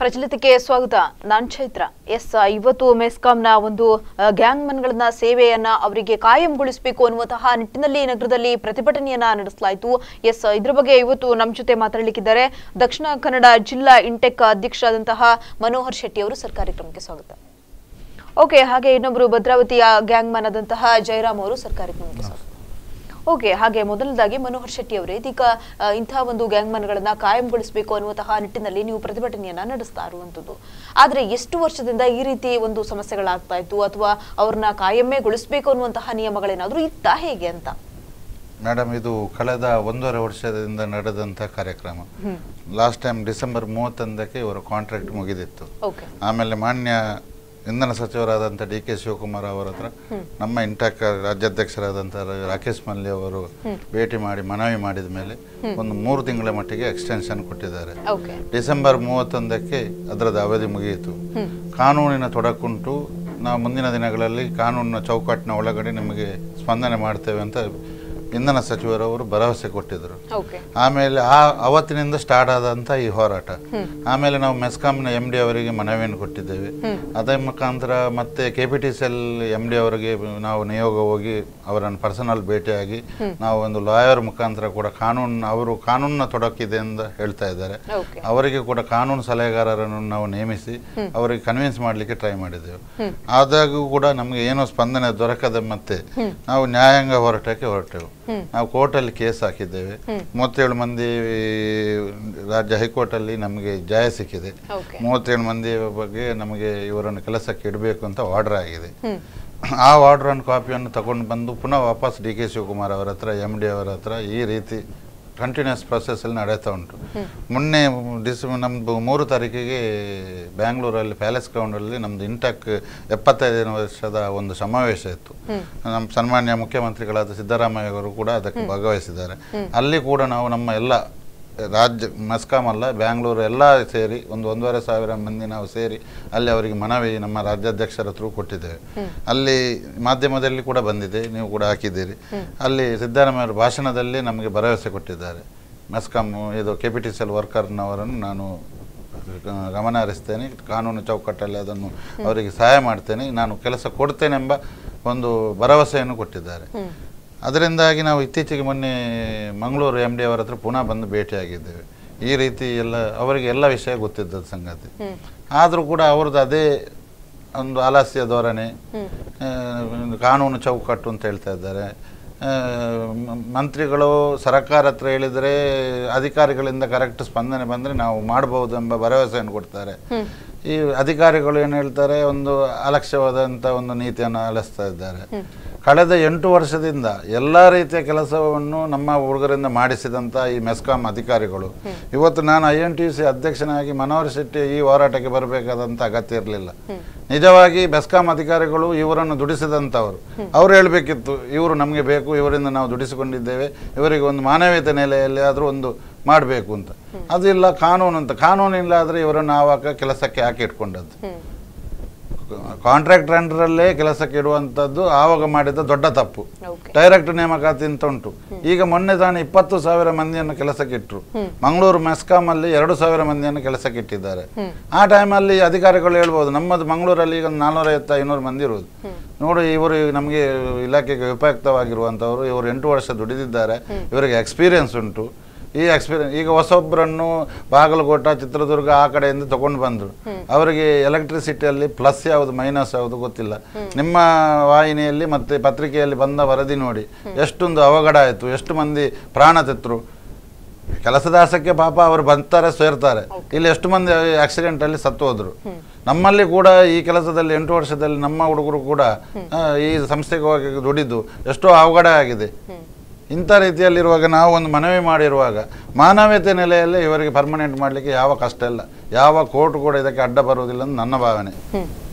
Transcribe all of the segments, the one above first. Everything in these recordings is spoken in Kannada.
ಪ್ರಚಲಿತಕ್ಕೆ ಸ್ವಾಗತ. ನಾನು ಚೈತ್ರ. ಇವತ್ತು ಮೆಸ್ಕಾಂನ ಒಂದು ಗ್ಯಾಂಗ್ ಮನ್ಗಳನ್ನ ಸೇವೆಯನ್ನ ಅವರಿಗೆ ಕಾಯಂಗೊಳಿಸಬೇಕು ಅನ್ನುವಂತಹ ನಿಟ್ಟಿನಲ್ಲಿ ನಗರದಲ್ಲಿ ಪ್ರತಿಭಟನೆಯನ್ನ ನಡೆಸಲಾಯಿತು. ಇದ್ರ ಬಗ್ಗೆ ಇವತ್ತು ನಮ್ಮ ಜೊತೆ ಮಾತಾಡಲಿಕ್ಕಿದ್ದಾರೆ ದಕ್ಷಿಣ ಕನ್ನಡ ಜಿಲ್ಲಾ ಇಂಟೆಕ್ ಅಧ್ಯಕ್ಷರಾದಂತಹ ಮನೋಹರ್ ಶೆಟ್ಟಿ ಅವರು. ಸರ್ಕಾರಿ ಕ್ರಮಕ್ಕೆ ಸ್ವಾಗತ. ಓಕೆ, ಹಾಗೆ ಇನ್ನೊಬ್ಬರು ಭದ್ರಾವತಿಯ ಗ್ಯಾಂಗ್ ಮನ್ ಆದಂತಹ ಜಯರಾಮ್ ಅವರು. ಸರ್ಕಾರಿ ಕ್ರಮಕ್ಕೆ ಸ್ವಾಗತ. ಓಕೆ, ಹಾಗೆ ಮೊದಲದಾಗಿ ಮನೋಹರ್ ಶೆಟ್ಟಿ ಅವರೇ, ಇದೀಗ ಇಂತಹ ಒಂದು ಗ್ಯಾಂಗ್ ಮನ್ಗಳನ್ನ ಕಾಯಂಗೊಳಿಸಬೇಕು ಅನ್ನುವಂತಹ ನಿಟ್ಟಿನಲ್ಲಿ ನೀವು ಪ್ರತಿಭಟನೆಯನ್ನ ನಡೆಸ್ತಾ ಇರುವಂತದ್ದು. ಆದ್ರೆ ಎಷ್ಟು ವರ್ಷದಿಂದ ಈ ರೀತಿ ಒಂದು ಸಮಸ್ಯೆಗಳಾಗ್ತಾ ಇತ್ತು, ಅಥವಾ ಅವ್ರನ್ನ ಕಾಯಂಗೊಳಿಸಬೇಕು ಅನ್ನುವಂತಹ ನಿಯಮಗಳೇನಾದ್ರೂ ಇತ್ತಾ, ಹೇಗೆ ಅಂತ? ಮೇಡಮ್, ಇದು ಕಳೆದ 1.5 ವರ್ಷದಿಂದ ನಡೆದಂತ ಕಾರ್ಯಕ್ರಮ. ಲಾಸ್ಟ್ ಟೈಮ್ ಡಿಸೆಂಬರ್ 31ಕ್ಕೆ ಇವರ ಕಾಂಟ್ರಾಕ್ಟ್ ಮುಗಿದಿತ್ತು. ಆಮೇಲೆ ಮಾನ್ಯ ಇಂಧನ ಸಚಿವರಾದಂಥ ಡಿ ಕೆ ಶಿವಕುಮಾರ್ ಅವರ ಹತ್ರ ನಮ್ಮ ಇಂಟೆಕ್ ರಾಜ್ಯಾಧ್ಯಕ್ಷರಾದಂಥ ರಾಕೇಶ್ ಮಲ್ಲಿ ಅವರು ಭೇಟಿ ಮಾಡಿ ಮನವಿ ಮಾಡಿದ ಮೇಲೆ ಒಂದು 3 ತಿಂಗಳ ಮಟ್ಟಿಗೆ ಎಕ್ಸ್ಟೆನ್ಷನ್ ಕೊಟ್ಟಿದ್ದಾರೆ. ಡಿಸೆಂಬರ್ 31ಕ್ಕೆ ಅದರದ ಅವಧಿ ಮುಗಿಯಿತು. ಕಾನೂನಿನ ತೊಡಕುಂಟು, ನಾವು ಮುಂದಿನ ದಿನಗಳಲ್ಲಿ ಕಾನೂನಿನ ಚೌಕಟ್ಟಿನ ಒಳಗಡೆ ನಿಮಗೆ ಸ್ಪಂದನೆ ಮಾಡ್ತೇವೆ ಅಂತ ಇಂಧನ ಸಚಿವರವರು ಭರವಸೆ ಕೊಟ್ಟಿದ್ರು. ಆಮೇಲೆ ಅವತ್ತಿನಿಂದ ಸ್ಟಾರ್ಟ್ ಆದಂತ ಈ ಹೋರಾಟ. ಆಮೇಲೆ ನಾವು ಮೆಸ್ಕಾಂನ MD ಅವರಿಗೆ ಮನವಿಯನ್ನು ಕೊಟ್ಟಿದ್ದೇವೆ. ಅದರ ಮುಖಾಂತರ ಮತ್ತೆ KPTCL MD ಅವರಿಗೆ ನಾವು ನಿಯೋಗ ಹೋಗಿ ಅವರನ್ನು ಪರ್ಸನಲ್ ಭೇಟಿಯಾಗಿ ನಾವು ಒಂದು ಲಾಯರ್ ಮುಖಾಂತರ ಕೂಡ ಅವರು ಕಾನೂನಿನ ತೊಡಕಿದೆ ಅಂತ ಹೇಳ್ತಾ ಇದ್ದಾರೆ. ಅವರಿಗೆ ಕೂಡ ಕಾನೂನು ಸಲಹೆಗಾರರನ್ನು ನಾವು ನೇಮಿಸಿ ಅವರಿಗೆ ಕನ್ವಿನ್ಸ್ ಮಾಡ್ಲಿಕ್ಕೆ ಟ್ರೈ ಮಾಡಿದ್ದೆವು. ಆದಾಗೂ ಕೂಡ ನಮಗೆ ಏನೋ ಸ್ಪಂದನೆ ದೊರಕದ ಮತ್ತೆ ನಾವು ನ್ಯಾಯಾಂಗ ಹೋರಾಟಕ್ಕೆ ಹೊರಟೆವು. ನಾವು ಕೋರ್ಟಲ್ಲಿ ಕೇಸ್ ಹಾಕಿದ್ದೇವೆ. 37 ಮಂದಿ ರಾಜ್ಯ ಹೈಕೋರ್ಟ್ ಅಲ್ಲಿ ನಮಗೆ ಜಯ ಸಿಕ್ಕಿದೆ. 37 ಮಂದಿ ಬಗ್ಗೆ ನಮಗೆ ಇವರನ್ನು ಕೆಲಸಕ್ಕೆ ಇಡಬೇಕು ಅಂತ ಆರ್ಡರ್ ಆಗಿದೆ. ಆ ಆರ್ಡರ್ ಅನ್ನು ಕಾಪಿಯನ್ನು ತಗೊಂಡು ಬಂದು ಪುನಃ ವಾಪಸ್ ಡಿ ಕೆ ಶಿವಕುಮಾರ್ ಅವರ ಹತ್ರ MD ಅವರ ಹತ್ರ ಈ ರೀತಿ ಕಂಟಿನ್ಯೂಸ್ ಪ್ರೊಸೆಸ್ ಅಲ್ಲಿ ನಡೀತಾ ಉಂಟು. ಮೊನ್ನೆ ನಮ್ದು 3 ತಾರೀಕಿಗೆ ಬ್ಯಾಂಗ್ಳೂರಲ್ಲಿ ಪ್ಯಾಲೇಸ್ ಗ್ರೌಂಡ್ ಅಲ್ಲಿ ನಮ್ದು ಇಂಟೆಕ್ 75ನೇ ವರ್ಷದ ಒಂದು ಸಮಾವೇಶ ಇತ್ತು. ನಮ್ಮ ಸನ್ಮಾನ್ಯ ಮುಖ್ಯಮಂತ್ರಿಗಳಾದ ಸಿದ್ದರಾಮಯ್ಯ ಅವರು ಕೂಡ ಅದಕ್ಕೆ ಭಾಗವಹಿಸಿದ್ದಾರೆ. ಅಲ್ಲಿ ಕೂಡ ನಾವು ನಮ್ಮ ಎಲ್ಲ ರಾಜ್ಯ ಮೆಸ್ಕಾಂ ಅಲ್ಲ, ಬ್ಯಾಂಗ್ಳೂರು ಎಲ್ಲ ಸೇರಿ ಒಂದು 1,500 ಮಂದಿ ನಾವು ಸೇರಿ ಅಲ್ಲಿ ಅವರಿಗೆ ಮನವಿ ನಮ್ಮ ರಾಜ್ಯಾಧ್ಯಕ್ಷರ ಹತ್ರ ಕೊಟ್ಟಿದ್ದೇವೆ. ಅಲ್ಲಿ ಮಾಧ್ಯಮದಲ್ಲಿ ಕೂಡ ಬಂದಿದೆ, ನೀವು ಕೂಡ ಹಾಕಿದ್ದೀರಿ. ಅಲ್ಲಿ ಸಿದ್ದರಾಮಯ್ಯ ಭಾಷಣದಲ್ಲಿ ನಮಗೆ ಭರವಸೆ ಕೊಟ್ಟಿದ್ದಾರೆ. ಮೆಸ್ಕಾಂ ಇದು KPTCL ವರ್ಕರ್ನವರನ್ನು ನಾನು ಗಮನ ಹರಿಸ್ತೇನೆ, ಕಾನೂನು ಚೌಕಟ್ಟಲ್ಲಿ ಅದನ್ನು ಅವರಿಗೆ ಸಹಾಯ ಮಾಡ್ತೇನೆ, ನಾನು ಕೆಲಸ ಕೊಡ್ತೇನೆಂಬ ಒಂದು ಭರವಸೆಯನ್ನು ಕೊಟ್ಟಿದ್ದಾರೆ. ಅದರಿಂದಾಗಿ ನಾವು ಇತ್ತೀಚೆಗೆ ಮೊನ್ನೆ ಮಂಗಳೂರು MD ಅವರ ಹತ್ರ ಪುನಃ ಬಂದು ಭೇಟಿಯಾಗಿದ್ದೇವೆ. ಈ ರೀತಿ ಎಲ್ಲ ಅವರಿಗೆ ಎಲ್ಲ ವಿಷಯ ಗೊತ್ತಿದ್ದದ ಸಂಗತಿ. ಆದರೂ ಕೂಡ ಅವ್ರದ್ದು ಅದೇ ಒಂದು ಆಲಸ್ಯ ಧೋರಣೆ, ಕಾನೂನು ಚೌಕಟ್ಟು ಅಂತ ಹೇಳ್ತಾ ಇದ್ದಾರೆ. ಮಂತ್ರಿಗಳು ಸರ್ಕಾರ ಹತ್ರ ಹೇಳಿದರೆ ಅಧಿಕಾರಿಗಳಿಂದ ಕರೆಕ್ಟ್ ಸ್ಪಂದನೆ ಬಂದರೆ ನಾವು ಮಾಡಬಹುದು ಎಂಬ ಭರವಸೆಯನ್ನು ಕೊಡ್ತಾರೆ. ಈ ಅಧಿಕಾರಿಗಳು ಏನು ಹೇಳ್ತಾರೆ, ಒಂದು ಅಲಕ್ಷ್ಯವಾದಂಥ ಒಂದು ನೀತಿಯನ್ನು ಅಳಿಸ್ತಾ ಇದ್ದಾರೆ. ಕಳೆದ 8 ವರ್ಷದಿಂದ ಎಲ್ಲ ರೀತಿಯ ಕೆಲಸವನ್ನು ನಮ್ಮ ಹುಡುಗರಿಂದ ಮಾಡಿಸಿದಂಥ ಈ ಮೆಸ್ಕಾಂ ಅಧಿಕಾರಿಗಳು ಇವತ್ತು ನಾನು INTUC ಅಧ್ಯಕ್ಷನಾಗಿ ಮನೋಹರ್ ಶೆಟ್ಟಿ ಈ ಹೋರಾಟಕ್ಕೆ ಬರಬೇಕಾದಂಥ ಅಗತ್ಯ ಇರಲಿಲ್ಲ. ನಿಜವಾಗಿ ಮೆಸ್ಕಾಂ ಅಧಿಕಾರಿಗಳು ಇವರನ್ನು ದುಡಿಸಿದಂಥವರು. ಅವರು ಹೇಳಬೇಕಿತ್ತು, ಇವರು ನಮಗೆ ಬೇಕು, ಇವರಿಂದ ನಾವು ದುಡಿಸಿಕೊಂಡಿದ್ದೇವೆ, ಇವರಿಗೆ ಒಂದು ಮಾನವೀಯತೆ ನೆಲೆಯಲ್ಲಿ ಆದರೂ ಒಂದು ಮಾಡಬೇಕು ಅಂತ. ಅದಿಲ್ಲ, ಕಾನೂನು ಅಂತ. ಕಾನೂನಿಲ್ಲ ಆದರೆ ಇವರನ್ನು ಆವಾಗ ಕೆಲಸಕ್ಕೆ ಹಾಕಿ ಇಟ್ಕೊಂಡದ್ದು. ಕಾಂಟ್ರಾಕ್ಟ್ ಅಂಡರಲ್ಲೇ ಕೆಲಸಕ್ಕೆ ಇಡುವಂಥದ್ದು ಆವಾಗ ಮಾಡಿದ ದೊಡ್ಡ ತಪ್ಪು. ಡೈರೆಕ್ಟ್ ನೇಮಕಾತಿ ಅಂತ ಉಂಟು. ಈಗ ಮೊನ್ನೆ ತಾನೇ 20,000 ಮಂದಿಯನ್ನು ಕೆಲಸಕ್ಕೆ ಇಟ್ಟರು. ಮಂಗಳೂರು ಮೆಸ್ಕಾಂ ಅಲ್ಲಿ 2,000 ಮಂದಿಯನ್ನು ಕೆಲಸಕ್ಕೆ ಇಟ್ಟಿದ್ದಾರೆ. ಆ ಟೈಮಲ್ಲಿ ಅಧಿಕಾರಿಗಳು ಹೇಳ್ಬೋದು, ನಮ್ಮದು ಮಂಗಳೂರಲ್ಲಿ ಈಗ 450-500 ಮಂದಿ ಇರುವುದು. ನೋಡಿ, ಇವರು ನಮಗೆ ಇಲಾಖೆಗೆ ಉಪಯುಕ್ತವಾಗಿರುವಂಥವ್ರು, ಇವರು 8 ವರ್ಷ ದುಡಿದಿದ್ದಾರೆ, ಇವರಿಗೆ ಎಕ್ಸ್ಪೀರಿಯನ್ಸ್ ಉಂಟು. ಈ ಎಕ್ಸ್ಪೀರಿಯನ್ಸ್ ಈಗ ಹೊಸೊಬ್ಬರನ್ನು ಬಾಗಲಕೋಟ, ಚಿತ್ರದುರ್ಗ ಆ ಕಡೆಯಿಂದ ತಗೊಂಡು ಬಂದರು. ಅವರಿಗೆ ಎಲೆಕ್ಟ್ರಿಸಿಟಿಯಲ್ಲಿ ಪ್ಲಸ್ ಯಾವುದು ಮೈನಸ್ ಯಾವುದು ಗೊತ್ತಿಲ್ಲ. ನಿಮ್ಮ ವಾಹಿನಿಯಲ್ಲಿ ಮತ್ತೆ ಪತ್ರಿಕೆಯಲ್ಲಿ ಬಂದ ವರದಿ ನೋಡಿ, ಎಷ್ಟೊಂದು ಅವಘಡ ಆಯಿತು, ಎಷ್ಟು ಮಂದಿ ಪ್ರಾಣ ತೆತ್ತರು. ಕೆಲಸದ ಆಸಕ್ಕೆ ಪಾಪ ಅವರು ಬರ್ತಾರೆ, ಸೇರ್ತಾರೆ. ಇಲ್ಲಿ ಎಷ್ಟು ಮಂದಿ ಆಕ್ಸಿಡೆಂಟ್ ಅಲ್ಲಿ ಸತ್ತು ಹೋದ್ರು. ನಮ್ಮಲ್ಲಿ ಕೂಡ ಈ ಕೆಲಸದಲ್ಲಿ 8 ವರ್ಷದಲ್ಲಿ ನಮ್ಮ ಹುಡುಗರು ಕೂಡ ಈ ಸಂಸ್ಥೆಗೆ ಹೋಗಿ ದುಡಿದು ಎಷ್ಟೋ ಅವಘಡ ಆಗಿದೆ. ಇಂಥ ರೀತಿಯಲ್ಲಿರುವಾಗ ನಾವು ಒಂದು ಮನವಿ ಮಾಡಿರುವಾಗ ಮಾನವೀಯತೆ ನೆಲೆಯಲ್ಲಿ ಇವರಿಗೆ ಪರ್ಮನೆಂಟ್ ಮಾಡಲಿಕ್ಕೆ ಯಾವ ಕಷ್ಟ ಇಲ್ಲ, ಯಾವ ಕೋರ್ಟ್ ಕೂಡ ಇದಕ್ಕೆ ಅಡ್ಡ ಬರುವುದಿಲ್ಲ ಅಂತ ನನ್ನ ಭಾವನೆ.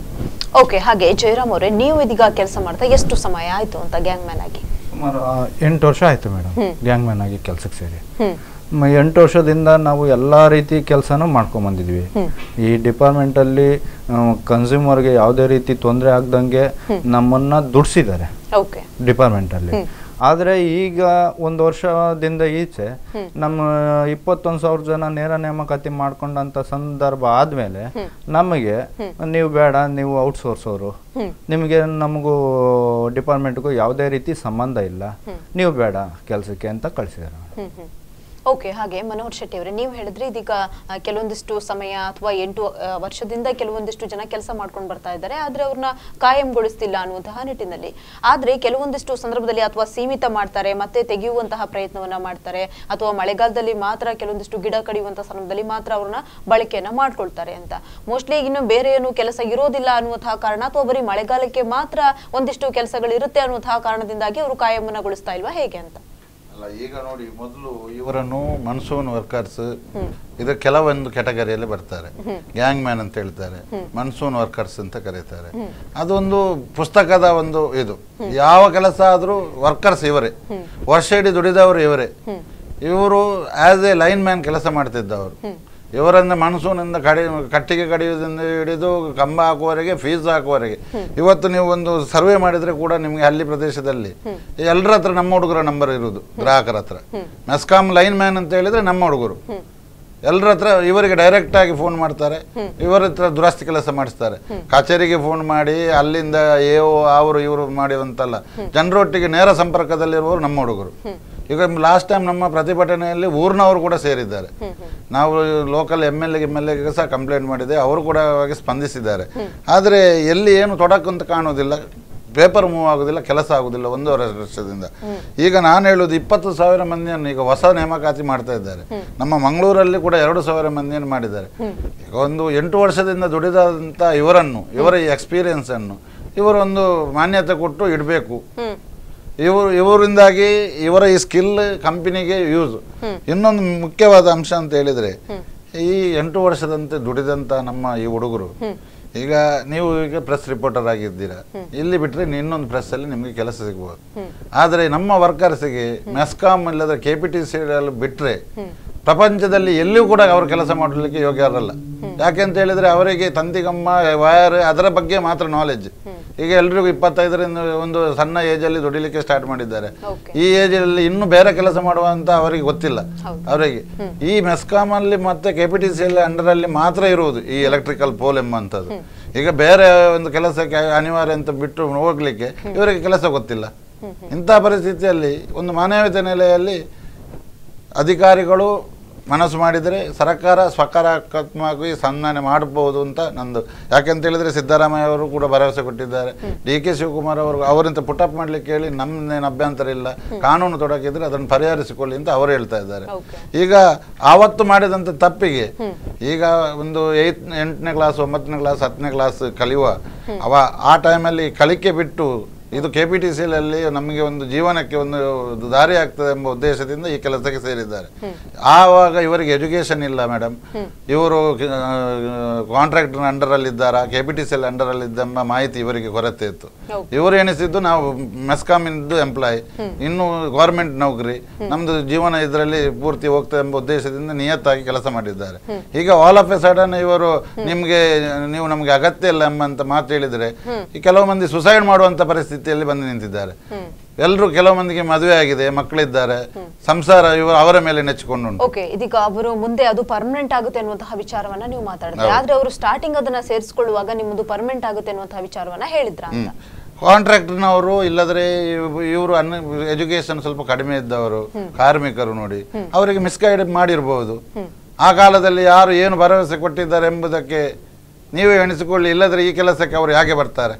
ಓಕೆ, ಹಾಗೆ ಜಯರಾಮ್ ಅವರೇ, ನೀವು ಇದೀಗ ಕೆಲಸ ಮಾಡ್ತಾ ಎಷ್ಟು ಸಮಯ ಆಯ್ತು ಅಂತ ಗ್ಯಾಂಗ್ ಮ್ಯಾನ್ ಆಗಿ? ಸುಮಾರು 8 ವರ್ಷ ಆಯ್ತು ಮೇಡಮ್ ಗ್ಯಾಂಗ್ ಮ್ಯಾನ್ ಆಗಿ ಕೆಲಸಕ್ಕೆ ಸೇರಿ. 8 ವರ್ಷದಿಂದ ನಾವು ಎಲ್ಲ ರೀತಿ ಕೆಲಸನೂ ಮಾಡ್ಕೊಂಬಂದಿದ್ವಿ. ಈ ಡಿಪಾರ್ಟ್ಮೆಂಟಲ್ಲಿ ಕನ್ಸ್ಯೂಮರ್ಗೆ ಯಾವುದೇ ರೀತಿ ತೊಂದರೆ ಆಗ್ದಂಗೆ ನಮ್ಮನ್ನ ದುಡಿಸಿದ್ದಾರೆ ಡಿಪಾರ್ಟ್ಮೆಂಟಲ್ಲಿ. ಆದರೆ ಈಗ ಒಂದು ವರ್ಷದಿಂದ ಈಚೆ ನಮ್ಮ 21,000 ಜನ ನೇರ ನೇಮಕಾತಿ ಮಾಡ್ಕೊಂಡಂತ ಸಂದರ್ಭ ಆದ್ಮೇಲೆ ನಮಗೆ ನೀವು ಬೇಡ, ನೀವು ಔಟ್ಸೋರ್ಸೋರು, ನಿಮಗೆ ನಮಗೂ ಡಿಪಾರ್ಟ್ಮೆಂಟ್ಗೂ ಯಾವುದೇ ರೀತಿ ಸಂಬಂಧ ಇಲ್ಲ, ನೀವು ಬೇಡ ಕೆಲಸಕ್ಕೆ ಅಂತ ಕಳಿಸಿದ್ದಾರೆ. ಓಕೆ, ಹಾಗೆ ಮನೋಹರ್ ಶೆಟ್ಟಿ ಅವರೇ, ನೀವು ಹೇಳಿದ್ರೆ ಇದೀಗ ಕೆಲವೊಂದಿಷ್ಟು ಸಮಯ ಅಥವಾ 8 ವರ್ಷದಿಂದ ಕೆಲವೊಂದಿಷ್ಟು ಜನ ಕೆಲಸ ಮಾಡ್ಕೊಂಡು ಬರ್ತಾ ಇದ್ದಾರೆ, ಆದ್ರೆ ಅವ್ರನ್ನ ಕಾಯಂಗೊಳಿಸ್ತಿಲ್ಲ ಅನ್ನುವಂತಹ ನಿಟ್ಟಿನಲ್ಲಿ. ಆದ್ರೆ ಕೆಲವೊಂದಿಷ್ಟು ಸಂದರ್ಭದಲ್ಲಿ ಅಥವಾ ಸೀಮಿತ ಮಾಡ್ತಾರೆ, ಮತ್ತೆ ತೆಗೆಯುವಂತಹ ಪ್ರಯತ್ನವನ್ನ ಮಾಡ್ತಾರೆ, ಅಥವಾ ಮಳೆಗಾಲದಲ್ಲಿ ಮಾತ್ರ ಕೆಲವೊಂದಿಷ್ಟು ಗಿಡ ಕಡಿಯುವಂತಹ ಸಂದರ್ಭದಲ್ಲಿ ಮಾತ್ರ ಅವ್ರನ್ನ ಬಳಕೆಯನ್ನ ಮಾಡ್ಕೊಳ್ತಾರೆ ಅಂತ. ಮೋಸ್ಟ್ಲಿ ಇನ್ನು ಬೇರೆ ಏನು ಕೆಲಸ ಇರೋದಿಲ್ಲ ಅನ್ನುವಂತಹ ಕಾರಣ, ಅಥವಾ ಬರೀ ಮಳೆಗಾಲಕ್ಕೆ ಮಾತ್ರ ಒಂದಿಷ್ಟು ಕೆಲಸಗಳು ಇರುತ್ತೆ ಅನ್ನುವಂತಹ ಕಾರಣದಿಂದಾಗಿ ಅವರು ಕಾಯಂಗೊಳಿಸ್ತಾ ಇಲ್ವಾ, ಹೇಗೆ ಅಂತ? ಈಗ ನೋಡಿ, ಮೊದಲು ಇವರನ್ನು ಮನ್ಸೂನ್ ವರ್ಕರ್ಸ್ ಇದು ಕೆಲವೊಂದು ಕ್ಯಾಟಗರಿಯಲ್ಲಿ ಬರ್ತಾರೆ. ಗ್ಯಾಂಗ್ ಮ್ಯಾನ್ ಅಂತ ಹೇಳ್ತಾರೆ, ಮನ್ಸೂನ್ ವರ್ಕರ್ಸ್ ಅಂತ ಕರೀತಾರೆ. ಅದೊಂದು ಪುಸ್ತಕದ ಒಂದು ಇದು. ಯಾವ ಕೆಲಸ ಆದ್ರೂ ವರ್ಕರ್ಸ್ ಇವರೇ, ವರ್ಷ ಇಡೀ ದುಡಿದವರು ಇವರೇ. ಇವರು ಆಸ್ ಎ ಲೈನ್ ಮ್ಯಾನ್ ಕೆಲಸ ಮಾಡ್ತಿದ್ದವರು. ಇವರನ್ನ ಮನ್ಸೂನಿಂದ ಕಟ್ಟಿಗೆ ಕಡಿಯುವುದರಿಂದ ಹಿಡಿದು ಕಂಬ ಹಾಕುವವರೆಗೆ, ಫೀಸ್ ಹಾಕುವವರೆಗೆ. ಇವತ್ತು ನೀವು ಒಂದು ಸರ್ವೆ ಮಾಡಿದ್ರೆ ಕೂಡ ನಿಮ್ಗೆ ಹಳ್ಳಿ ಪ್ರದೇಶದಲ್ಲಿ ಎಲ್ಲರ ಹತ್ರ ನಮ್ಮ ಹುಡುಗರ ನಂಬರ್ ಇರುವುದು, ಗ್ರಾಹಕರ ಹತ್ರ. ಮೆಸ್ಕಾಂ ಲೈನ್ ಮ್ಯಾನ್ ಅಂತ ಹೇಳಿದ್ರೆ ನಮ್ಮ ಹುಡುಗರು ಎಲ್ಲರ ಹತ್ರ ಇವರಿಗೆ ಡೈರೆಕ್ಟ್ ಆಗಿ ಫೋನ್ ಮಾಡ್ತಾರೆ, ಇವರ ಹತ್ರ ದುರಸ್ತಿ ಕೆಲಸ ಮಾಡಿಸ್ತಾರೆ. ಕಚೇರಿಗೆ ಫೋನ್ ಮಾಡಿ ಅಲ್ಲಿಂದ ಅವರು ಇವರು ಮಾಡುವಂತಲ್ಲ, ಜನರೊಟ್ಟಿಗೆ ನೇರ ಸಂಪರ್ಕದಲ್ಲಿರುವವರು ನಮ್ಮ ಹುಡುಗರು. ಈಗ ಲಾಸ್ಟ್ ಟೈಮ್ ನಮ್ಮ ಪ್ರತಿಭಟನೆಯಲ್ಲಿ ಊರಿನವರು ಕೂಡ ಸೇರಿದ್ದಾರೆ. ನಾವು ಲೋಕಲ್ MLA ಸಹ ಕಂಪ್ಲೇಂಟ್ ಮಾಡಿದೆ, ಅವರು ಕೂಡ ಸ್ಪಂದಿಸಿದ್ದಾರೆ. ಆದರೆ ಎಲ್ಲಿ ಏನು ತೊಡಕು ಅಂತ ಕಾಣುವುದಿಲ್ಲ, ಪೇಪರ್ ಮೂವ್ ಆಗುದಿಲ್ಲ, ಕೆಲಸ ಆಗುದಿಲ್ಲ 1.5 ವರ್ಷದಿಂದ. ಈಗ ನಾನು ಹೇಳುವುದು 20,000 ಮಂದಿಯನ್ನು ಈಗ ಹೊಸ ನೇಮಕಾತಿ ಮಾಡ್ತಾ ಇದ್ದಾರೆ. ನಮ್ಮ ಮಂಗಳೂರಲ್ಲಿ ಕೂಡ 2,000 ಮಂದಿಯನ್ನು ಮಾಡಿದ್ದಾರೆ. ಈಗ ಒಂದು 8 ವರ್ಷದಿಂದ ದುಡಿದಂತ ಇವರನ್ನು, ಇವರ ಈ ಎಕ್ಸ್ಪೀರಿಯನ್ಸ್ ಅನ್ನು ಇವರೊಂದು ಮಾನ್ಯತೆ ಕೊಟ್ಟು ಇಡಬೇಕು. ಇವರಿಂದಾಗಿ ಇವರ ಈ ಸ್ಕಿಲ್ ಕಂಪನಿಗೆ ಯೂಸ್. ಇನ್ನೊಂದು ಮುಖ್ಯವಾದ ಅಂಶ ಅಂತ ಹೇಳಿದ್ರೆ, ಈ 8 ವರ್ಷದಂತೆ ದುಡಿದಂತ ನಮ್ಮ ಈ ಹುಡುಗರು, ಈಗ ನೀವು ಈಗ ಪ್ರೆಸ್ ರಿಪೋರ್ಟರ್ ಆಗಿದ್ದೀರಾ, ಇಲ್ಲಿ ಬಿಟ್ರೆ ಇನ್ನೊಂದು ಪ್ರೆಸ್ ಅಲ್ಲಿ ನಿಮಗೆ ಕೆಲಸ ಸಿಗಬಹುದು. ಆದ್ರೆ ನಮ್ಮ ವರ್ಕರ್ಸ್ಗೆ ಮೆಸ್ಕಾಂ ಇಲ್ಲದ್ರೆ KPTC ಬಿಟ್ರೆ ಪ್ರಪಂಚದಲ್ಲಿ ಎಲ್ಲಿಯೂ ಕೂಡ ಅವರು ಕೆಲಸ ಮಾಡಲಿಕ್ಕೆ ಯೋಗ್ಯರಲ್ಲ. ಯಾಕೆಂತ ಹೇಳಿದ್ರೆ ಅವರಿಗೆ ತಂತಿಗಮ್ಮ, ವಯರ್ ಅದರ ಬಗ್ಗೆ ಮಾತ್ರ ನಾಲೆಜ್. ಈಗ ಎಲ್ರಿಗೂ 25ರಿಂದ ಒಂದು ಸಣ್ಣ ಏಜ್ ಅಲ್ಲಿ ದುಡಿಲಿಕ್ಕೆ ಸ್ಟಾರ್ಟ್ ಮಾಡಿದ್ದಾರೆ. ಈ ಏಜ್ ಅಲ್ಲಿ ಇನ್ನು ಬೇರೆ ಕೆಲಸ ಮಾಡುವಂತ ಅವರಿಗೆ ಗೊತ್ತಿಲ್ಲ. ಅವರಿಗೆ ಈ ಮೆಸ್ಕಾಂ ಅಲ್ಲಿ ಮತ್ತೆ KPTC ಅಂಡರ್ ಅಲ್ಲಿ ಮಾತ್ರ ಇರುವುದು ಈ ಎಲೆಕ್ಟ್ರಿಕಲ್ ಪೋಲ್ ಎಂಬಂತದ್ದು. ಈಗ ಬೇರೆ ಒಂದು ಕೆಲಸಕ್ಕೆ ಅನಿವಾರ್ಯ ಅಂತ ಬಿಟ್ಟು ಹೋಗ್ಲಿಕ್ಕೆ ಇವರಿಗೆ ಕೆಲಸ ಗೊತ್ತಿಲ್ಲ. ಇಂಥ ಪರಿಸ್ಥಿತಿಯಲ್ಲಿ ಒಂದು ಮಾನವೀಯತೆ ನೆಲೆಯಲ್ಲಿ ಅಧಿಕಾರಿಗಳು ಮನಸ್ಸು ಮಾಡಿದರೆ ಸರ್ಕಾರ ಸಕಾರಾತ್ಮಕವಾಗಿ ಸನ್ಮಾನ ಮಾಡಬಹುದು ಅಂತ ನಂದು. ಯಾಕೆಂತ ಹೇಳಿದ್ರೆ ಸಿದ್ದರಾಮಯ್ಯ ಅವರು ಕೂಡ ಭರವಸೆ ಕೊಟ್ಟಿದ್ದಾರೆ. DK ಶಿವಕುಮಾರ್ ಅವರು ಅವರಿಂದ ಪುಟಪ್ ಮಾಡ್ಲಿಕ್ಕೆ ಹೇಳಿ ನಮ್ದೇನು ಅಭ್ಯಂತರ ಇಲ್ಲ, ಕಾನೂನು ತೊಡಕಿದ್ರೆ ಅದನ್ನು ಪರಿಹರಿಸಿಕೊಳ್ಳಿ ಅಂತ ಅವರು ಹೇಳ್ತಾ ಇದ್ದಾರೆ. ಈಗ ಆವತ್ತು ಮಾಡಿದಂತ ತಪ್ಪಿಗೆ ಈಗ ಒಂದು 8ನೇ ಕ್ಲಾಸ್ 9ನೇ ಕ್ಲಾಸ್ 10ನೇ ಕ್ಲಾಸ್ ಕಲಿಯುವ ಆ ಟೈಮಲ್ಲಿ ಕಲಿಕೆ ಬಿಟ್ಟು ಇದು KPTC ನಮಗೆ ಒಂದು ಜೀವನಕ್ಕೆ ಒಂದು ದಾರಿ ಆಗ್ತದೆ ಎಂಬ ಉದ್ದೇಶದಿಂದ ಈ ಕೆಲಸಕ್ಕೆ ಸೇರಿದ್ದಾರೆ. ಆವಾಗ ಇವರಿಗೆ ಎಜುಕೇಶನ್ ಇಲ್ಲ ಮೇಡಮ್. ಇವರು ಕಾಂಟ್ರಾಕ್ಟರ್ ಅಂಡರ್ ಅಲ್ಲಿ ಇದ್ದಾರಾ, KPTC ಅಂಡರ್ ಅಲ್ಲಿ ಇದ್ದ ಮಾಹಿತಿ ಇವರಿಗೆ ಕೊರತೆ ಇತ್ತು. ಇವರು ಎಣಿಸಿದ್ದು ನಾವು ಮೆಸ್ಕಾಂ ಇಂದು ಎಂಪ್ಲಾಯ್, ಇನ್ನು ಗವರ್ಮೆಂಟ್ ನೌಕರಿ, ನಮ್ದು ಜೀವನ ಇದರಲ್ಲಿ ಪೂರ್ತಿ ಹೋಗ್ತದೆ ಎಂಬ ಉದ್ದೇಶದಿಂದ ನಿಯತ್ತಾಗಿ ಕೆಲಸ ಮಾಡಿದ್ದಾರೆ. ಈಗ ಆಲ್ ಆಫ್ ಎ ಸಡನ್ ಇವರು ನೀವು ನಮ್ಗೆ ಅಗತ್ಯ ಇಲ್ಲ ಎಂಬಂತ ಮಾತು ಹೇಳಿದ್ರೆ ಈ ಕೆಲವು ಮಂದಿ ಸುಸೈಡ್ ಮಾಡುವಂತ ಪರಿಸ್ಥಿತಿಯಲ್ಲಿ ಬಂದು ನಿಂತಿದ್ದಾರೆ. ಎಲ್ಲರೂ ಕೆಲವು ಮಂದಿಗೆ ಮದುವೆ ಆಗಿದೆ, ಮಕ್ಕಳಿದ್ದಾರೆ, ಸಂಸಾರ ಅವರ ಮೇಲೆ ನೆಚ್ಚಿಕೊಂಡು. ಓಕೆ, ಇದೀಗ ಅವರು ಮುಂದೆ ಅದು ಪರ್ಮನೆಂಟ್ ಆಗುತ್ತೆ ಅನ್ನುವಂತಹ ವಿಚಾರವನ್ನ ನೀವು ಮಾತಾಡಿದ್ರೆ, ಆದ್ರೆ ಅವರು ಸ್ಟಾರ್ಟಿಂಗ್ ಅದನ್ನ ಸೇರಿಸಿಕೊಳ್ಳುವಾಗ ನಿಮ್ಮದು ಪರ್ಮನೆಂಟ್ ಆಗುತ್ತೆ ಅನ್ನುವಂತಹ ವಿಚಾರವನ್ನ ಹೇಳಿದ್ರ ಅಂತ. ಕಾಂಟ್ರಾಕ್ಟರ್ನವರು ಇಲ್ಲದ್ರೆ ಇವರು ಎಜುಕೇಶನ್ ಸ್ವಲ್ಪ ಕಡಿಮೆ ಇದ್ದವರು ಕಾರ್ಮಿಕರು ನೋಡಿ ಅವರಿಗೆ ಮಿಸ್ಗೈಡ್ ಮಾಡಿರಬಹುದು. ಆ ಕಾಲದಲ್ಲಿ ಯಾರು ಏನು ಭರವಸೆ ಕೊಟ್ಟಿದ್ದಾರೆ ಎಂಬುದಕ್ಕೆ ನೀವೇ ಎಣಿಸಿಕೊಳ್ಳಿ. ಇಲ್ಲದ್ರೆ ಈ ಕೆಲಸಕ್ಕೆ ಅವರು ಹೇಗೆ ಬರ್ತಾರೆ?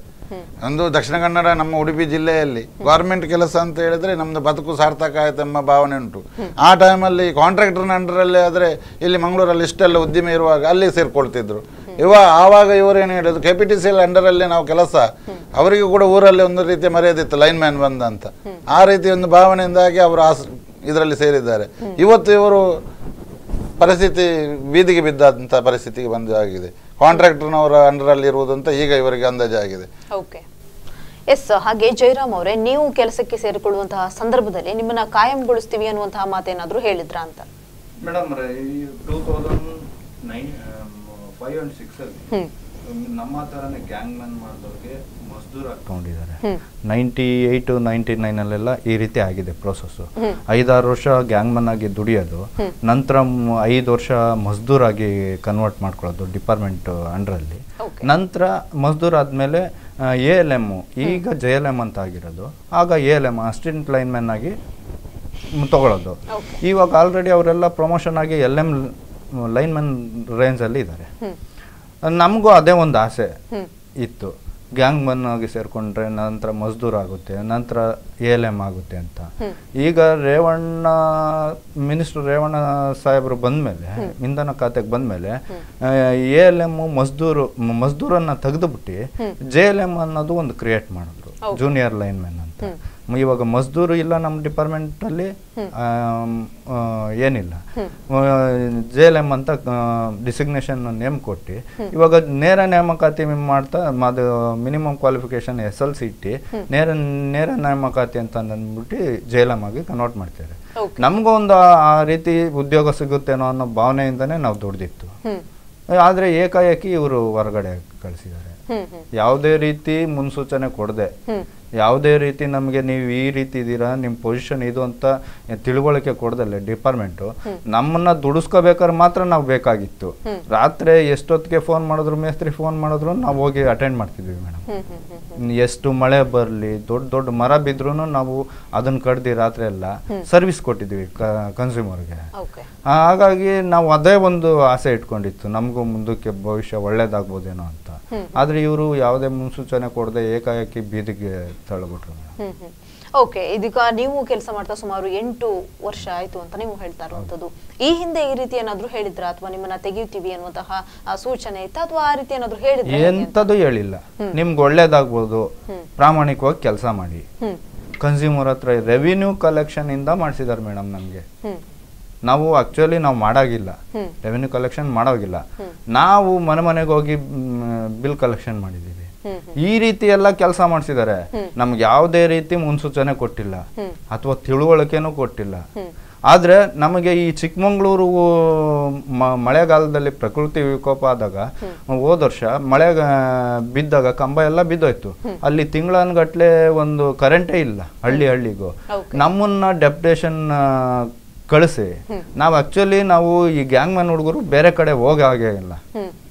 ಒಂದು ದಕ್ಷಿಣ ಕನ್ನಡ ನಮ್ಮ ಉಡುಪಿ ಜಿಲ್ಲೆಯಲ್ಲಿ ಗವರ್ಮೆಂಟ್ ಕೆಲಸ ಅಂತ ಹೇಳಿದ್ರೆ ನಮ್ದು ಬದುಕು ಸಾರ್ಥಕ ಆಯ್ತು ಎಂಬ ಭಾವನೆ ಉಂಟು. ಆ ಟೈಮಲ್ಲಿ ಕಾಂಟ್ರಾಕ್ಟರ್ನ ಅಂಡರಲ್ಲಿ ಆದರೆ ಇಲ್ಲಿ ಮಂಗಳೂರಲ್ಲಿ ಇಷ್ಟೆಲ್ಲ ಉದ್ದಿಮೆ ಇರುವಾಗ ಅಲ್ಲಿ ಸೇರ್ಕೊಳ್ತಿದ್ರು. ಆವಾಗ ಇವರೇನು ಹೇಳಿದ್ರು, KPTC ಅಂಡರಲ್ಲಿ ನಾವು ಕೆಲಸ, ಅವರಿಗೂ ಕೂಡ ಊರಲ್ಲಿ ಒಂದು ರೀತಿಯ ಮರ್ಯಾದೆ ಇತ್ತು, ಲೈನ್ ಮ್ಯಾನ್ ಬಂದ ಅಂತ. ಆ ರೀತಿ ಒಂದು ಭಾವನೆಯಿಂದಾಗಿ ಅವರು ಇದರಲ್ಲಿ ಸೇರಿದ್ದಾರೆ. ಇವತ್ತು ಇವರು ಪರಿಸ್ಥಿತಿ ಬೀದಿಗೆ ಬಿದ್ದಂತ ಪರಿಸ್ಥಿತಿಗೆ ಬಂದಾಗಿದೆ. ಕಾಂಟ್ರಾಕ್ಟರ್ನವರ ಅಂಡರಲ್ಲಿ ಇರುವುದು ಅಂತ ಈಗ ಇವರಿಗೆ ಅಂದಾಜು ಆಗಿದೆ. Okay, yes. ಹಾಗೆ ಜಯರಾಮ್ ಅವರೇ, ನೀವು ಕೆಲಸಕ್ಕೆ ಸೇರಿಕೊಳ್ಳುವಂತಹ ಸಂದರ್ಭದಲ್ಲಿ ನಿಮ್ಮನ್ನ ಕಾಯಂಗೊಳಿಸ್ತೀವಿ ಅನ್ನುವಂತಹ ಮಾತೇನಾದ್ರೂ ಹೇಳಿದ್ರ ಅಂತ? ಮೇಡಮ್, 2005 and 6 ಅಲ್ಲಿ ನಮ್ಮ ಥರನೇ ಗ್ಯಾಂಗ್ ಮ್ಯಾನ್ ಮಾಡಿದವ್ರಿಗೆ ಮಜ್ದೂರ್ ಹಾಕೊಂಡಿದ್ದಾರೆ. 98 99 ಈ ರೀತಿ ಆಗಿದೆ ಪ್ರೋಸೆಸ್ಸು. 5-6 ವರ್ಷ ಗ್ಯಾಂಗ್ ಮ್ಯಾನ್ ಆಗಿ ದುಡಿಯೋದು, ನಂತರ 5 ವರ್ಷ ಮಜ್ದೂರ್ ಆಗಿ ಕನ್ವರ್ಟ್ ಮಾಡ್ಕೊಳ್ಳೋದು ಡಿಪಾರ್ಟ್ಮೆಂಟ್ ಅಂಡರಲ್ಲಿ. ನಂತರ ಮಜ್ದೂರ್ ಆದಮೇಲೆ ALM, ಈಗ JLM ಅಂತ ಆಗಿರೋದು, ಆಗ ALM ಅಸಿಸ್ಟೆಂಟ್ ಲೈನ್ ಮ್ಯಾನ್ ಆಗಿ ತಗೊಳ್ಳೋದು. ಇವಾಗ ಆಲ್ರೆಡಿ ಅವರೆಲ್ಲ ಪ್ರಮೋಷನ್ ಆಗಿ LM ಲೈನ್ ಮ್ಯಾನ್ ರೇಂಜಲ್ಲಿ ಇದ್ದಾರೆ. ನಮಗೂ ಅದೇ ಒಂದು ಆಸೆ ಇತ್ತು, ಗ್ಯಾಂಗ್ ಮನ್ ಆಗಿ ಸೇರ್ಕೊಂಡ್ರೆ ನಂತರ ಮಜ್ದೂರ್ ಆಗುತ್ತೆ, ನಂತರ ALM ಆಗುತ್ತೆ ಅಂತ. ಈಗ ಮಿನಿಸ್ಟರ್ ರೇವಣ್ಣ ಸಾಹೇಬರು ಬಂದ್ಮೇಲೆ, ಇಂಧನ ಖಾತೆಗೆ ಬಂದ್ಮೇಲೆ ALM ಮಜ್ದೂರನ್ನ ತೆಗೆದುಬಿಟ್ಟು JLM ಅನ್ನೋದು ಒಂದು ಕ್ರಿಯೇಟ್ ಮಾಡಿದ್ರು, ಜೂನಿಯರ್ ಲೈನ್ ಮ್ಯಾನ್ ಅಂತ. ಇವಾಗ ಮಜ್ದೂರು ಇಲ್ಲ ನಮ್ಮ ಡಿಪಾರ್ಟ್ಮೆಂಟ್ ಅಲ್ಲಿ, ಏನಿಲ್ಲ. JLM ಅಂತ ಡಿಸಿಗ್ನೇಷನ್ ನೇಮ್ ಕೊಟ್ಟು ಇವಾಗ ನೇರ ನೇಮಕಾತಿ ಮಾಡ್ತಾ, ಅದು ಮಿನಿಮಮ್ ಕ್ವಾಲಿಫಿಕೇಶನ್ SLCT ನೇರ ನೇಮಕಾತಿ ಅಂತ ಅಂದ್ಬಿಟ್ಟು JLM ಆಗಿ ಕನ್ವರ್ಟ್ ಮಾಡ್ತಾರೆ. ನಮಗೂ ಒಂದು ಆ ರೀತಿ ಉದ್ಯೋಗ ಸಿಗುತ್ತೇನೋ ಅನ್ನೋ ಭಾವನೆಯಿಂದನೇ ನಾವು ದುಡ್ದಿತ್ತು. ಆದ್ರೆ ಏಕಾಏಕಿ ಇವರು ಹೊರಗಡೆ ಕಳಿಸಿದ್ದಾರೆ. ಯಾವುದೇ ರೀತಿ ಮುನ್ಸೂಚನೆ ಕೊಡದೆ, ಯಾವುದೇ ರೀತಿ ನಮಗೆ ನೀವು ಈ ರೀತಿ ಇದ್ದೀರಾ, ನಿಮ್ಮ ಪೊಸಿಷನ್ ಇದು ಅಂತ ತಿಳುವಳಿಕೆ ಕೊಡದಲ್ಲೇ ಡಿಪಾರ್ಟ್ಮೆಂಟು ನಮ್ಮನ್ನ ದುಡಿಸ್ಕೋಬೇಕಾದ್ರೆ ಮಾತ್ರ ನಾವು ಬೇಕಾಗಿತ್ತು. ರಾತ್ರಿ ಎಷ್ಟೊತ್ತಿಗೆ ಫೋನ್ ಮಾಡಿದ್ರು, ಮೇಸ್ತ್ರಿ ಫೋನ್ ಮಾಡಿದ್ರು ನಾವು ಹೋಗಿ ಅಟೆಂಡ್ ಮಾಡ್ತಿದ್ವಿ ಮೇಡಮ್. ಎಷ್ಟು ಮಳೆ ಬರಲಿ, ದೊಡ್ಡ ದೊಡ್ಡ ಮರ ಬಿದ್ರೂ ನಾವು ಅದನ್ನ ಕಡ್ದು ರಾತ್ರಿ ಎಲ್ಲ ಸರ್ವಿಸ್ ಕೊಟ್ಟಿದ್ವಿ ಕನ್ಸ್ಯೂಮರ್ಗೆ. ಹಾಗಾಗಿ ನಾವು ಅದೇ ಒಂದು ಆಸೆ ಇಟ್ಕೊಂಡಿತ್ತು, ನಮಗೂ ಮುಂದಕ್ಕೆ ಭವಿಷ್ಯ ಒಳ್ಳೇದಾಗ್ಬೋದೇನೋ ಅಂತ. ಆದ್ರೆ ಇವರು ಯಾವುದೇ ಮುನ್ಸೂಚನೆ ಕೊಡದೆ ಏಕಾಏಕಿ ಬೀದಿಗೆ ತಳ್ಳಿಬಿಟ್ರು. ಓಕೆ, ಇದೀಗ ನೀವು ಕೆಲಸ ಮಾಡ್ತಾ ಸುಮಾರು 8 ವರ್ಷ ಆಯ್ತು ಅಂತ ನೀವು ಹೇಳ್ತಾ ಇರುವಂತದ್ದು. ಈ ಹಿಂದೆ ಈ ರೀತಿ ಏನಾದ್ರು ಹೇಳಿದ್ರ, ಅಥವಾ ನಿಮ್ಮನ್ನ ತೆಗಿತೀವಿ ಅನ್ನುವಂತಹ ಸೂಚನೆ ಇತ್ತ, ಅಥವಾ ಆ ರೀತಿ ಏನಾದ್ರು ಹೇಳಿದ್ರ? ಎಂತದು ಹೇಳಿಲ್ಲ. ನಿಮ್ಗೆ ಒಳ್ಳೇದಾಗ್ಬೋದು, ಪ್ರಾಮಾಣಿಕವಾಗಿ ಕೆಲಸ ಮಾಡಿ. ಕನ್ಸ್ಯೂಮರ್ ಹತ್ರ ರೆವಿನ್ಯೂ ಕಲೆಕ್ಷನ್ ಇಂದ ಮಾಡಿಸಿದಾರೆ ಮೇಡಮ್ ನಮ್ಗೆ. ನಾವು ಆಕ್ಚುಲಿ ನಾವು ಮಾಡಾಗಿಲ್ಲ, ರೆವೆನ್ಯೂ ಕಲೆಕ್ಷನ್ ಮಾಡೋಗಿಲ್ಲ. ನಾವು ಮನೆಗೆ ಹೋಗಿ ಬಿಲ್ ಕಲೆಕ್ಷನ್ ಮಾಡಿದೀವಿ. ಈ ರೀತಿ ಎಲ್ಲ ಕೆಲಸ ಮಾಡಿಸಿದ್ದಾರೆ. ನಮ್ಗೆ ಯಾವುದೇ ರೀತಿ ಮುನ್ಸೂಚನೆ ಕೊಟ್ಟಿಲ್ಲ ಅಥವಾ ತಿಳುವಳಿಕೆನೂ ಕೊಟ್ಟಿಲ್ಲ. ಆದ್ರೆ ನಮಗೆ ಈ ಚಿಕ್ಕಮಂಗ್ಳೂರು ಮಳೆಗಾಲದಲ್ಲಿ ಪ್ರಕೃತಿ ವಿಕೋಪ ಆದಾಗ, ಹೋದ ವರ್ಷ ಮಳೆ ಬಿದ್ದಾಗ ಕಂಬ ಎಲ್ಲ ಬಿದ್ದೋಯ್ತು. ಅಲ್ಲಿ ತಿಂಗಳನ್ಗಟ್ಲೆ ಒಂದು ಕರೆಂಟೇ ಇಲ್ಲ ಹಳ್ಳಿಗೂ. ನಮ್ಮನ್ನ ಡೆಪ್ಯುಟೇಷನ್ ಕಳಿಸಿ ನಾವು ನಾವು ಈ ಗ್ಯಾಂಗ್ ಮ್ಯಾನ್ ಹುಡುಗರು ಬೇರೆ ಕಡೆ ಹೋಗೋ ಹಾಗೆ ಇಲ್ಲ.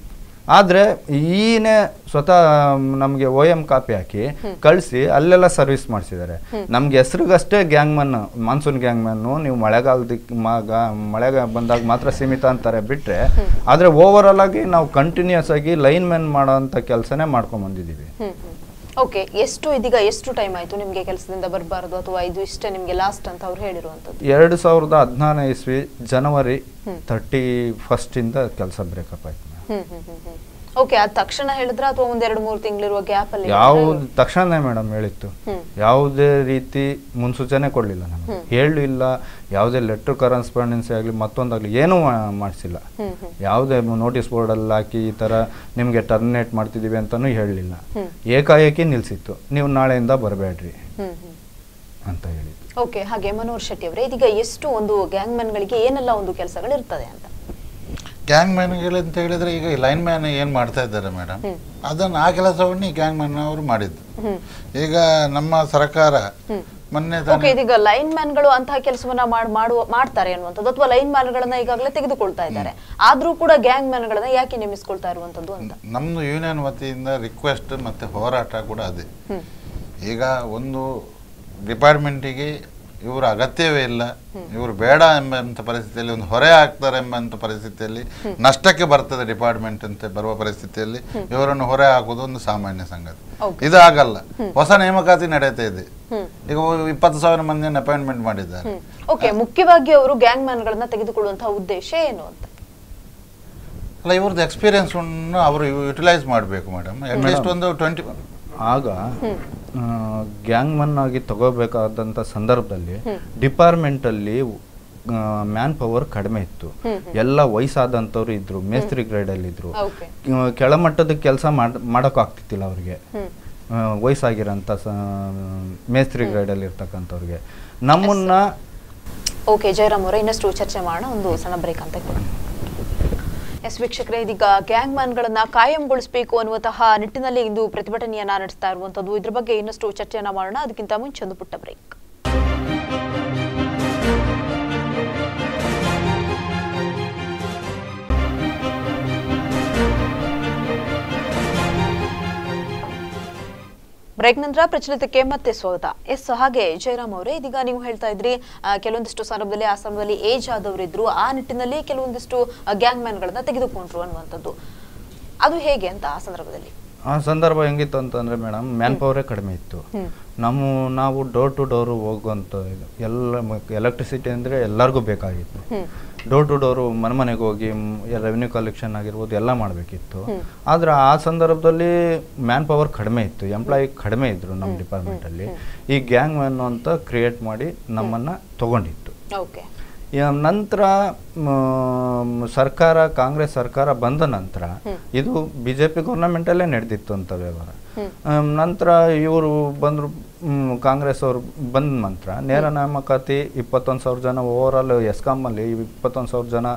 ಆದ್ರೆ ಈನೇ ಸ್ವತಃ ನಮ್ಗೆ OM ಕಾಪಿ ಹಾಕಿ ಕಳಿಸಿ ಅಲ್ಲೆಲ್ಲ ಸರ್ವಿಸ್ ಮಾಡಿಸಿದ್ದಾರೆ. ನಮ್ಗೆ ಹೆಸರಿಗಷ್ಟೇ gang man, monsoon gang man, ನೀವು ಮಳೆ ಬಂದಾಗ ಮಾತ್ರ ಸೀಮಿತ ಅಂತಾರೆ ಬಿಟ್ರೆ, ಆದ್ರೆ ಓವರ್ ಆಲ್ ಆಗಿ ನಾವು ಕಂಟಿನ್ಯೂಸ್ ಆಗಿ ಲೈನ್ ಮ್ಯಾನ್ ಮಾಡೋ ಅಂತ ಕೆಲಸನೇ ಮಾಡ್ಕೊಂಡ್ ಬಂದಿದೀವಿ. ಓಕೆ, ಇದೀಗ ಎಷ್ಟು ಟೈಮ್ ಆಯ್ತು ನಿಮ್ಗೆ ಕೆಲಸದಿಂದ ಬರಬಾರದು, ಅಥವಾ ಇದು ಇಷ್ಟೇ ನಿಮ್ಗೆ ಲಾಸ್ಟ್ ಅಂತ ಅವ್ರು ಹೇಳಿರುವಂತದ್ದು? 2016 ಇಸ್ವಿ ಜನವರಿ 31 ಇಂದ ಕೆಲಸ ಬ್ರೇಕಪ್ ಆಯ್ತು. ಓಕೆ, ಅದ್ ತಕ್ಷಣ ಹೇಳಿದ್ರ ಅಥವಾ ಒಂದ್ 2-3 ತಿಂಗಳಿರುವ ಗ್ಯಾಪ್ ಅಲ್ಲಿ? ಯಾವ್ದು ತಕ್ಷಣ ಮೇಡಮ್ ಹೇಳಿತ್ತು. ಯಾವುದೇ ರೀತಿ ಮುನ್ಸೂಚನೆ ಕೊಡ್ಲಿಲ್ಲ ನಮ್ಗೆ, ಹೇಳಿಲ್ಲ. ಯಾವುದೇ ಲೆಟರ್ ಕರೆಸ್ಪಾಂಡೆನ್ಸಿ ಆಗ್ಲಿ ಮತ್ತೊಂದಾಗ್ಲಿ ಏನೂ ಮಾಡಿಸಿಲ್ಲ. ಯಾವುದೇ ನೋಟಿಸ್ ಬೋರ್ಡ್ ಅಲ್ಲಿ ಹಾಕಿ ಈ ತರ ನಿಮ್ಗೆ ಟರ್ಮಿನೇಟ್ ಮಾಡ್ತಿದೀವಿ ಅಂತಾನು ಹೇಳಲಿಲ್ಲ. ಏಕಾಏಕಿ ನಿಲ್ಸಿತ್ತು, ನೀವು ನಾಳೆಯಿಂದ ಬರಬೇಡ್ರಿ ಅಂತ ಹೇಳಿದ್ರು. ಓಕೆ, ಹಾಗೆ ಮನೋಹರ್ ಶೆಟ್ಟಿ ಅವರೇ, ಇದೀಗ ಎಷ್ಟು ಒಂದು ಗ್ಯಾಂಗ್ ಮ್ಯಾನ್ ಗಳಿಗೆ ಏನೆಲ್ಲ ಒಂದು ಕೆಲಸಗಳು ಇರ್ತದೆ ಅಂತ? ಗ್ಯಾಂಗ್ ಮ್ಯಾನ್ಗಳು ಅಂತ ಹೇಳಿದ್ರೆ, ಈಗ ಲೈನ್ ಮ್ಯಾನ್ ಏನ್ ಮಾಡ್ತಾ ಇದ್ದಾರೆ ಮೇಡಮ್, ಅದನ್ನ ಆ ಕೆಲಸವನ್ನ ಈ ಗ್ಯಾಂಗ್ ಮ್ಯಾನ್ ಅವರು ಮಾಡಿದ್ದು. ಈಗ ನಮ್ಮ ಸರ್ಕಾರ ಮೊನ್ನೆ ಇದೀಗ ಲೈನ್ ಮ್ಯಾನ್ ಗಳು ಅಂತಹ ಕೆಲಸವನ್ನ ಮಾಡ್ತಾರೆ ಅನ್ನುವಂಥದ್ದು, ಅಥವಾ ಲೈನ್ ಮ್ಯಾನ್ ಗಳನ್ನ ಈಗಾಗಲೇ ತೆಗೆದುಕೊಳ್ತಾ ಇದ್ದಾರೆ, ಆದ್ರೂ ಕೂಡ ಗ್ಯಾಂಗ್ ಮ್ಯಾನ್ ಗಳನ್ನ ಯಾಕೆ ನೇಮಿಸ್ಕೊಳ್ತಾ ಇರುವಂತದ್ದು ಅಂತ? ನಮ್ದು ಯೂನಿಯನ್ ವತಿಯಿಂದ ರಿಕ್ವೆಸ್ಟ್ ಮತ್ತೆ ಹೋರಾಟ ಕೂಡ ಅದೇ. ಈಗ ಒಂದು ಡಿಪಾರ್ಟ್ಮೆಂಟಿಗೆ ಇವರು ಅಗತ್ಯವೇ ಇಲ್ಲ, ಇವರು ಬೇಡ ಎಂಬಂತ ಪರಿಸ್ಥಿತಿಯಲ್ಲಿ, ಒಂದು ಹೊರೆ ಆಗ್ತಾರೆ ಎಂಬಂತ ಪರಿಸ್ಥಿತಿಯಲ್ಲಿ, ನಷ್ಟಕ್ಕೆ ಬರ್ತದೆ ಡಿಪಾರ್ಟ್ಮೆಂಟ್ ಅಂತ ಬರುವ ಪರಿಸ್ಥಿತಿಯಲ್ಲಿ ಇವರನ್ನು ಹೊರೆ ಹಾಕುವುದು ಒಂದು ಸಾಮಾನ್ಯ ಸಂಗತಿ. ಇದು ಆಗಲ್ಲ. ಹೊಸ ನೇಮಕಾತಿ ನಡೆಯುತ್ತಾ ಇದೆ. ಈಗ 20,000 ಮಂದಿಯನ್ನು ಅಪಾಯಿಂಟ್ಮೆಂಟ್ ಮಾಡಿದ್ದಾರೆ. ಓಕೆ, ಮುಖ್ಯವಾಗಿ ಅವರು ಗ್ಯಾಂಗ್ ಮ್ಯಾನ್ ಗಳನ್ನ ತೆಗೆದುಕೊಳ್ಳುವಂತಹ ಉದ್ದೇಶ ಏನು ಅಂತ? ಅಲ್ಲ, ಇವ್ರದ್ದು ಎಕ್ಸ್ಪೀರಿಯನ್ಸ್ ಅವರು ಯುಟಿಲೈಸ್ ಮಾಡಬೇಕು ಮೇಡಮ್. ಅಟ್ಲೀಸ್ಟ್ ಒಂದು 20 ಆಗ ಗ್ಯಾಂಗ್ ಮನ್ ಆಗಿ ತಗೋಬೇಕಾದಂತ ಸಂದರ್ಭದಲ್ಲಿ ಡಿಪಾರ್ಟ್ಮೆಂಟ್ ಅಲ್ಲಿ ಮ್ಯಾನ್ ಪವರ್ ಕಡಿಮೆ ಇತ್ತು. ಎಲ್ಲ ವಯಸ್ಸಾದಂತವ್ರು ಇದ್ರು, ಮೇಸ್ತ್ರಿ ಗ್ರೇಡ್ ಅಲ್ಲಿ ಇದ್ರು. ಕೆಳಮಟ್ಟದ ಕೆಲಸ ಮಾಡಕ್ ಆಗ್ತಿತ್ತಿಲ್ಲ ಅವ್ರಿಗೆ, ವಯಸ್ಸಾಗಿರೋಂಥ ಮೇಸ್ತ್ರಿ ಗ್ರೇಡ್ ಅಲ್ಲಿ ಇರ್ತಕ್ಕಂಥವ್ರಿಗೆ. ನಮ್ಮನ್ನ ಓಕೆ ಜಯರಾಮ್ ಅವರೇ, ಇನ್ನಷ್ಟು ಚರ್ಚೆ ಮಾಡೋಣ, ಒಂದು ಸಣ್ಣ ಬ್ರೇಕ್ ಅಂತ ಕೊಡೋಣ. ಎಸ್ ವೀಕ್ಷಕರೇ, ಇದೀಗ ಗ್ಯಾಂಗ್ ಮ್ಯಾನ್ಗಳನ್ನ ಕಾಯಂಗೊಳಿಸಬೇಕು ಅನ್ನುವಂತಹ ನಿಟ್ಟಿನಲ್ಲಿ ಇಂದು ಪ್ರತಿಭಟನೆಯನ್ನ ನಡೆಸ್ತಾ ಇರುವಂತದ್ದು. ಇದ್ರ ಬಗ್ಗೆ ಇನ್ನಷ್ಟು ಚರ್ಚೆಯನ್ನ ಮಾಡೋಣ. ಅದಕ್ಕಿಂತ ಮುಂಚೆ ಒಂದು ಪುಟ್ಟ ಬ್ರೇಕ್. ಬ್ರೇಕ್ ನಂತರ ಪ್ರಚಲಿತಕ್ಕೆ ಮತ್ತೆ ಸ್ವಾಗತ. ಎಸ್, ಹಾಗೆ ಜಯರಾಮ್ ಅವರೇ, ಇದೀಗ ನೀವು ಹೇಳ್ತಾ ಇದ್ರಿ ಕೆಲವೊಂದಿಷ್ಟು ಸಂದರ್ಭದಲ್ಲಿ ಆ ಸಮಯದಲ್ಲಿ ಏಜ್ ಆದವರಿದ್ರು, ಆ ನಿಟ್ಟಿನಲ್ಲಿ ಕೆಲವೊಂದಿಷ್ಟು ಗ್ಯಾಂಗ್ ಮ್ಯಾನ್ ಗಳನ್ನ ತೆಗೆದುಕೊಂಡ್ರು ಅನ್ನುವಂಥದ್ದು. ಅದು ಹೇಗೆ ಅಂತ ಆ ಸಂದರ್ಭದಲ್ಲಿ? ಆ ಸಂದರ್ಭ ಹೆಂಗಿತ್ತು ಅಂತಂದ್ರೆ ಮೇಡಮ್, ಮ್ಯಾನ್ ಪವರೇ ಕಡಿಮೆ ಇತ್ತು. ನಾವು ಡೋರ್ ಟು ಡೋರ್ ಹೋಗುವಂತ ಎಲ್ಲ ಎಲೆಕ್ಟ್ರಿಸಿಟಿ ಅಂದ್ರೆ ಎಲ್ಲರಿಗೂ ಬೇಕಾಗಿತ್ತು. ಡೋರ್ ಟು ಡೋರು ಮನೆಗೆ ಹೋಗಿ ರೆವೆನ್ಯೂ ಕಲೆಕ್ಷನ್ ಆಗಿರ್ಬೋದು ಎಲ್ಲ ಮಾಡಬೇಕಿತ್ತು. ಆದರೆ ಆ ಸಂದರ್ಭದಲ್ಲಿ ಮ್ಯಾನ್ ಪವರ್ ಕಡಿಮೆ ಇತ್ತು, ಎಂಪ್ಲಾಯಿ ಕಡಿಮೆ ಇದ್ರು ನಮ್ಮ ಡಿಪಾರ್ಟ್ಮೆಂಟಲ್ಲಿ. ಈ ಗ್ಯಾಂಗ್ ಮ್ಯಾನ್ ಅಂತ ಕ್ರಿಯೇಟ್ ಮಾಡಿ ನಮ್ಮನ್ನು ತಗೊಂಡಿತ್ತು. ನಂತರ ಸರ್ಕಾರ, ಕಾಂಗ್ರೆಸ್ ಸರ್ಕಾರ ಬಂದ ನಂತರ ಇದು BJP ಗೌರ್ನಮೆಂಟಲ್ಲೇ ನಡೆದಿತ್ತು ಅಂತ ವ್ಯವಹಾರ. ನಂತರ ಇವರು ಬಂದರು, ಕಾಂಗ್ರೆಸ್ ಅವರು ಬಂದ ನಂತರ ನೇರ ನೇಮಕಾತಿ 21,000 ಜನ ಓವರ್ ಆಲ್ ಎಸ್ಕಾಮಲ್ಲಿ 21,000 ಜನ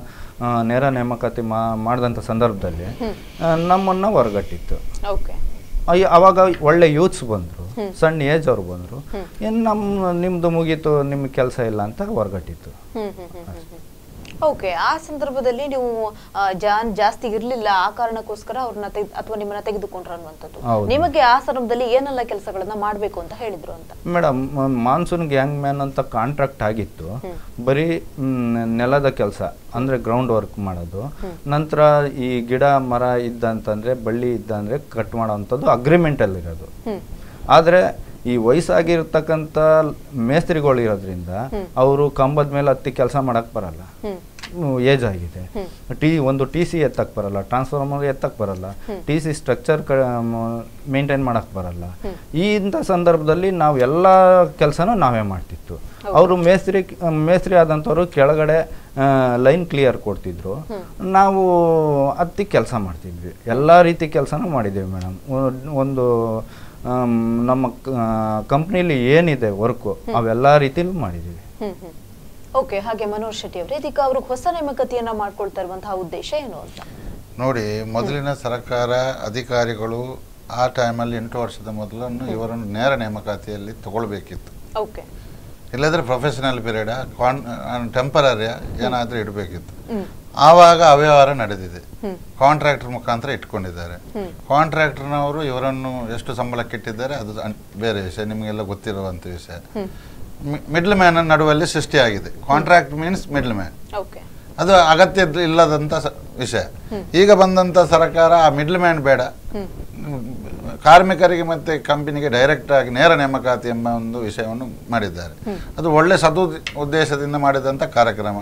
ನೇರ ನೇಮಕಾತಿ ಮಾಡಿದಂಥ ಸಂದರ್ಭದಲ್ಲಿ ನಮ್ಮನ್ನು ಹೊರಗಟ್ಟಿತ್ತು. ಅವಾಗ ಒಳ್ಳೆ ಯೂತ್ಸ್ ಬಂದರು, ಸಣ್ಣ ಏಜ್ ಅವ್ರು ಬಂದರು, ನಿಮ್ದು ಮುಗೀತು, ನಿಮ್ಗೆ ಕೆಲಸ ಇಲ್ಲ ಅಂತ ಹೊರಗಟ್ಟಿತ್ತು. ಓಕೆ, ಆ ಸಂದರ್ಭದಲ್ಲಿ ನೀವು ಜಾಸ್ತಿ ಇರ್ಲಿಲ್ಲ, ಆ ಕಾರಣಕ್ಕೋಸ್ಕರ ಅವ್ರನ್ನ ಅಥವಾ ನಿಮ್ಮನ್ನ ತೆಗೆದುಕೊಂಡ್ರು ಅನ್ನುವಂಥದ್ದು. ನಿಮಗೆ ಆ ಸಂದರ್ಭದಲ್ಲಿ ಏನೆಲ್ಲ ಕೆಲಸಗಳನ್ನ ಮಾಡ್ಬೇಕು ಅಂತ ಹೇಳಿದ್ರು ಅಂತ? ಮೇಡಮ್, ಮಾನ್ಸೂನ್ ಗ್ಯಾಂಗ್ ಮ್ಯಾನ್ ಅಂತ ಕಾಂಟ್ರಾಕ್ಟ್ ಆಗಿತ್ತು. ಬರೀ ನೆಲದ ಕೆಲಸ ಅಂದ್ರೆ ಗ್ರೌಂಡ್ ವರ್ಕ್ ಮಾಡೋದು. ನಂತರ ಈ ಗಿಡ ಮರ ಇದ್ದಂತಂದ್ರೆ ಬಳ್ಳಿ ಇದ್ದಂದ್ರೆ ಕಟ್ ಮಾಡೋವಂಥದ್ದು ಅಗ್ರಿಮೆಂಟ್ ಅಲ್ಲಿ ಇರೋದು. ಆದ್ರೆ ಈ ವಯಸ್ಸಾಗಿರ್ತಕ್ಕಂಥ ಮೇಸ್ತ್ರಿಗಳು ಇರೋದ್ರಿಂದ ಅವರು ಕಂಬದ ಮೇಲೆ ಹತ್ತಿ ಕೆಲಸ ಮಾಡಕ್ ಬರಲ್ಲ, ಏಜ್ ಆಗಿದೆ. ಒಂದು TC ಎತ್ತಕ್ ಬರಲ್ಲ, ಟ್ರಾನ್ಸ್ಫಾರ್ಮರ್ ಎತ್ತಕ್ ಬರಲ್ಲ, TC ಸ್ಟ್ರಕ್ಚರ್ ಮೇಂಟೈನ್ ಮಾಡಕ್ ಬರಲ್ಲ. ಈ ಇಂಥ ಸಂದರ್ಭದಲ್ಲಿ ನಾವು ಎಲ್ಲ ಕೆಲಸನೂ ನಾವೇ ಮಾಡ್ತಿತ್ತು. ಅವರು ಮೇಸ್ತ್ರಿ ಆದಂಥವ್ರು ಕೆಳಗಡೆ ಲೈನ್ ಕ್ಲಿಯರ್ ಕೊಡ್ತಿದ್ರು, ನಾವು ಹತ್ತಿ ಕೆಲಸ ಮಾಡ್ತಿದ್ವಿ. ಎಲ್ಲ ರೀತಿ ಕೆಲಸನೂ ಮಾಡಿದ್ದೇವೆ ಮೇಡಮ್. ಒಂದು ನಮ್ಮ ಕಂಪ್ನಿಲಿ ಏನಿದೆ ವರ್ಕು ಅವೆಲ್ಲ ರೀತಿಲೂ ಮಾಡಿದ್ದೀವಿ. ಓಕೆ, ಹಾಗೆ ಮನೋಹರ್ ಶೆಟ್ಟಿ ಅವರೇ, ಇದೀಗ ಅವ್ರಿಗೆ ಹೊಸ ನೇಮಕಾತಿಯನ್ನ ಮಾಡ್ಕೊಳ್ತಾ ಇರುವಂತಹ ಉದ್ದೇಶ ಏನು ಅಂತ ನೋಡಿ. ಮೊದಲಿನ ಸರ್ಕಾರ ಅಧಿಕಾರಿಗಳು ಆ ಟೈಮಲ್ಲಿ 8 ವರ್ಷದ ಮೊದಲನ್ನು ಇವರನ್ನು ನೇರ ನೇಮಕಾತಿಯಲ್ಲಿ ತಗೊಳ್ಬೇಕಿತ್ತು. ಓಕೆ, ಇಲ್ಲದ್ರೆ ಪ್ರೊಫೆಷನಲ್ ಪೀರಿಯಡ್ ಟೆಂಪರರಿ ಏನಾದರೂ ಇಡಬೇಕಿತ್ತು. ಆವಾಗ ಅವ್ಯವಹಾರ ನಡೆದಿದೆ. ಕಾಂಟ್ರಾಕ್ಟರ್ ಮುಖಾಂತರ ಇಟ್ಕೊಂಡಿದ್ದಾರೆ. ಕಾಂಟ್ರಾಕ್ಟರ್ನವರು ಇವರನ್ನು ಎಷ್ಟು ಸಂಬಳಕ್ಕೆ ಇಟ್ಟಿದ್ದಾರೆ ಅದು ಬೇರೆ ವಿಷಯ, ನಿಮಗೆಲ್ಲ ಗೊತ್ತಿರುವಂಥ ವಿಷಯ. ಮಿಡ್ಲ್ ಮ್ಯಾನ್ ನಡುವಲ್ಲಿ ಸೃಷ್ಟಿಯಾಗಿದೆ. ಕಾಂಟ್ರಾಕ್ಟ್ ಮೀನ್ಸ್ ಮಿಡ್ಲ್ ಮ್ಯಾನ್, ಅದು ಅಗತ್ಯ ಇಲ್ಲದಂಥ ವಿಷಯ. ಈಗ ಬಂದಂಥ ಸರ್ಕಾರ ಆ ಮಿಡ್ಲ್ ಮ್ಯಾನ್ ಬೇಡ, ಕಾರ್ಮಿಕರಿಗೆ ಮತ್ತೆ ಕಂಪನಿಗೆ ಡೈರೆಕ್ಟ್ ಆಗಿ ನೇರ ನೇಮಕಾತಿ ಎಂಬ ಒಂದು ವಿಷಯವನ್ನು ಮಾಡಿದ್ದಾರೆ. ಅದು ಒಳ್ಳೆ ಉದ್ದೇಶದಿಂದ ಮಾಡಿದಂಥ ಕಾರ್ಯಕ್ರಮ.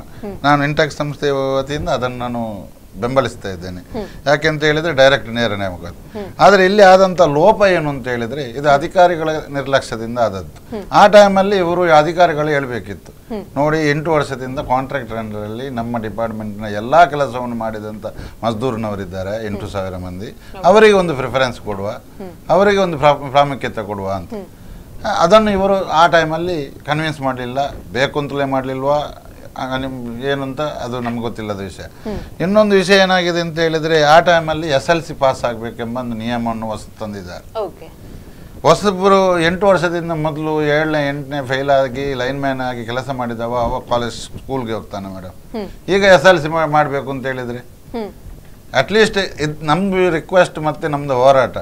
ನಾನು ಇಂಟೆಕ್ಸ್ ಸಂಸ್ಥೆಯ ವತಿಯಿಂದ ಅದನ್ನು ನಾನು ಬೆಂಬಲಿಸ್ತಾ ಇದ್ದೇನೆ. ಯಾಕೆಂತ ಹೇಳಿದ್ರೆ ಡೈರೆಕ್ಟ್ ನೇರ ನೇಮಕಾತಿ. ಆದರೆ ಇಲ್ಲಿ ಆದಂಥ ಲೋಪ ಏನು ಅಂತ ಹೇಳಿದ್ರೆ ಇದು ಅಧಿಕಾರಿಗಳ ನಿರ್ಲಕ್ಷ್ಯದಿಂದ ಆದದ್ದು. ಆ ಟೈಮಲ್ಲಿ ಇವರು ಅಧಿಕಾರಿಗಳು ಹೇಳಬೇಕಿತ್ತು, ನೋಡಿ 8 ವರ್ಷದಿಂದ ಕಾಂಟ್ರಾಕ್ಟ್ ಅಂಡರಲ್ಲಿ ನಮ್ಮ ಡಿಪಾರ್ಟ್ಮೆಂಟ್ನ ಎಲ್ಲ ಕೆಲಸವನ್ನು ಮಾಡಿದಂಥ ಮಜ್ದೂರ್ನವರಿದ್ದಾರೆ 8,000 ಮಂದಿ, ಅವರಿಗೆ ಒಂದು ಪ್ರಿಫರೆನ್ಸ್ ಕೊಡುವ, ಅವರಿಗೆ ಒಂದು ಪ್ರಾಮುಖ್ಯತೆ ಕೊಡುವ ಅಂತ. ಅದನ್ನು ಇವರು ಆ ಟೈಮಲ್ಲಿ ಕನ್ವಿನ್ಸ್ ಮಾಡಲಿಲ್ಲ. ಬೇಕು ಅಂತಲೇ ಮಾಡಲಿಲ್ವಾ ಏನು ಅಂತ ಅದು ನಮ್ಗೆ ಗೊತ್ತಿಲ್ಲದ ವಿಷಯ. ಇನ್ನೊಂದು ವಿಷಯ ಏನಾಗಿದೆ ಅಂತ ಹೇಳಿದ್ರೆ ಆ ಟೈಮಲ್ಲಿ SLC ಪಾಸ್ ಆಗಬೇಕೆಂಬ ಒಂದು ನಿಯಮವನ್ನು ತಂದಿದ್ದಾರೆ. ಹೊಸಬ್ರು 8 ವರ್ಷದಿಂದ ಮೊದಲು 7ನೇ 8ನೇ ಫೇಲ್ ಆಗಿ ಲೈನ್ ಮ್ಯಾನ್ ಆಗಿ ಕೆಲಸ ಮಾಡಿದವ ಅವ ಕಾಲೇಜ್ ಸ್ಕೂಲ್ಗೆ ಹೋಗ್ತಾನೆ ಮೇಡಮ್. ಈಗ SLC ಮಾಡಬೇಕು ಅಂತ ಹೇಳಿದ್ರೆ ಅಟ್ಲೀಸ್ಟ್ ನಮ್ದು ರಿಕ್ವೆಸ್ಟ್ ಮತ್ತೆ ನಮ್ದು ಹೋರಾಟ.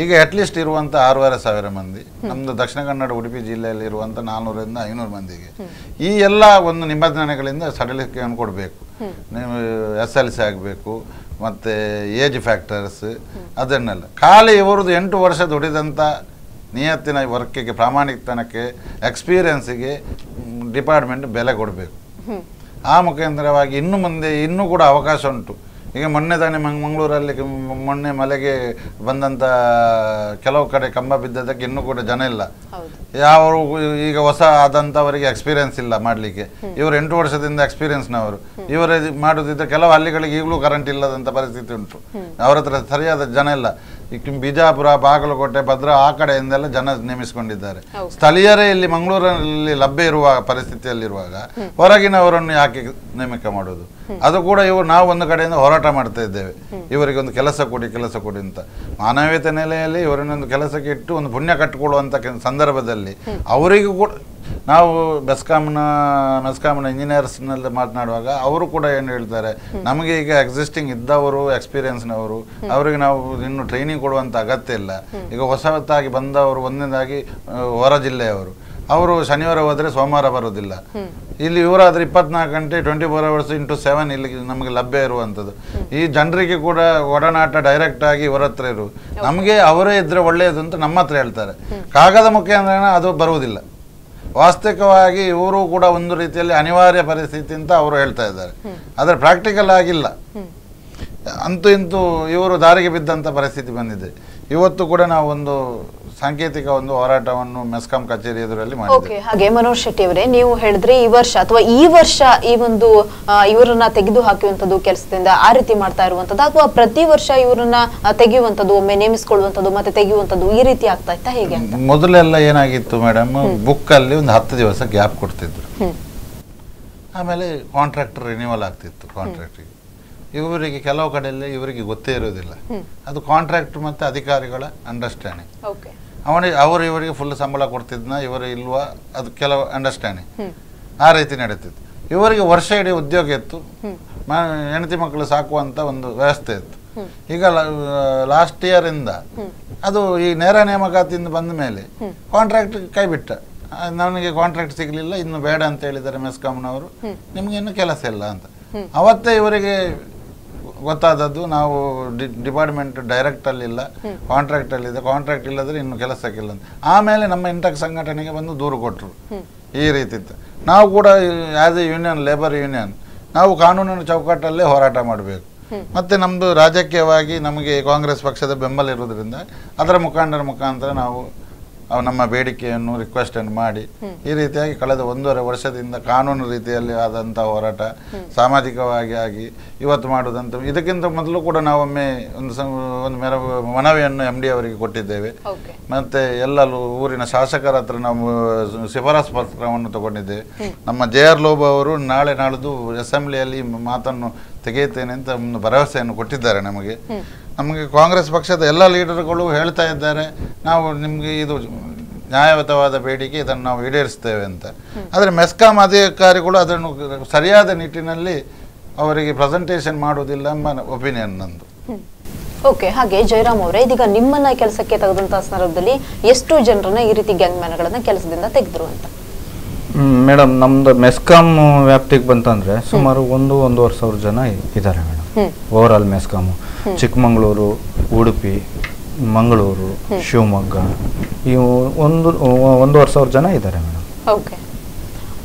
ಈಗ ಅಟ್ಲೀಸ್ಟ್ ಇರುವಂತ 6,500 ಮಂದಿ ನಮ್ದು ದಕ್ಷಿಣ ಕನ್ನಡ ಉಡುಪಿ ಜಿಲ್ಲೆಯಲ್ಲಿ ಇರುವಂತ 400ರಿಂದ 500 ಮಂದಿಗೆ ಈ ಎಲ್ಲ ಒಂದು ನಿಬಂಧನೆಗಳಿಂದ ಸಡಿಲಿಕೆಯನ್ನು ಕೊಡಬೇಕು. ನೀವು SLC ಆಗಬೇಕು, ಮತ್ತೆ ಏಜ್ ಫ್ಯಾಕ್ಟರ್ಸ್ ಅದನ್ನೆಲ್ಲ. ಖಾಲಿ ಇವರದ್ದು 8 ವರ್ಷ ದುಡಿದಂಥ ನಿಯತ್ತಿನ ವರ್ಕಿಗೆ, ಪ್ರಾಮಾಣಿಕತನಕ್ಕೆ, ಎಕ್ಸ್ಪೀರಿಯನ್ಸಿಗೆ ಡಿಪಾರ್ಟ್ಮೆಂಟ್ ಬೆಲೆ ಕೊಡಬೇಕು. ಆ ಮುಖಾಂತರವಾಗಿ ಇನ್ನು ಮುಂದೆ ಇನ್ನೂ ಕೂಡ ಅವಕಾಶ ಉಂಟು. ಈಗ ಮೊನ್ನೆ ತಾನೇ ಮಂಗಳೂರಲ್ಲಿ ಮೊನ್ನೆ ಮಳೆಗೆ ಬಂದಂಥ ಕೆಲವು ಕಡೆ ಕಂಬ ಬಿದ್ದದಕ್ಕೆ ಇನ್ನೂ ಕೂಡ ಜನ ಇಲ್ಲ. ಯಾವ ಈಗ ಹೊಸ ಆದಂಥವರಿಗೆ ಎಕ್ಸ್ಪೀರಿಯನ್ಸ್ ಇಲ್ಲ ಮಾಡಲಿಕ್ಕೆ. ಇವರು 8 ವರ್ಷದಿಂದ ಎಕ್ಸ್ಪೀರಿಯನ್ಸ್ನವರು. ಇವರೇ ಮಾಡುತ್ತಿದ್ದ ಕೆಲವು ಹಳ್ಳಿಗಳಿಗೆ ಈಗಲೂ ಕರೆಂಟ್ ಇಲ್ಲದಂಥ ಪರಿಸ್ಥಿತಿ ಉಂಟು. ಅವರ ಹತ್ರ ಸರಿಯಾದ ಜನ ಇಲ್ಲ. ಬಿಜಾಪುರ, ಬಾಗಲಕೋಟೆ, ಭದ್ರಾ ಆ ಕಡೆಯಿಂದೆಲ್ಲ ಜನ ನೇಮಿಸಿಕೊಂಡಿದ್ದಾರೆ. ಸ್ಥಳೀಯರೇ ಇಲ್ಲಿ ಮಂಗಳೂರಲ್ಲಿ ಲಭ್ಯ ಇರುವ ಪರಿಸ್ಥಿತಿಯಲ್ಲಿರುವಾಗ ಹೊರಗಿನವರನ್ನು ಯಾಕೆ ನೇಮಕ ಮಾಡೋದು? ಅದು ಕೂಡ ನಾವು ಒಂದು ಕಡೆಯಿಂದ ಹೋರಾಟ ಮಾಡ್ತಾ ಇದ್ದೇವೆ, ಇವರಿಗೆ ಒಂದು ಕೆಲಸ ಕೊಡಿ ಅಂತ. ಮಾನವೀಯತೆ ನೆಲೆಯಲ್ಲಿ ಇವರನ್ನೊಂದು ಕೆಲಸಕ್ಕೆ ಇಟ್ಟು ಒಂದು ಪುಣ್ಯ ಕಟ್ಟಿಕೊಳ್ಳುವಂಥ ಸಂದರ್ಭದಲ್ಲಿ ಅವರಿಗೂ ಕೂಡ ನಾವು ಮೆಸ್ಕಾಮ್ನ ಇಂಜಿನಿಯರ್ಸ್ನಲ್ಲಿ ಮಾತನಾಡುವಾಗ ಅವರು ಕೂಡ ಏನು ಹೇಳ್ತಾರೆ, ನಮಗೆ ಈಗ ಎಕ್ಸಿಸ್ಟಿಂಗ್ ಇದ್ದವರು, ಎಕ್ಸ್ಪೀರಿಯನ್ಸ್ನವರು, ಅವರಿಗೆ ನಾವು ಇನ್ನು ಟ್ರೈನಿಂಗ್ ಕೊಡುವಂಥ ಅಗತ್ಯ ಇಲ್ಲ. ಈಗ ಹೊಸತಾಗಿ ಬಂದವರು ಒಂದನೇದಾಗಿ ಹೊರ ಜಿಲ್ಲೆಯವರು, ಅವರು ಶನಿವಾರ ಹೋದರೆ ಸೋಮವಾರ ಬರೋದಿಲ್ಲ. ಇಲ್ಲಿ ಇವರಾದ್ರೆ 24 ಗಂಟೆ 24 hours into 7 ಇಲ್ಲಿ ನಮಗೆ ಲಭ್ಯ ಇರುವಂಥದ್ದು. ಈ ಜನರಿಗೆ ಕೂಡ ಒಡನಾಟ ಡೈರೆಕ್ಟ್ ಆಗಿ ಇವರ ಹತ್ರ ಇರು, ನಮಗೆ ಅವರೇ ಇದ್ರೆ ಒಳ್ಳೆಯದು ಅಂತ ನಮ್ಮ ಹತ್ರ ಹೇಳ್ತಾರೆ. ಕಾಗದ ಮುಖೇನ ಅದು ಬರುವುದಿಲ್ಲ. ವಾಸ್ತವಿಕವಾಗಿ ಇವರು ಕೂಡ ಒಂದು ರೀತಿಯಲ್ಲಿ ಅನಿವಾರ್ಯ ಪರಿಸ್ಥಿತಿ ಅಂತ ಅವರು ಹೇಳ್ತಾ ಇದ್ದಾರೆ, ಆದರೆ ಪ್ರಾಕ್ಟಿಕಲ್ ಆಗಿಲ್ಲ. ಅಂತೂ ಇಂತೂ ಇವರು ದಾರಿಗೆ ಬಿದ್ದಂಥ ಪರಿಸ್ಥಿತಿ ಬಂದಿದೆ. ಇವತ್ತು ಕೂಡ ನಾವು ಒಂದು ಸಾಂಕೇತಿಕ ಒಂದು ಹೋರಾಟವನ್ನು ಮೆಸ್ಕಾಂ ಕಚೇರಿ ಎದುರಲ್ಲಿ ಮಾಡಿದ್ದೇವೆ. ಹಾಗೆ ಮನೋಜ್ ಶೆಟ್ಟಿ ಅವರೇ, ನೀವು ಹೇಳಿದ್ರೆ ಈ ವರ್ಷ ಅಥವಾ ಈ ವರ್ಷ ಈ ಒಂದು ಇವರನ್ನ ತೆಗೆದು ಹಾಕುವಂತದ್ದು ಕೆಲಸದಿಂದ ಆ ರೀತಿ ಮಾಡ್ತಾ ಇರುವಂತದ್ದು, ಅಥವಾ ಪ್ರತಿ ವರ್ಷ ಇವರನ್ನ ತೆಗೆಯುವಂತದ್ದು, ಒಮ್ಮೆ ನೇಮಿಸಿಕೊಳ್ಳುವಂತದ್ದು ಮತ್ತೆ ತೆಗೆಯುವಂತದ್ದು ಈ ರೀತಿ ಆಗ್ತಾ ಇತ್ತಾ ಹೇಗೆ ಅಂತ? ಮೊದಲೆಲ್ಲ ಏನಾಗಿತ್ತು ಮೇಡಮ್, ಬುಕ್ ಅಲ್ಲಿ ಒಂದು 10 ದಿವಸ ಗ್ಯಾಪ್ ಕೊಡ್ತಿದ್ರು, ಆಮೇಲೆ ಕಾಂಟ್ರಾಕ್ಟರ್ ರಿನ್ಯೂವಲ್ ಆಗ್ತಿತ್ತು. ಕಾಂಟ್ರಾಕ್ಟ್ಗೆ ಇವರಿಗೆ ಕೆಲವು ಕಡೆಯಲ್ಲಿ ಇವರಿಗೆ ಗೊತ್ತೇ ಇರೋದಿಲ್ಲ, ಅದು ಕಾಂಟ್ರಾಕ್ಟ್ ಮತ್ತೆ ಅಧಿಕಾರಿಗಳ ಅಂಡರ್ಸ್ಟ್ಯಾಂಡಿಂಗ್. ಅವರು ಇವರಿಗೆ ಫುಲ್ ಸಂಬಳ ಕೊಡ್ತಿದ್ನ, ಇವರು ಇಲ್ವಾ, ಅದು ಕೆಲವು ಅಂಡರ್ಸ್ಟ್ಯಾಂಡಿಂಗ್ ಆ ರೀತಿ ನಡೀತಿತ್ತು. ಇವರಿಗೆ ವರ್ಷ ಇಡೀ ಉದ್ಯೋಗ ಇತ್ತು, ಹೆಂಡತಿ ಮಕ್ಕಳು ಸಾಕುವಂತ ಒಂದು ವ್ಯವಸ್ಥೆ ಇತ್ತು. ಈಗ ಲಾಸ್ಟ್ ಇಯರ್ ಇಂದ ಅದು ಈ ನೇರ ನೇಮಕಾತಿಯಿಂದ ಬಂದ ಮೇಲೆ ಕಾಂಟ್ರಾಕ್ಟ್ ಕೈ ಬಿಟ್ಟ. ನನಗೆ ಕಾಂಟ್ರಾಕ್ಟ್ ಸಿಗ್ಲಿಲ್ಲ, ಇನ್ನು ಬೇಡ ಅಂತ ಹೇಳಿದ್ದಾರೆ ಮೆಸ್ಕಾಂನವರು, ನಿಮ್ಗೆ ಇನ್ನು ಕೆಲಸ ಇಲ್ಲ ಅಂತ. ಅವತ್ತೇ ಇವರಿಗೆ ಗೊತ್ತಾದದ್ದು, ನಾವು ಡಿಪಾರ್ಟ್ಮೆಂಟ್ ಡೈರೆಕ್ಟ್ ಅಲ್ಲಿಲ್ಲ, ಕಾಂಟ್ರಾಕ್ಟ್ ಅಲ್ಲಿದೆ, ಕಾಂಟ್ರಾಕ್ಟ್ ಇಲ್ಲದ್ರೆ ಇನ್ನು ಕೆಲಸಕ್ಕಿಲ್ಲ ಅಂತ. ಆಮೇಲೆ ನಮ್ಮ ಇಂಟಕ್ ಸಂಘಟನೆಗೆ ಬಂದು ದೂರು ಕೊಟ್ಟರು. ಈ ರೀತಿ ಇತ್ತು. ನಾವು ಕೂಡ as A union, labour union, ನಾವು ಕಾನೂನಿನ ಚೌಕಟ್ಟಲ್ಲೇ ಹೋರಾಟ ಮಾಡಬೇಕು. ಮತ್ತೆ ನಮ್ಮದು ರಾಜಕೀಯವಾಗಿ ನಮಗೆ ಕಾಂಗ್ರೆಸ್ ಪಕ್ಷದ ಬೆಂಬಲ ಇರೋದ್ರಿಂದ ಅದರ ಮುಖಂಡರ ಮುಖಾಂತರ ನಾವು ನಮ್ಮ ಬೇಡಿಕೆಯನ್ನು ರಿಕ್ವೆಸ್ಟನ್ನು ಮಾಡಿ ಈ ರೀತಿಯಾಗಿ ಕಳೆದ 1.5 ವರ್ಷದಿಂದ ಕಾನೂನು ರೀತಿಯಲ್ಲಿ ಆದಂಥ ಹೋರಾಟ ಸಾಮಾಜಿಕವಾಗಿ ಆಗಿ ಇವತ್ತು ಮಾಡುವುದಂತ. ಇದಕ್ಕಿಂತ ಮೊದಲು ಕೂಡ ನಾವೊಮ್ಮೆ ಒಂದು ಮನವಿಯನ್ನು MD ಅವರಿಗೆ ಕೊಟ್ಟಿದ್ದೇವೆ. ಮತ್ತೆ ಎಲ್ಲ ಊರಿನ ಶಾಸಕರ ಹತ್ರ ನಾವು ಶಿಫಾರಸು ಪತ್ರವನ್ನು ತಗೊಂಡಿದ್ದೇವೆ. ನಮ್ಮ JR ಲೋಬ ಅವರು ನಾಳೆ ನಾಳಿದ್ದು ಅಸೆಂಬ್ಲಿಯಲ್ಲಿ ಮಾತನ್ನು ತೆಗೆಯುತ್ತೇನೆ ಅಂತ ಒಂದು ಭರವಸೆಯನ್ನು ಕೊಟ್ಟಿದ್ದಾರೆ ನಮಗೆ. ಕಾಂಗ್ರೆಸ್ ಪಕ್ಷದ ಎಲ್ಲ ಲೀಡರ್ಗಳು ಹೇಳ್ತಾ ಇದ್ದಾರೆ, ನಾವು ನಿಮಗೆ ಇದು ನ್ಯಾಯಯುತವಾದ ಬೇಡಿಕೆ, ಇದನ್ನು ನಾವು ಈಡೇರಿಸ್ತೇವೆ ಅಂತ. ಆದರೆ ಮೆಸ್ಕಾಂ ಅಧಿಕಾರಿಗಳು ಅದನ್ನು ಸರಿಯಾದ ನಿಟ್ಟಿನಲ್ಲಿ ಅವರಿಗೆ ಪ್ರೆಸೆಂಟೇಷನ್ ಮಾಡುವುದಿಲ್ಲ ಎಂಬ ಒಪಿನಿಯನ್ ನಂದು. ಓಕೆ, ಹಾಗೆ ಜಯರಾಮ್ ಅವರೇ, ಇದೀಗ ನಿಮ್ಮನ್ನ ಕೆಲಸಕ್ಕೆ ತೆಗೆದಂತಹ ಸಂದರ್ಭದಲ್ಲಿ ಎಷ್ಟು ಜನರನ್ನ ಈ ರೀತಿ ಗ್ಯಾಂಗ್ ಮ್ಯಾನ್ಗಳನ್ನ ಕೆಲಸದಿಂದ ತೆಗೆದ್ರು ಅಂತ? ಮೇಡಮ್, ನಮ್ದು ಮೆಸ್ಕಾಂ ವ್ಯಾಪ್ತಿಗೆ ಬಂತಂದ್ರೆ ಸುಮಾರು 1-1.5 ಸಾವಿರ ಜನ ಇದ್ದಾರೆ madam. Overall MESCOM Chikkamagaluru, Udupi, Mangaluru, Shivamogga, ಇವು 1-1.5 ಸಾವಿರ ಜನ ಇದ್ದಾರೆ ಮೇಡಮ್.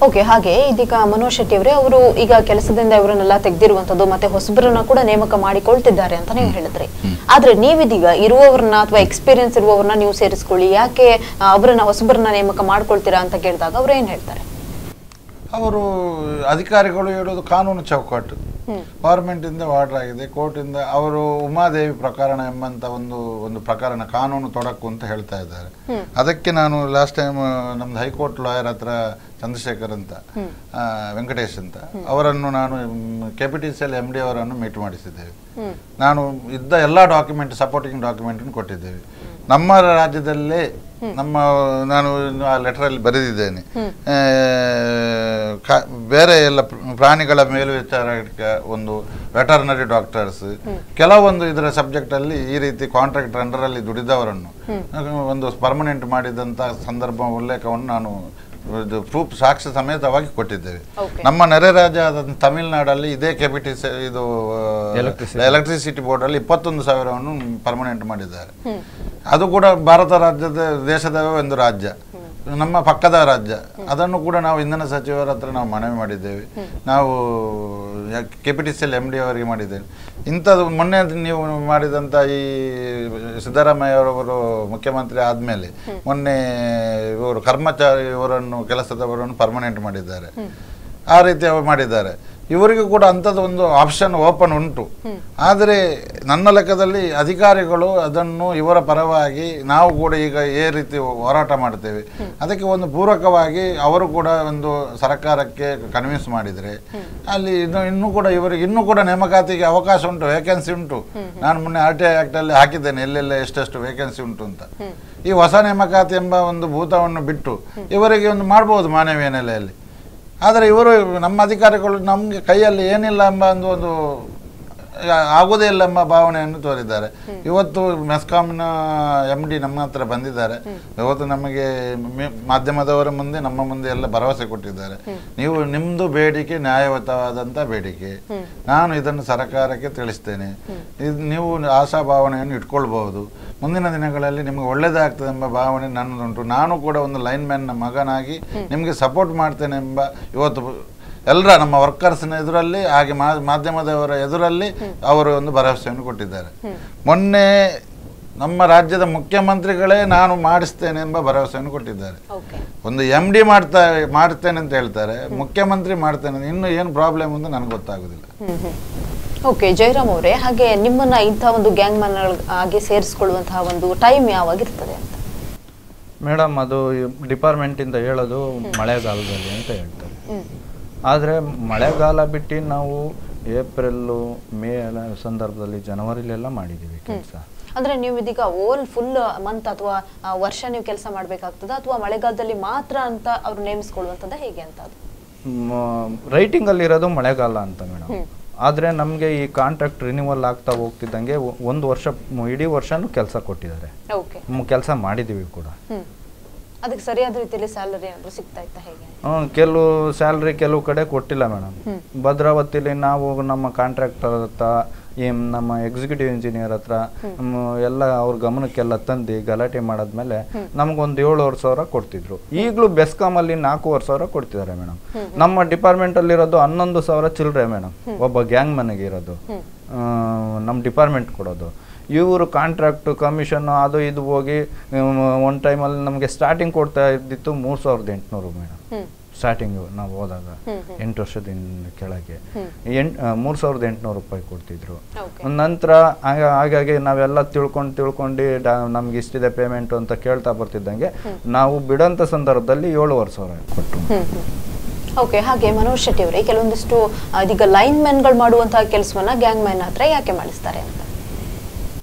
ಓಕೆ, ಹಾಗೆ ಇದೀಗ ಮನೋಜ್ ಶೆಟ್ಟಿ ಅವರೇ, ಅವರು ಈಗ ಕೆಲಸದಿಂದ ಇವರನ್ನೆಲ್ಲ ತೆಗೆದಿರುವಂತದ್ದು ಮತ್ತೆ ಹೊಸಬರನ್ನ ಕೂಡ ನೇಮಕ ಮಾಡಿಕೊಳ್ತಿದ್ದಾರೆ ಅಂತ ನೀವು ಹೇಳಿದ್ರಿ. ಆದ್ರೆ ನೀವಿದೀಗ ಇರುವವರನ್ನ ಅಥವಾ ಎಕ್ಸ್ಪೀರಿಯನ್ಸ್ ಇರುವವರನ್ನ ನೀವು ಸೇರಿಸ್ಕೊಳ್ಳಿ, ಯಾಕೆ ಅವರನ್ನ ಹೊಸಬರನ್ನ ನೇಮಕ ಮಾಡ್ಕೊಳ್ತೀರಾ ಅಂತ ಕೇಳಿದಾಗ ಅವ್ರು ಏನ್ ಹೇಳ್ತಾರೆ? ಅವರು ಅಧಿಕಾರಿಗಳು ಹೇಳೋದು ಕಾನೂನು ಚೌಕಟ್ಟು, ಗವರ್ಮೆಂಟ್ ಇಂದ ಆರ್ಡರ್ ಆಗಿದೆ, ಕೋರ್ಟ್ ಇಂದ. ಅವರು ಉಮಾದೇವಿ ಪ್ರಕರಣ ಎಂಬಂತ ಒಂದು ಪ್ರಕರಣ ಕಾನೂನು ತೊಡಕು ಅಂತ ಹೇಳ್ತಾ ಇದ್ದಾರೆ. ಅದಕ್ಕೆ ನಾನು ಲಾಸ್ಟ್ ಟೈಮ್ ನಮ್ದು ಹೈಕೋರ್ಟ್ ಲಾಯರ್ ಹತ್ರ ಚಂದ್ರಶೇಖರ್ ಅಂತ, ವೆಂಕಟೇಶ್ ಅಂತ ಅವರನ್ನು ನಾನು KPTCL MD ಅವರನ್ನು ಮೀಟ್ ಮಾಡಿಸಿದ್ದೇವೆ. ನಾನು ಇದ್ದ ಎಲ್ಲ ಡಾಕ್ಯುಮೆಂಟ್, ಸಪೋರ್ಟಿಂಗ್ ಡಾಕ್ಯುಮೆಂಟ್ ಕೊಟ್ಟಿದ್ದೇವೆ. ನಮ್ಮ ರಾಜ್ಯದಲ್ಲೇ ನಾನು ಆ ಲೆಟರಲ್ಲಿ ಬರೆದಿದ್ದೇನೆ, ಬೇರೆ ಎಲ್ಲ ಪ್ರಾಣಿಗಳ ಮೇಲ್ವಿಚಾರಕ ಒಂದು ವೆಟರ್ನರಿ ಡಾಕ್ಟರ್ಸ್ ಕೆಲವೊಂದು ಇದರ ಸಬ್ಜೆಕ್ಟ್ ಅಲ್ಲಿ ಈ ರೀತಿ ಕಾಂಟ್ರಾಕ್ಟರ್ ಅಂಡರ್ ಅಲ್ಲಿ ದುಡಿದವರನ್ನು ಒಂದು ಪರ್ಮನೆಂಟ್ ಮಾಡಿದಂತ ಸಂದರ್ಭ ಉಲ್ಲೇಖವನ್ನು ನಾನು ಪ್ರೂಫ್ ಸಾಕ್ಷ್ಯ ಸಮೇತವಾಗಿ ಕೊಟ್ಟಿದ್ದೇವೆ. ನಮ್ಮ ನೆರೆ ರಾಜ್ಯ ತಮಿಳುನಾಡಲ್ಲಿ ಇದೇ KPTC ಇದು ಎಲೆಕ್ಟ್ರಿಸಿಟಿ ಬೋರ್ಡ್ ಅಲ್ಲಿ 21,000ವನ್ನು ಪರ್ಮನೆಂಟ್ ಮಾಡಿದ್ದಾರೆ. ಅದು ಕೂಡ ಭಾರತ ದೇಶದ ಒಂದು ರಾಜ್ಯ, ನಮ್ಮ ಪಕ್ಕದ ರಾಜ್ಯ. ಅದನ್ನು ಕೂಡ ನಾವು ಇಂಧನ ಸಚಿವರ ಹತ್ರ ನಾವು ಮನವಿ ಮಾಡಿದ್ದೇವೆ, ನಾವು KPTCL MD ಅವರಿಗೆ ಮಾಡಿದ್ದೇವೆ. ಇಂಥದ್ದು ಮೊನ್ನೆ ನೀವು ಮಾಡಿದಂಥ ಈ ಸಿದ್ದರಾಮಯ್ಯ ಅವರು ಮುಖ್ಯಮಂತ್ರಿ ಆದಮೇಲೆ ಮೊನ್ನೆ ಇವರು ಕರ್ಮಚಾರಿ ಇವರನ್ನು ಕೆಲಸದವರನ್ನು ಪರ್ಮನೆಂಟ್ ಮಾಡಿದ್ದಾರೆ, ಆ ರೀತಿ ಅವರು ಮಾಡಿದ್ದಾರೆ. ಇವರಿಗೂ ಕೂಡ ಅಂಥದ್ದು ಒಂದು ಆಪ್ಷನ್ ಓಪನ್ ಉಂಟು. ಆದರೆ ನನ್ನ ಲೆಕ್ಕದಲ್ಲಿ ಅಧಿಕಾರಿಗಳು ಅದನ್ನು ಇವರ ಪರವಾಗಿ ನಾವು ಕೂಡ ಈಗ ಈ ರೀತಿ ಹೋರಾಟ ಮಾಡ್ತೇವೆ, ಅದಕ್ಕೆ ಒಂದು ಪೂರಕವಾಗಿ ಅವರು ಕೂಡ ಒಂದು ಸರ್ಕಾರಕ್ಕೆ ಕನ್ವಿನ್ಸ್ ಮಾಡಿದರೆ ಅಲ್ಲಿ ಇನ್ನೂ ಕೂಡ ಇವರಿಗೆ ಇನ್ನೂ ಕೂಡ ನೇಮಕಾತಿಗೆ ಅವಕಾಶ ಉಂಟು, ವೇಕೆನ್ಸಿ ಉಂಟು. ನಾನು ಮೊನ್ನೆ RTI ಆ್ಯಕ್ಟಲ್ಲಿ ಹಾಕಿದ್ದೇನೆ ಎಲ್ಲೆಲ್ಲ ಎಷ್ಟೆಷ್ಟು ವೇಕೆನ್ಸಿ ಉಂಟು ಅಂತ. ಈ ಹೊಸ ನೇಮಕಾತಿ ಎಂಬ ಒಂದು ಭೂತವನ್ನು ಬಿಟ್ಟು ಇವರಿಗೆ ಒಂದು ಮಾಡ್ಬೋದು ಮಾನವೀಯ ನೆಲೆಯಲ್ಲಿ. ಆದರೆ ಇವರು ನಮ್ಮ ಅಧಿಕಾರಿಗಳು ನಮಗೆ ಕೈಯಲ್ಲಿ ಏನಿಲ್ಲ ಎಂಬ ಒಂದು ಆಗುವುದೇ ಇಲ್ಲ ಎಂಬ ಭಾವನೆಯನ್ನು ತೋರಿದ್ದಾರೆ. ಇವತ್ತು ಮೆಸ್ಕಾಂನ MD ನಮ್ಮ ಹತ್ರ ಬಂದಿದ್ದಾರೆ. ಇವತ್ತು ನಮಗೆ ಮಾಧ್ಯಮದವರ ಮುಂದೆ ನಮ್ಮ ಮುಂದೆ ಎಲ್ಲ ಭರವಸೆ ಕೊಟ್ಟಿದ್ದಾರೆ. ನೀವು ನಿಮ್ಮದು ಬೇಡಿಕೆ ನ್ಯಾಯಯುತವಾದಂಥ ಬೇಡಿಕೆ, ನಾನು ಇದನ್ನು ಸರ್ಕಾರಕ್ಕೆ ತಿಳಿಸ್ತೇನೆ, ನೀವು ಆಶಾಭಾವನೆಯನ್ನು ಇಟ್ಕೊಳ್ಬಹುದು, ಮುಂದಿನ ದಿನಗಳಲ್ಲಿ ನಿಮಗೆ ಒಳ್ಳೆಯದಾಗ್ತದೆ ಎಂಬ ಭಾವನೆ ನನ್ನದುಂಟು. ನಾನು ಕೂಡ ಒಂದು ಲೈನ್ಮ್ಯಾನ್ನ ಮಗನಾಗಿ ನಿಮಗೆ ಸಪೋರ್ಟ್ ಮಾಡ್ತೇನೆ ಎಂಬ ಇವತ್ತು ಎಲ್ಲರ ನಮ್ಮ ವರ್ಕರ್ಸ್ನ ಎದುರಲ್ಲಿ ಹಾಗೆ ಮಾಧ್ಯಮದವರ ಎದುರಲ್ಲಿ ಅವರು ಒಂದು ಭರವಸೆಯನ್ನು ಕೊಟ್ಟಿದ್ದಾರೆ. ಮೊನ್ನೆ ನಮ್ಮ ರಾಜ್ಯದ ಮುಖ್ಯಮಂತ್ರಿಗಳೇ ನಾನು ಮಾಡಿಸ್ತೇನೆ ಎಂಬ ಭರವಸೆಯನ್ನು ಕೊಟ್ಟಿದ್ದಾರೆ. ಒಂದು MD ಮಾಡ್ತೇನೆ ಅಂತ ಹೇಳ್ತಾರೆ, ಮುಖ್ಯಮಂತ್ರಿ ಮಾಡ್ತೇನೆ, ಇನ್ನು ಏನು ಪ್ರಾಬ್ಲಮ್ ಅಂತ ನನಗೆ ಗೊತ್ತಾಗೋದಿಲ್ಲ. ಓಕೆ ಜಯರಾಮ್ ಅವರೇ, ಹಾಗೆ ನಿಮ್ಮನ್ನ ಇಂಥ ಒಂದು ಗ್ಯಾಂಗ್ ಮನ್ ಆಗಿ ಸೇರಿಸ್ಕೊಳ್ಳುವಂತಹ ಒಂದು ಟೈಮ್ ಯಾವಾಗಿರ್ತದೆ ಅಂತ? ಮೇಡಮ್, ಅದು ಡಿಪಾರ್ಟ್ಮೆಂಟಿಂದ ಹೇಳೋದು ಮಳೆಗಾಲದಲ್ಲಿ ಅಂತ ಹೇಳ್ತಾರೆ. ಆದರೆ ಮಳೆಗಾಲ ಬಿಟ್ಟು ನಾವು ಏಪ್ರಿಲ್ ಮೇ ಸಂದರ್ಭದಲ್ಲಿ ಜನವರಿಲೆಲ್ಲ ಮಾಡಿದ್ದೀವಿ ಕೆಲಸ. ಅಂದ್ರೆ ನೀವು ಇದೀಗ ಫುಲ್ ಮಂತ್ ಅಥವಾ ವರ್ಷ ನೀವು ಕೆಲಸ ಮಾಡ್ಬೇಕಾಗ್ತದ ಅಥವಾ ಮಳೆಗಾಲದಲ್ಲಿ ಮಾತ್ರ ಅಂತ ಅವ್ರು ನೇಮಿಸ್ಕೊಳ್ಳುವಂಥದ್ದು ಹೇಗೆ ಅಂತ? ಅದು ರೈಟಿಂಗಲ್ಲಿ ಇರೋದು ಮಳೆಗಾಲ ಅಂತ ಮೇಡಮ್. ಆದರೆ ನಮಗೆ ಈ ಕಾಂಟ್ರಾಕ್ಟ್ ರಿನ್ಯೂವಲ್ ಆಗ್ತಾ ಹೋಗ್ತಿದ್ದಂಗೆ ಒಂದು ವರ್ಷ ಇಡೀ ವರ್ಷನೂ ಕೆಲಸ ಕೊಟ್ಟಿದ್ದಾರೆ, ಕೆಲಸ ಮಾಡಿದ್ದೀವಿ ಕೂಡ. ಅದಕ್ಕೆ ಸರಿಯಾದ ರೀತಿಯಲ್ಲಿ ಸ್ಯಾಲರಿ ಏನಾದರೂ ಸಿಗ್ತಾ ಇತ್ತಾ ಹೇಗೆ? ಕೆಲವು ಸ್ಯಾಲ್ರಿ ಕೆಲವು ಕಡೆ ಕೊಟ್ಟಿಲ್ಲ ಮೇಡಮ್. ಭದ್ರಾವತಿಲಿ ನಾವು ನಮ್ಮ ಕಾಂಟ್ರಾಕ್ಟರ್ ಹತ್ರ ನಮ್ಮ ಎಕ್ಸಿಕ್ಯೂಟಿವ್ ಇಂಜಿನಿಯರ್ ಹತ್ರ ಎಲ್ಲ ಅವ್ರ ಗಮನಕ್ಕೆಲ್ಲ ತಂದು ಗಲಾಟೆ ಮಾಡಾದ್ಮೇಲೆ ನಮಗೊಂದು 7,500,000 ಕೊಡ್ತಿದ್ರು. ಈಗಲೂ ಬೆಸ್ಕಾಮಲ್ಲಿ 4,500,000 ಕೊಡ್ತಿದ್ದಾರೆ ಮೇಡಮ್. ನಮ್ಮ ಡಿಪಾರ್ಟ್ಮೆಂಟಲ್ಲಿ ಇರೋದು 11,000 ಚಿಲ್ಲರೆ ಮೇಡಮ್, ಒಬ್ಬ ಗ್ಯಾಂಗ್ ಮನೆಗೆ ಇರೋದು ನಮ್ಮ ಡಿಪಾರ್ಟ್ಮೆಂಟ್ ಕೊಡೋದು. ಇವರು ಕಾಂಟ್ರಾಕ್ಟ್ ಕಮಿಷನ್ ಅದು ಇದು ಹೋಗಿ ಒಂದು ಟೈಮಲ್ಲಿ ನಮಗೆ ಸ್ಟಾರ್ಟಿಂಗ್ ಕೊಡ್ತಾ ಇದ್ದಿತ್ತು 3,800 ಮೇಡಮ್. ಸ್ಟಾರ್ಟಿಂಗು ನಾವು ಹೋದಾಗ 8 ವರ್ಷದಿಂದ ಕೆಳಗೆ 3,800 ರೂಪಾಯಿ ಕೊಡ್ತಿದ್ರು. ನಂತರ ಹಾಗಾಗಿ ನಾವೆಲ್ಲ ತಿಳ್ಕೊಂಡು ನಮ್ಗೆ ಇಷ್ಟಿದೆ ಪೇಮೆಂಟು ಅಂತ ಕೇಳ್ತಾ ಬರ್ತಿದ್ದಂಗೆ ನಾವು ಬಿಡೋಂಥ ಸಂದರ್ಭದಲ್ಲಿ 7,500 ಕೊಟ್ಟರು. ಓಕೆ, ಹಾಗೆ ಮನೋಜ್ ಶೆಟ್ಟಿ ಅವರೇ, ಕೆಲವೊಂದಿಷ್ಟು ಇದೀಗ ಲೈನ್ ಮ್ಯಾನ್ಗಳು ಮಾಡುವಂತಹ ಕೆಲಸವನ್ನ ಗ್ಯಾಂಗ್ ಮ್ಯಾನ್ ಹತ್ರ ಯಾಕೆ ಮಾಡಿಸ್ತಾರೆ ಅಂತ?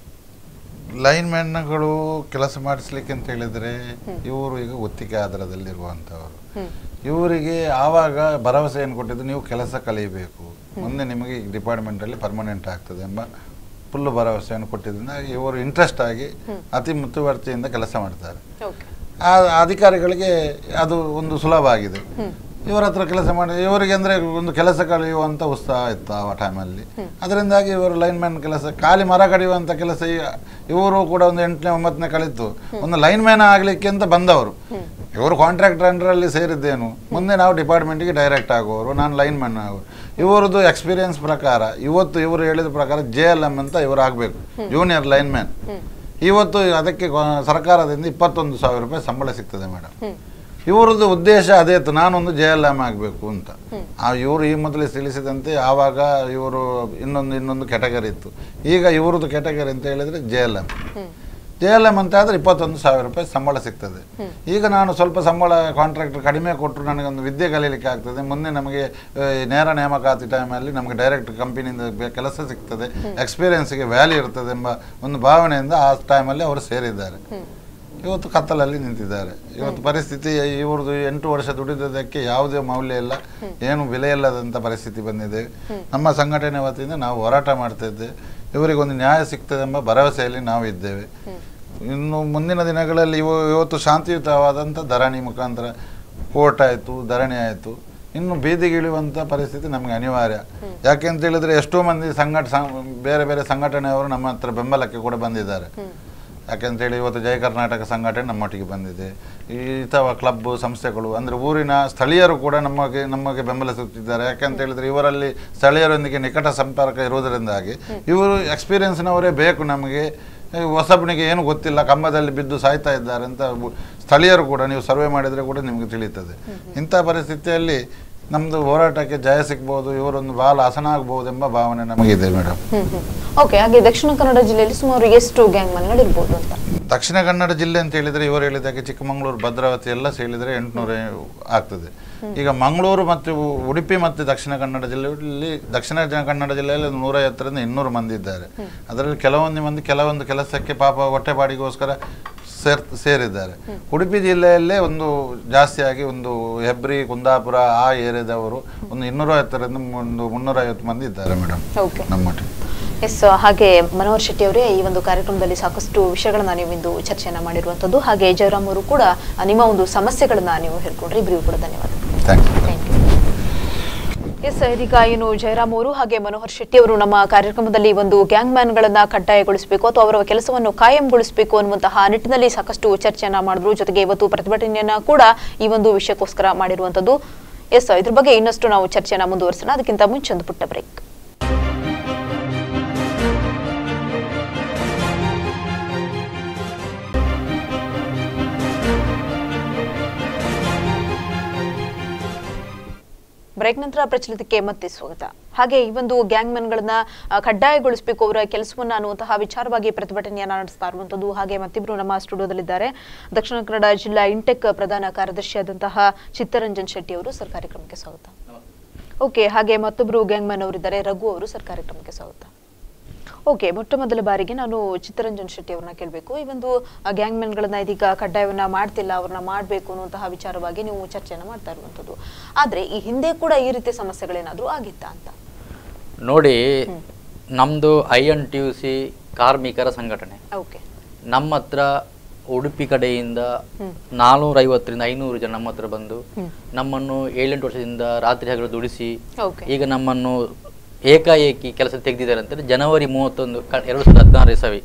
ಲೈನ್ ಮ್ಯಾನ್ಗಳು ಕೆಲಸ ಮಾಡಿಸ್ಲಿಕ್ಕೆ ಅಂತ ಹೇಳಿದ್ರೆ ಇವರು ಈಗ ಒತ್ತಿಗೆ ಆಧಾರದಲ್ಲಿರುವಂಥವರು. ಇವರಿಗೆ ಆವಾಗ ಭರವಸೆ ಏನು ಕೊಟ್ಟಿದ್ದು, ನೀವು ಕೆಲಸ ಕಲಿಯಬೇಕು, ಮುಂದೆ ನಿಮಗೆ ಈ ಡಿಪಾರ್ಟ್ಮೆಂಟಲ್ಲಿ ಪರ್ಮನೆಂಟ್ ಆಗ್ತದೆ ಎಂಬ ಫುಲ್ಲು ಭರವಸೆಯನ್ನು ಕೊಟ್ಟಿದ್ದರಿಂದ ಇವರು ಇಂಟ್ರೆಸ್ಟ್ ಆಗಿ ಅತಿ ಮುತುವರ್ಜಿಯಿಂದ ಕೆಲಸ ಮಾಡ್ತಾರೆ. ಆ ಅಧಿಕಾರಿಗಳಿಗೆ ಅದು ಒಂದು ಸುಲಭ ಆಗಿದೆ. ಇವರ ಹತ್ರ ಕೆಲಸ ಮಾಡಿ ಇವರಿಗೆ ಅಂದರೆ ಒಂದು ಕೆಲಸ ಕಲಿಯುವಂಥ ಉತ್ಸಾಹ ಇತ್ತು ಆ ಟೈಮಲ್ಲಿ. ಅದರಿಂದಾಗಿ ಇವರು ಲೈನ್ಮ್ಯಾನ್ ಕೆಲಸ, ಖಾಲಿ ಮರ ಕಡಿಯುವಂಥ ಕೆಲಸ ಇವರು ಕೂಡ ಒಂದು 8ನೇ 9ನೇ ಕಲಿತು ಒಂದು ಲೈನ್ಮ್ಯಾನ್ ಆಗಲಿಕ್ಕೆ ಅಂತ ಬಂದವರು. ಇವರು ಕಾಂಟ್ರಾಕ್ಟರ್ ಅಂಡರಲ್ಲಿ ಸೇರಿದ್ದೇನು, ಮುಂದೆ ನಾವು ಡಿಪಾರ್ಟ್ಮೆಂಟಿಗೆ ಡೈರೆಕ್ಟ್ ಆಗುವವರು, ನಾನು ಲೈನ್ಮ್ಯಾನ್ ಆಗುವರು. ಇವರದ್ದು ಎಕ್ಸ್ಪೀರಿಯನ್ಸ್ ಪ್ರಕಾರ ಇವತ್ತು ಇವರು ಹೇಳಿದ ಪ್ರಕಾರ JLM ಅಂತ ಇವರು ಆಗಬೇಕು, ಜೂನಿಯರ್ ಲೈನ್ಮ್ಯಾನ್. ಇವತ್ತು ಅದಕ್ಕೆ ಸರ್ಕಾರದಿಂದ 21,000 ರೂಪಾಯಿ ಸಂಬಳ ಸಿಗ್ತದೆ ಮೇಡಮ್. ಇವರದ್ದು ಉದ್ದೇಶ ಅದೇ ಇತ್ತು, ನಾನೊಂದು JLM ಆಗಬೇಕು ಅಂತ. ಇವರು ಈ ಮೊದಲೇ ತಿಳಿಸಿದಂತೆ ಆವಾಗ ಇವರು ಇನ್ನೊಂದು ಕ್ಯಾಟಗರಿ ಇತ್ತು. ಈಗ ಇವರದ್ದು ಕ್ಯಾಟಗರಿ ಅಂತ ಹೇಳಿದರೆ JLM ಅಂತ ಆದರೆ 21,000 ರೂಪಾಯಿ ಸಂಬಳ ಸಿಗ್ತದೆ. ಈಗ ನಾನು ಸ್ವಲ್ಪ ಸಂಬಳ ಕಾಂಟ್ರಾಕ್ಟರ್ ಕಡಿಮೆ ಕೊಟ್ಟರು ನನಗೊಂದು ವಿದ್ಯೆ ಕಲೀಲಿಕ್ಕೆ ಆಗ್ತದೆ, ಮುಂದೆ ನಮಗೆ ನೇರ ನೇಮಕಾತಿ ಟೈಮಲ್ಲಿ ನಮಗೆ ಡೈರೆಕ್ಟ್ ಕಂಪನಿಯಿಂದ ಕೆಲಸ ಸಿಗ್ತದೆ, ಎಕ್ಸ್ಪೀರಿಯನ್ಸ್ಗೆ ವ್ಯಾಲ್ಯೂ ಇರ್ತದೆ ಎಂಬ ಒಂದು ಭಾವನೆಯಿಂದ ಆ ಟೈಮಲ್ಲಿ ಅವರು ಸೇರಿದ್ದಾರೆ. ಇವತ್ತು ಕತ್ತಲಲ್ಲಿ ನಿಂತಿದ್ದಾರೆ. ಇವತ್ತು ಪರಿಸ್ಥಿತಿ ಇವ್ರದ್ದು 8 ವರ್ಷ ದುಡಿದಕ್ಕೆ ಯಾವುದೇ ಮೌಲ್ಯ ಇಲ್ಲ, ಏನು ಬೆಲೆ ಇಲ್ಲದಂಥ ಪರಿಸ್ಥಿತಿ ಬಂದಿದೆ. ನಮ್ಮ ಸಂಘಟನೆ ವತಿಯಿಂದ ನಾವು ಹೋರಾಟ ಮಾಡ್ತಾ ಇದ್ದೇವೆ, ಇವರಿಗೊಂದು ನ್ಯಾಯ ಸಿಗ್ತದೆ ಎಂಬ ಭರವಸೆಯಲ್ಲಿ ನಾವು ಇದ್ದೇವೆ. ಇನ್ನು ಮುಂದಿನ ದಿನಗಳಲ್ಲಿ ಇವತ್ತು ಶಾಂತಿಯುತವಾದಂಥ ಧರಣಿ ಮುಖಾಂತರ ಕೋರ್ಟ್ ಆಯಿತು, ಧರಣಿ ಆಯಿತು, ಇನ್ನು ಬೀದಿಗಿಳಿಯುವಂಥ ಪರಿಸ್ಥಿತಿ ನಮಗೆ ಅನಿವಾರ್ಯ. ಯಾಕೆ ಅಂತ ಹೇಳಿದರೆ ಎಷ್ಟೋ ಮಂದಿ ಬೇರೆ ಬೇರೆ ಸಂಘಟನೆಯವರು ನಮ್ಮ ಹತ್ರ ಬೆಂಬಲಕ್ಕೆ ಕೂಡ ಬಂದಿದ್ದಾರೆ. ಯಾಕೆಂತೇಳಿ ಇವತ್ತು ಜಯ ಕರ್ನಾಟಕ ಸಂಘಟನೆ ನಮ್ಮೊಟ್ಟಿಗೆ ಬಂದಿದೆ, ಅಥವಾ ಕ್ಲಬ್ ಸಂಸ್ಥೆಗಳು ಅಂದರೆ ಊರಿನ ಸ್ಥಳೀಯರು ಕೂಡ ನಮಗೆ ಬೆಂಬಲಿಸುತ್ತಿದ್ದಾರೆ. ಯಾಕೆಂತ ಹೇಳಿದರೆ ಇವರಲ್ಲಿ ಸ್ಥಳೀಯರೊಂದಿಗೆ ನಿಕಟ ಸಂಪರ್ಕ ಇರುವುದರಿಂದಾಗಿ ಇವರು ಎಕ್ಸ್ಪೀರಿಯನ್ಸ್ನವರೇ ಬೇಕು ನಮಗೆ, ಹೊಸಬನಿಗೆ ಏನು ಗೊತ್ತಿಲ್ಲ, ಕಂಬದಲ್ಲಿ ಬಿದ್ದು ಸಾಯ್ತಾ ಇದ್ದಾರೆ ಅಂತ ಸ್ಥಳೀಯರು ಕೂಡ ನೀವು ಸರ್ವೆ ಮಾಡಿದರೆ ಕೂಡ ನಿಮಗೆ ತಿಳಿಯುತ್ತದೆ. ಇಂಥ ಪರಿಸ್ಥಿತಿಯಲ್ಲಿ ನಮ್ದು ಹೋರಾಟಕ್ಕೆ ಜಯ ಸಿಗ್ಬಹುದು, ಇವರೊಂದು ಬಾಲ ಹಸನ ಆಗ್ಬಹುದು ಎಂಬ ಭಾವನೆ ನಮಗಿದೆ ಮೇಡಮ್. ಓಕೆ, ಹಾಗೆ ದಕ್ಷಿಣ ಕನ್ನಡ ಜಿಲ್ಲೆಯಲ್ಲಿ ಸುಮಾರು ಎಷ್ಟು ಗ್ಯಾಂಗ್ ಮನ್ಗಳು ಇರ್ಬೋದು ಅಂತ? ದಕ್ಷಿಣ ಕನ್ನಡ ಜಿಲ್ಲೆ ಅಂತ ಹೇಳಿದ್ರೆ ಇವರು ಹೇಳಿದಾಗೆ ಚಿಕ್ಕಮಗಳೂರು, ಭದ್ರಾವತಿ ಎಲ್ಲ ಸೇರಿದರೆ 800 ಆಗ್ತದೆ. ಈಗ ಮಂಗಳೂರು ಮತ್ತು ಉಡುಪಿ ಮತ್ತು ದಕ್ಷಿಣ ಕನ್ನಡ ಜಿಲ್ಲೆಯಲ್ಲಿ ದಕ್ಷಿಣ ಕನ್ನಡ ಜಿಲ್ಲೆಯಲ್ಲಿ 150ರಿಂದ 200 ಮಂದಿ ಇದ್ದಾರೆ. ಅದರಲ್ಲಿ ಕೆಲವೊಂದು ಮಂದಿ ಕೆಲವೊಂದು ಕೆಲಸಕ್ಕೆ ಪಾಪ ಹೊಟ್ಟೆಪಾಡಿಗೋಸ್ಕರ ಸೇರಿದ್ದಾರೆ. ಉಡುಪಿ ಜಿಲ್ಲೆಯಲ್ಲೇ ಒಂದು ಜಾಸ್ತಿಯಾಗಿ ಒಂದು ಹೆಬ್ರಿ, ಕುಂದಾಪುರ ಆ ಏರಿಯಾದವರು ಒಂದು 250ರಿಂದ 350 ಮಂದಿ ಇದ್ದಾರೆ ಮೇಡಮ್ ನಮ್ಮೊಟ್ಟಿಗೆ. ಎಸ್, ಹಾಗೆ ಮನೋಹರ್ ಶೆಟ್ಟಿ ಅವರೇ, ಈ ಒಂದು ಕಾರ್ಯಕ್ರಮದಲ್ಲಿ ಸಾಕಷ್ಟು ವಿಷಯಗಳನ್ನ ನೀವು ಇಂದು ಚರ್ಚೆಯನ್ನ ಮಾಡಿರುವಂತದ್ದು. ಹಾಗೆ ಜಯರಾಮ್ ಅವರು ಕೂಡ ನಿಮ್ಮ ಒಂದು ಸಮಸ್ಯೆಗಳನ್ನ ನೀವು ಹೇಳ್ಕೊಂಡ್ರಿ. ಇಬ್ಬರಿಗೂ ಕೂಡ ಧನ್ಯವಾದ. ಎಸ್, ಇದೀಗ ಏನು ಜಯರಾಮ್ ಅವರು ಹಾಗೆ ಮನೋಹರ್ ಶೆಟ್ಟಿ ಅವರು ನಮ್ಮ ಕಾರ್ಯಕ್ರಮದಲ್ಲಿ ಒಂದು ಗ್ಯಾಂಗ್ ಮ್ಯಾನ್ ಗಳನ್ನ ಕಡ್ಡಾಯಗೊಳಿಸಬೇಕು ಅಥವಾ ಅವರ ಕೆಲಸವನ್ನು ಕಾಯಂಗೊಳಿಸಬೇಕು ಅನ್ನುವಂತಹ ನಿಟ್ಟಿನಲ್ಲಿ ಸಾಕಷ್ಟು ಚರ್ಚೆಯನ್ನ ಮಾಡಿದ್ರು. ಜೊತೆಗೆ ಇವತ್ತು ಪ್ರತಿಭಟನೆಯನ್ನ ಕೂಡ ಈ ಒಂದು ವಿಷಯಕ್ಕೋಸ್ಕರ ಮಾಡಿರುವಂತದ್ದು. ಎಸ್, ಇದ್ರ ಬಗ್ಗೆ ಇನ್ನಷ್ಟು ನಾವು ಚರ್ಚೆಯನ್ನ ಮುಂದುವರಿಸೋಣ. ಅದಕ್ಕಿಂತ ಮುಂಚೆ ಒಂದು ಪುಟ್ಟ ಬ್ರೇಕ್. ಬ್ರೇಕ್ ನಂತರ ಪ್ರಚಲಿತಕ್ಕೆ ಮತ್ತೆ ಸ್ವಾಗತ. ಹಾಗೆ ಈ ಒಂದು ಗ್ಯಾಂಗ್ ಮ್ಯಾನ್ ಗಳನ್ನ ಕಡ್ಡಾಯಗೊಳಿಸಬೇಕು, ಅವರ ಕೆಲಸವನ್ನ ಅನ್ನುವಂತಹ ವಿಚಾರವಾಗಿ ಪ್ರತಿಭಟನೆಯನ್ನ ನಡೆಸ್ತಾ ಇರುವಂತದ್ದು. ಹಾಗೆ ಮತ್ತಿಬ್ರು ನಮ್ಮ ಸ್ಟುಡಿಯೋದಲ್ಲಿದ್ದಾರೆ. ದಕ್ಷಿಣ ಕನ್ನಡ ಜಿಲ್ಲಾ ಇಂಟೆಕ್ ಪ್ರಧಾನ ಕಾರ್ಯದರ್ಶಿಯಾದಂತಹ ಚಿತ್ತರಂಜನ್ ಶೆಟ್ಟಿ ಅವರು. ಸರ್, ಕಾರ್ಯಕ್ರಮಕ್ಕೆ ಸ್ವಾಗತ. ಓಕೆ, ಹಾಗೆ ಮತ್ತೊಬ್ರು ಗ್ಯಾಂಗ್ ಮ್ಯಾನ್ ಅವರಿದ್ದಾರೆ, ರಘು ಅವರು. ಸರ್, ಕಾರ್ಯಕ್ರಮಕ್ಕೆ ಸ್ವಾಗತ. ಓಕೆ, ಮೊಟ್ಟ ಮೊದಲ ಬಾರಿಗೆ ನಾನು ಚಿತ್ತರಂಜನ್ ಶೆಟ್ಟಿ ಅವ್ರನ್ನ ಕೇಳಬೇಕು. ಈ ಒಂದು ಗ್ಯಾಂಗ್ ಮ್ಯಾನ್ ಗಳನ್ನ ಇದೀಗ ಕಡ್ಡಾಯವನ್ನ ಮಾಡ್ತಿಲ್ಲ, ಅವ್ರನ್ನ ಮಾಡಬೇಕು ಅನ್ನುವಂತಹ ವಿಚಾರವಾಗಿ ನೀವು ಚರ್ಚೆಯನ್ನ ಮಾಡ್ತಾ ಇರುವಂತದ್ದು. ಆದ್ರೆ ಈ ಹಿಂದೆ ಕೂಡ ಈ ರೀತಿಯ ಸಮಸ್ಯೆಗಳೇನಾದ್ರೂ ಆಗಿತ್ತಾ ಅಂತ? ನೋಡಿ, ನಮ್ದು INTUC ಕಾರ್ಮಿಕರ ಸಂಘಟನೆ. ಓಕೆ, ನಮ್ಮ ಹತ್ರ ಉಡುಪಿ ಕಡೆಯಿಂದ 450ರಿಂದ 500 ಜನ ನಮ್ಮ ಹತ್ರ ಬಂದು ನಮ್ಮನ್ನು 7-8 ವರ್ಷದಿಂದ ರಾತ್ರಿ ಹಗಲು ದುಡಿಸಿ ಈಗ ನಮ್ಮನ್ನು ಏಕಾಏಕಿ ಕೆಲಸ ತೆಗೆದಿದ್ದಾರೆ ಅಂತ ಜನವರಿ 31, 2016 ಇಸವಿ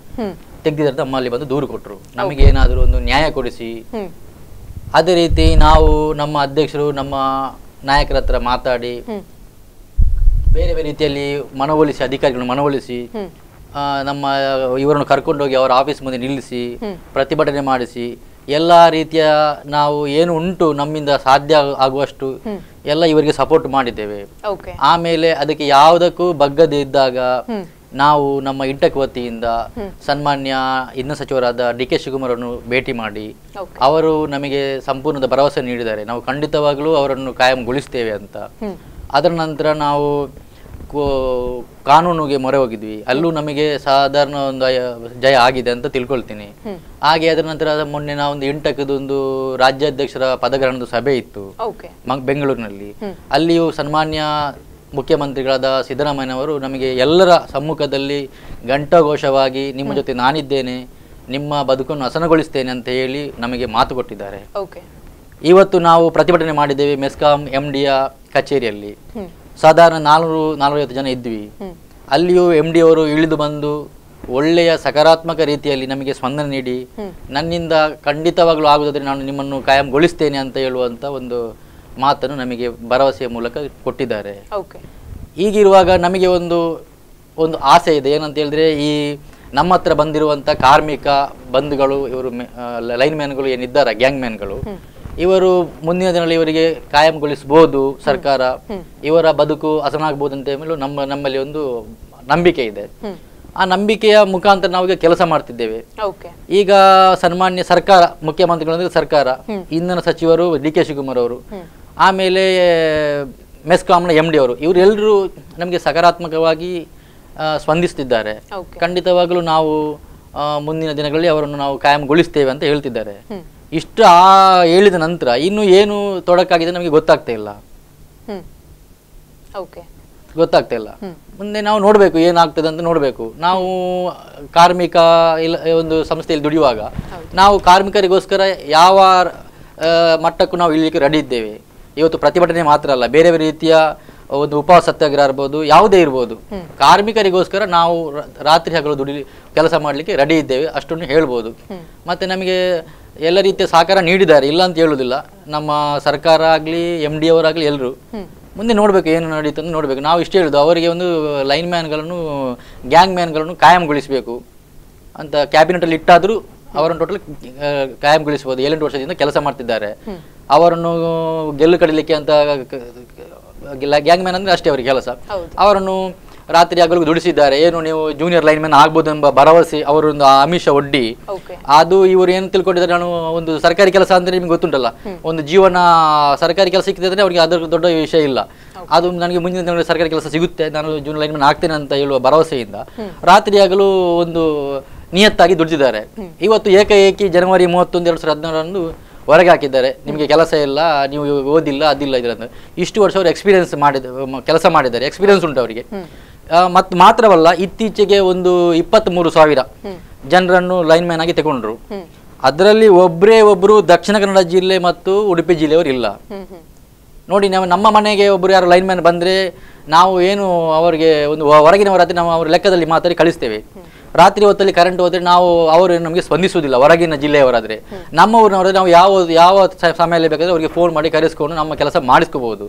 ತೆಗೆದಿದ್ದಾರೆ. ನಮ್ಮಲ್ಲಿ ಬಂದು ದೂರು ಕೊಟ್ಟರು, ನಮಗೆ ಏನಾದರೂ ಒಂದು ನ್ಯಾಯ ಕೊಡಿಸಿ. ಅದೇ ರೀತಿ ನಾವು ನಮ್ಮ ಅಧ್ಯಕ್ಷರು ನಮ್ಮ ನಾಯಕರ ಹತ್ರ ಮಾತಾಡಿ ಬೇರೆ ಬೇರೆ ರೀತಿಯಲ್ಲಿ ಮನವೊಲಿಸಿ, ಅಧಿಕಾರಿಗಳನ್ನು ಮನವೊಲಿಸಿ ನಮ್ಮ ಇವರನ್ನು ಕರ್ಕೊಂಡೋಗಿ ಅವರ ಆಫೀಸ್ ಮುಂದೆ ನಿಲ್ಲಿಸಿ ಪ್ರತಿಭಟನೆ ಮಾಡಿಸಿ ಎಲ್ಲ ರೀತಿಯ ನಾವು ಏನು ಉಂಟು ನಮ್ಮಿಂದ ಸಾಧ್ಯ ಆಗುವಷ್ಟು ಎಲ್ಲ ಇವರಿಗೆ ಸಪೋರ್ಟ್ ಮಾಡಿದ್ದೇವೆ. ಆಮೇಲೆ ಅದಕ್ಕೆ ಯಾವುದಕ್ಕೂ ಬಗ್ಗದೆ ಇದ್ದಾಗ ನಾವು ನಮ್ಮ ಇಂಟೆಕ್ ವತಿಯಿಂದ ಸನ್ಮಾನ್ಯ ಇಂಧನ ಸಚಿವರಾದ DK ಶಿವಕುಮಾರ್ ಅವರನ್ನು ಭೇಟಿ ಮಾಡಿ ಅವರು ನಮಗೆ ಸಂಪೂರ್ಣದ ಭರವಸೆ ನೀಡಿದ್ದಾರೆ, ನಾವು ಖಂಡಿತವಾಗ್ಲೂ ಅವರನ್ನು ಕಾಯಂಗೊಳಿಸ್ತೇವೆ ಅಂತ. ಅದರ ನಂತರ ನಾವು ಕಾನೂನಿಗೆ ಮೊರೆ ಹೋಗಿದ್ವಿ, ಅಲ್ಲೂ ನಮಗೆ ಸಾಧಾರಣ ಒಂದು ಜಯ ಆಗಿದೆ ಅಂತ ತಿಳ್ಕೊಳ್ತೀನಿ. ಹಾಗೆ ಅದರ ನಂತರ ಮೊನ್ನೆ ನಾವು ಒಂದು ಇಂಟಕದೊಂದು ರಾಜ್ಯಾಧ್ಯಕ್ಷರ ಪದಗ್ರಹಣದ ಸಭೆ ಇತ್ತು ಬೆಂಗಳೂರಿನಲ್ಲಿ. ಅಲ್ಲಿಯೂ ಸನ್ಮಾನ್ಯ ಮುಖ್ಯಮಂತ್ರಿಗಳಾದ ಸಿದ್ದರಾಮಯ್ಯನವರು ನಮಗೆ ಎಲ್ಲರ ಸಮ್ಮುಖದಲ್ಲಿ ಘಂಟಾಘೋಷವಾಗಿ ನಿಮ್ಮ ಜೊತೆ ನಾನಿದ್ದೇನೆ, ನಿಮ್ಮ ಬದುಕನ್ನು ಹಸನಗೊಳಿಸ್ತೇನೆ ಅಂತ ಹೇಳಿ ನಮಗೆ ಮಾತು ಕೊಟ್ಟಿದ್ದಾರೆ. ಇವತ್ತು ನಾವು ಪ್ರತಿಭಟನೆ ಮಾಡಿದ್ದೇವೆ ಮೆಸ್ಕಾಂ MDಯ ಕಚೇರಿಯಲ್ಲಿ. ಸಾಧಾರಣ 450 ಜನ ಇದ್ವಿ. ಅಲ್ಲಿಯೂ MD ಅವರು ಇಳಿದು ಬಂದು ಒಳ್ಳೆಯ ಸಕಾರಾತ್ಮಕ ರೀತಿಯಲ್ಲಿ ನಮಗೆ ಸ್ಪಂದನೆ ನೀಡಿ ನನ್ನಿಂದ ಖಂಡಿತವಾಗ್ಲೂ ಆಗುವುದಾದ್ರೆ ನಾನು ನಿಮ್ಮನ್ನು ಕಾಯಂಗೊಳಿಸ್ತೇನೆ ಅಂತ ಹೇಳುವಂತ ಒಂದು ಮಾತನ್ನು ನಮಗೆ ಭರವಸೆಯ ಮೂಲಕ ಕೊಟ್ಟಿದ್ದಾರೆ. ಹೀಗಿರುವಾಗ ನಮಗೆ ಒಂದು ಆಸೆ ಇದೆ, ಏನಂತ ಹೇಳಿದ್ರೆ ಈ ನಮ್ಮ ಹತ್ರ ಬಂದಿರುವಂತ ಕಾರ್ಮಿಕ ಬಂಧುಗಳು, ಇವರು ಲೈನ್ ಮ್ಯಾನ್ಗಳು ಏನಿದ್ದಾರೆ ಗ್ಯಾಂಗ್ ಮ್ಯಾನ್ಗಳು, ಇವರು ಮುಂದಿನ ದಿನಗಳಲ್ಲಿ ಇವರಿಗೆ ಕಾಯಂಗೊಳಿಸಬಹುದು ಸರ್ಕಾರ, ಇವರ ಬದುಕು ಹಸನಾಗಬಹುದು ಅಂತ ಹೇಳಿ ನಮ್ಮಲ್ಲಿ ಒಂದು ನಂಬಿಕೆ ಇದೆ. ಆ ನಂಬಿಕೆಯ ಮುಖಾಂತರ ನಾವು ಕೆಲಸ ಮಾಡ್ತಿದ್ದೇವೆ. ಈಗ ಸನ್ಮಾನ್ಯ ಸರ್ಕಾರ, ಮುಖ್ಯಮಂತ್ರಿಗಳೊಂದಿಗೆ ಸರ್ಕಾರ, ಇಂಧನ ಸಚಿವರು DK ಶಿವಕುಮಾರ್ ಅವರು, ಆಮೇಲೆ ಮೆಸ್ಕಾಂನ MD ಅವರು, ಇವರೆಲ್ಲರೂ ನಮಗೆ ಸಕಾರಾತ್ಮಕವಾಗಿ ಸ್ಪಂದಿಸ್ತಿದ್ದಾರೆ. ಖಂಡಿತವಾಗಲೂ ನಾವು ಮುಂದಿನ ದಿನಗಳಲ್ಲಿ ಅವರನ್ನು ನಾವು ಕಾಯಂಗೊಳಿಸ್ತೇವೆ ಅಂತ ಹೇಳ್ತಿದ್ದಾರೆ. ಇಷ್ಟು ಹೇಳಿದ ನಂತರ ಇನ್ನು ಏನು ತೊಡಕಾಗಿದೆ ನಮಗೆ ಗೊತ್ತಾಗ್ತಾ ಇಲ್ಲ. ಮುಂದೆ ನಾವು ನೋಡ್ಬೇಕು ಏನಾಗ್ತದೆ ಅಂತ ನೋಡ್ಬೇಕು. ನಾವು ಕಾರ್ಮಿಕ ಒಂದು ಸಂಸ್ಥೆಯಲ್ಲಿ ದುಡಿಯುವಾಗ ನಾವು ಕಾರ್ಮಿಕರಿಗೋಸ್ಕರ ಯಾವ ಮಟ್ಟಕ್ಕೂ ನಾವು ಇಳಿಲಿಕ್ಕೆ ರೆಡಿ ಇದ್ದೇವೆ. ಇವತ್ತು ಪ್ರತಿಭಟನೆ ಮಾತ್ರ ಅಲ್ಲ, ಬೇರೆ ಬೇರೆ ರೀತಿಯ ಒಂದು ಉಪವಾಸ ಸತ್ಯಾಗ್ರಹ ಇರ್ಬೋದು, ಯಾವುದೇ ಇರ್ಬೋದು, ಕಾರ್ಮಿಕರಿಗೋಸ್ಕರ ನಾವು ರಾತ್ರಿ ಹಗಲು ಕೆಲಸ ಮಾಡಲಿಕ್ಕೆ ರೆಡಿ ಇದ್ದೇವೆ, ಅಷ್ಟನ್ನು ಹೇಳ್ಬೋದು. ಮತ್ತೆ ನಮಗೆ ಎಲ್ಲ ರೀತಿಯ ಸಹಕಾರ ನೀಡಿದ್ದಾರೆ, ಇಲ್ಲ ಅಂತ ಹೇಳುವುದಿಲ್ಲ. ನಮ್ಮ ಸರ್ಕಾರ ಆಗಲಿ MD ಅವರಾಗಲಿ ಎಲ್ಲರೂ ಮುಂದೆ ನೋಡ್ಬೇಕು ಏನು ನಡೀತು ಅಂತ ನೋಡ್ಬೇಕು. ನಾವು ಇಷ್ಟು ಹೇಳುದು, ಅವರಿಗೆ ಒಂದು ಲೈನ್ ಮ್ಯಾನ್ಗಳನ್ನು ಗ್ಯಾಂಗ್ ಮ್ಯಾನ್ಗಳನ್ನು ಕಾಯಂಗೊಳಿಸಬೇಕು ಅಂತ ಕ್ಯಾಬಿನೆಟ್ ಅಲ್ಲಿ ಇಟ್ಟಾದರೂ ಅವರನ್ನು ಟೋಟಲ್ ಕಾಯಂಗೊಳಿಸಬಹುದು. 7-8 ವರ್ಷದಿಂದ ಕೆಲಸ ಮಾಡ್ತಿದ್ದಾರೆ. ಅವರನ್ನು ಗೆಲ್ಲು ಕಡಿಲಿಕ್ಕೆ ಅಂತ ಗ್ಯಾಂಗ್ ಮ್ಯಾನ್ ಅಂದ್ರೆ ಅಷ್ಟೇ ಅವರಿಗೆ ಕೆಲಸ. ಅವರನ್ನು ರಾತ್ರಿ ಹಗಲು ದುಡಿಸಿದ್ದಾರೆ. ಏನು ನೀವು ಜೂನಿಯರ್ ಲೈನ್ ಮ್ಯಾನ್ ಆಗ್ಬೋದು ಎಂಬ ಭರವಸೆ ಅವರೊಂದು ಆಮಿಷ ಒಡ್ಡಿ, ಅದು ಇವರು ಏನು ತಿಳ್ಕೊಂಡಿದ್ದಾರೆ, ನಾನು ಒಂದು ಸರ್ಕಾರಿ ಕೆಲಸ ಅಂದ್ರೆ ನಿಮ್ಗೆ ಗೊತ್ತುಂಟಲ್ಲ, ಒಂದು ಜೀವನ ಸರ್ಕಾರಿ ಕೆಲಸ ಸಿಕ್ಕಿದ್ರೆ ಅವರಿಗೆ ಅದರ ದೊಡ್ಡ ವಿಷಯ ಇಲ್ಲ. ಅದು ನನಗೆ ಮುಂದಿನ ದಿನಗಳಲ್ಲಿ ಸರ್ಕಾರಿ ಕೆಲಸ ಸಿಗುತ್ತೆ, ನಾನು ಜೂನಿಯರ್ ಲೈನ್ ಮ್ಯಾನ್ ಆಗ್ತೇನೆ ಅಂತ ಹೇಳುವ ಭರವಸೆಯಿಂದ ರಾತ್ರಿ ಹಗಲು ಒಂದು ನಿಯತ್ತಾಗಿ ದುಡಿದಿದ್ದಾರೆ. ಇವತ್ತು ಏಕಾಏಕಿ ಜನವರಿ 31, 2017 ಹೊರಗೆ ಹಾಕಿದ್ದಾರೆ. ನಿಮಗೆ ಕೆಲಸ ಇಲ್ಲ, ನೀವು ಓದಿಲ್ಲ, ಅದಿಲ್ಲ, ಇದರಿಂದ ಇಷ್ಟು ವರ್ಷ ಅವರು ಎಕ್ಸ್ಪೀರಿಯನ್ಸ್ ಕೆಲಸ ಮಾಡಿದ್ದಾರೆ, ಎಕ್ಸ್ಪೀರಿಯನ್ಸ್ ಉಂಟು ಅವರಿಗೆ. ಮತ್ತು ಮಾತ್ರವಲ್ಲ, ಇತ್ತೀಚೆಗೆ ಒಂದು 23,000 ಜನರನ್ನು ಲೈನ್ ಮ್ಯಾನ್ ಆಗಿ ತಗೊಂಡ್ರು. ಅದರಲ್ಲಿ ಒಬ್ರು ದಕ್ಷಿಣ ಕನ್ನಡ ಜಿಲ್ಲೆ ಮತ್ತು ಉಡುಪಿ ಜಿಲ್ಲೆಯವರು ಇಲ್ಲ. ನೋಡಿ, ನಮ್ಮ ಮನೆಗೆ ಒಬ್ರು ಯಾರು ಲೈನ್ ಮ್ಯಾನ್ ಬಂದ್ರೆ ನಾವು ಏನು ಅವರಿಗೆ ಒಂದು ಹೊರಗಿನವರಾದ್ರೆ ನಾವು ಅವ್ರ ಲೆಕ್ಕದಲ್ಲಿ ಮಾತಾಡಿ ಕಳಿಸ್ತೇವೆ. ರಾತ್ರಿ ಹೊತ್ತಲ್ಲಿ ಕರೆಂಟ್ ಹೋದ್ರೆ ನಾವು ಅವರು ನಮಗೆ ಸ್ಪಂದಿಸುವುದಿಲ್ಲ. ಹೊರಗಿನ ಜಿಲ್ಲೆಯವರಾದ್ರೆ, ನಮ್ಮ ಊರಿನವರಾದ್ರೆ ನಾವು ಯಾವ ಸಮಯದಲ್ಲಿ ಬೇಕಾದ್ರೆ ಅವರಿಗೆ ಫೋನ್ ಮಾಡಿ ಕರೆಸ್ಕೊಂಡು ನಮ್ಮ ಕೆಲಸ ಮಾಡಿಸ್ಕೋಬಹುದು.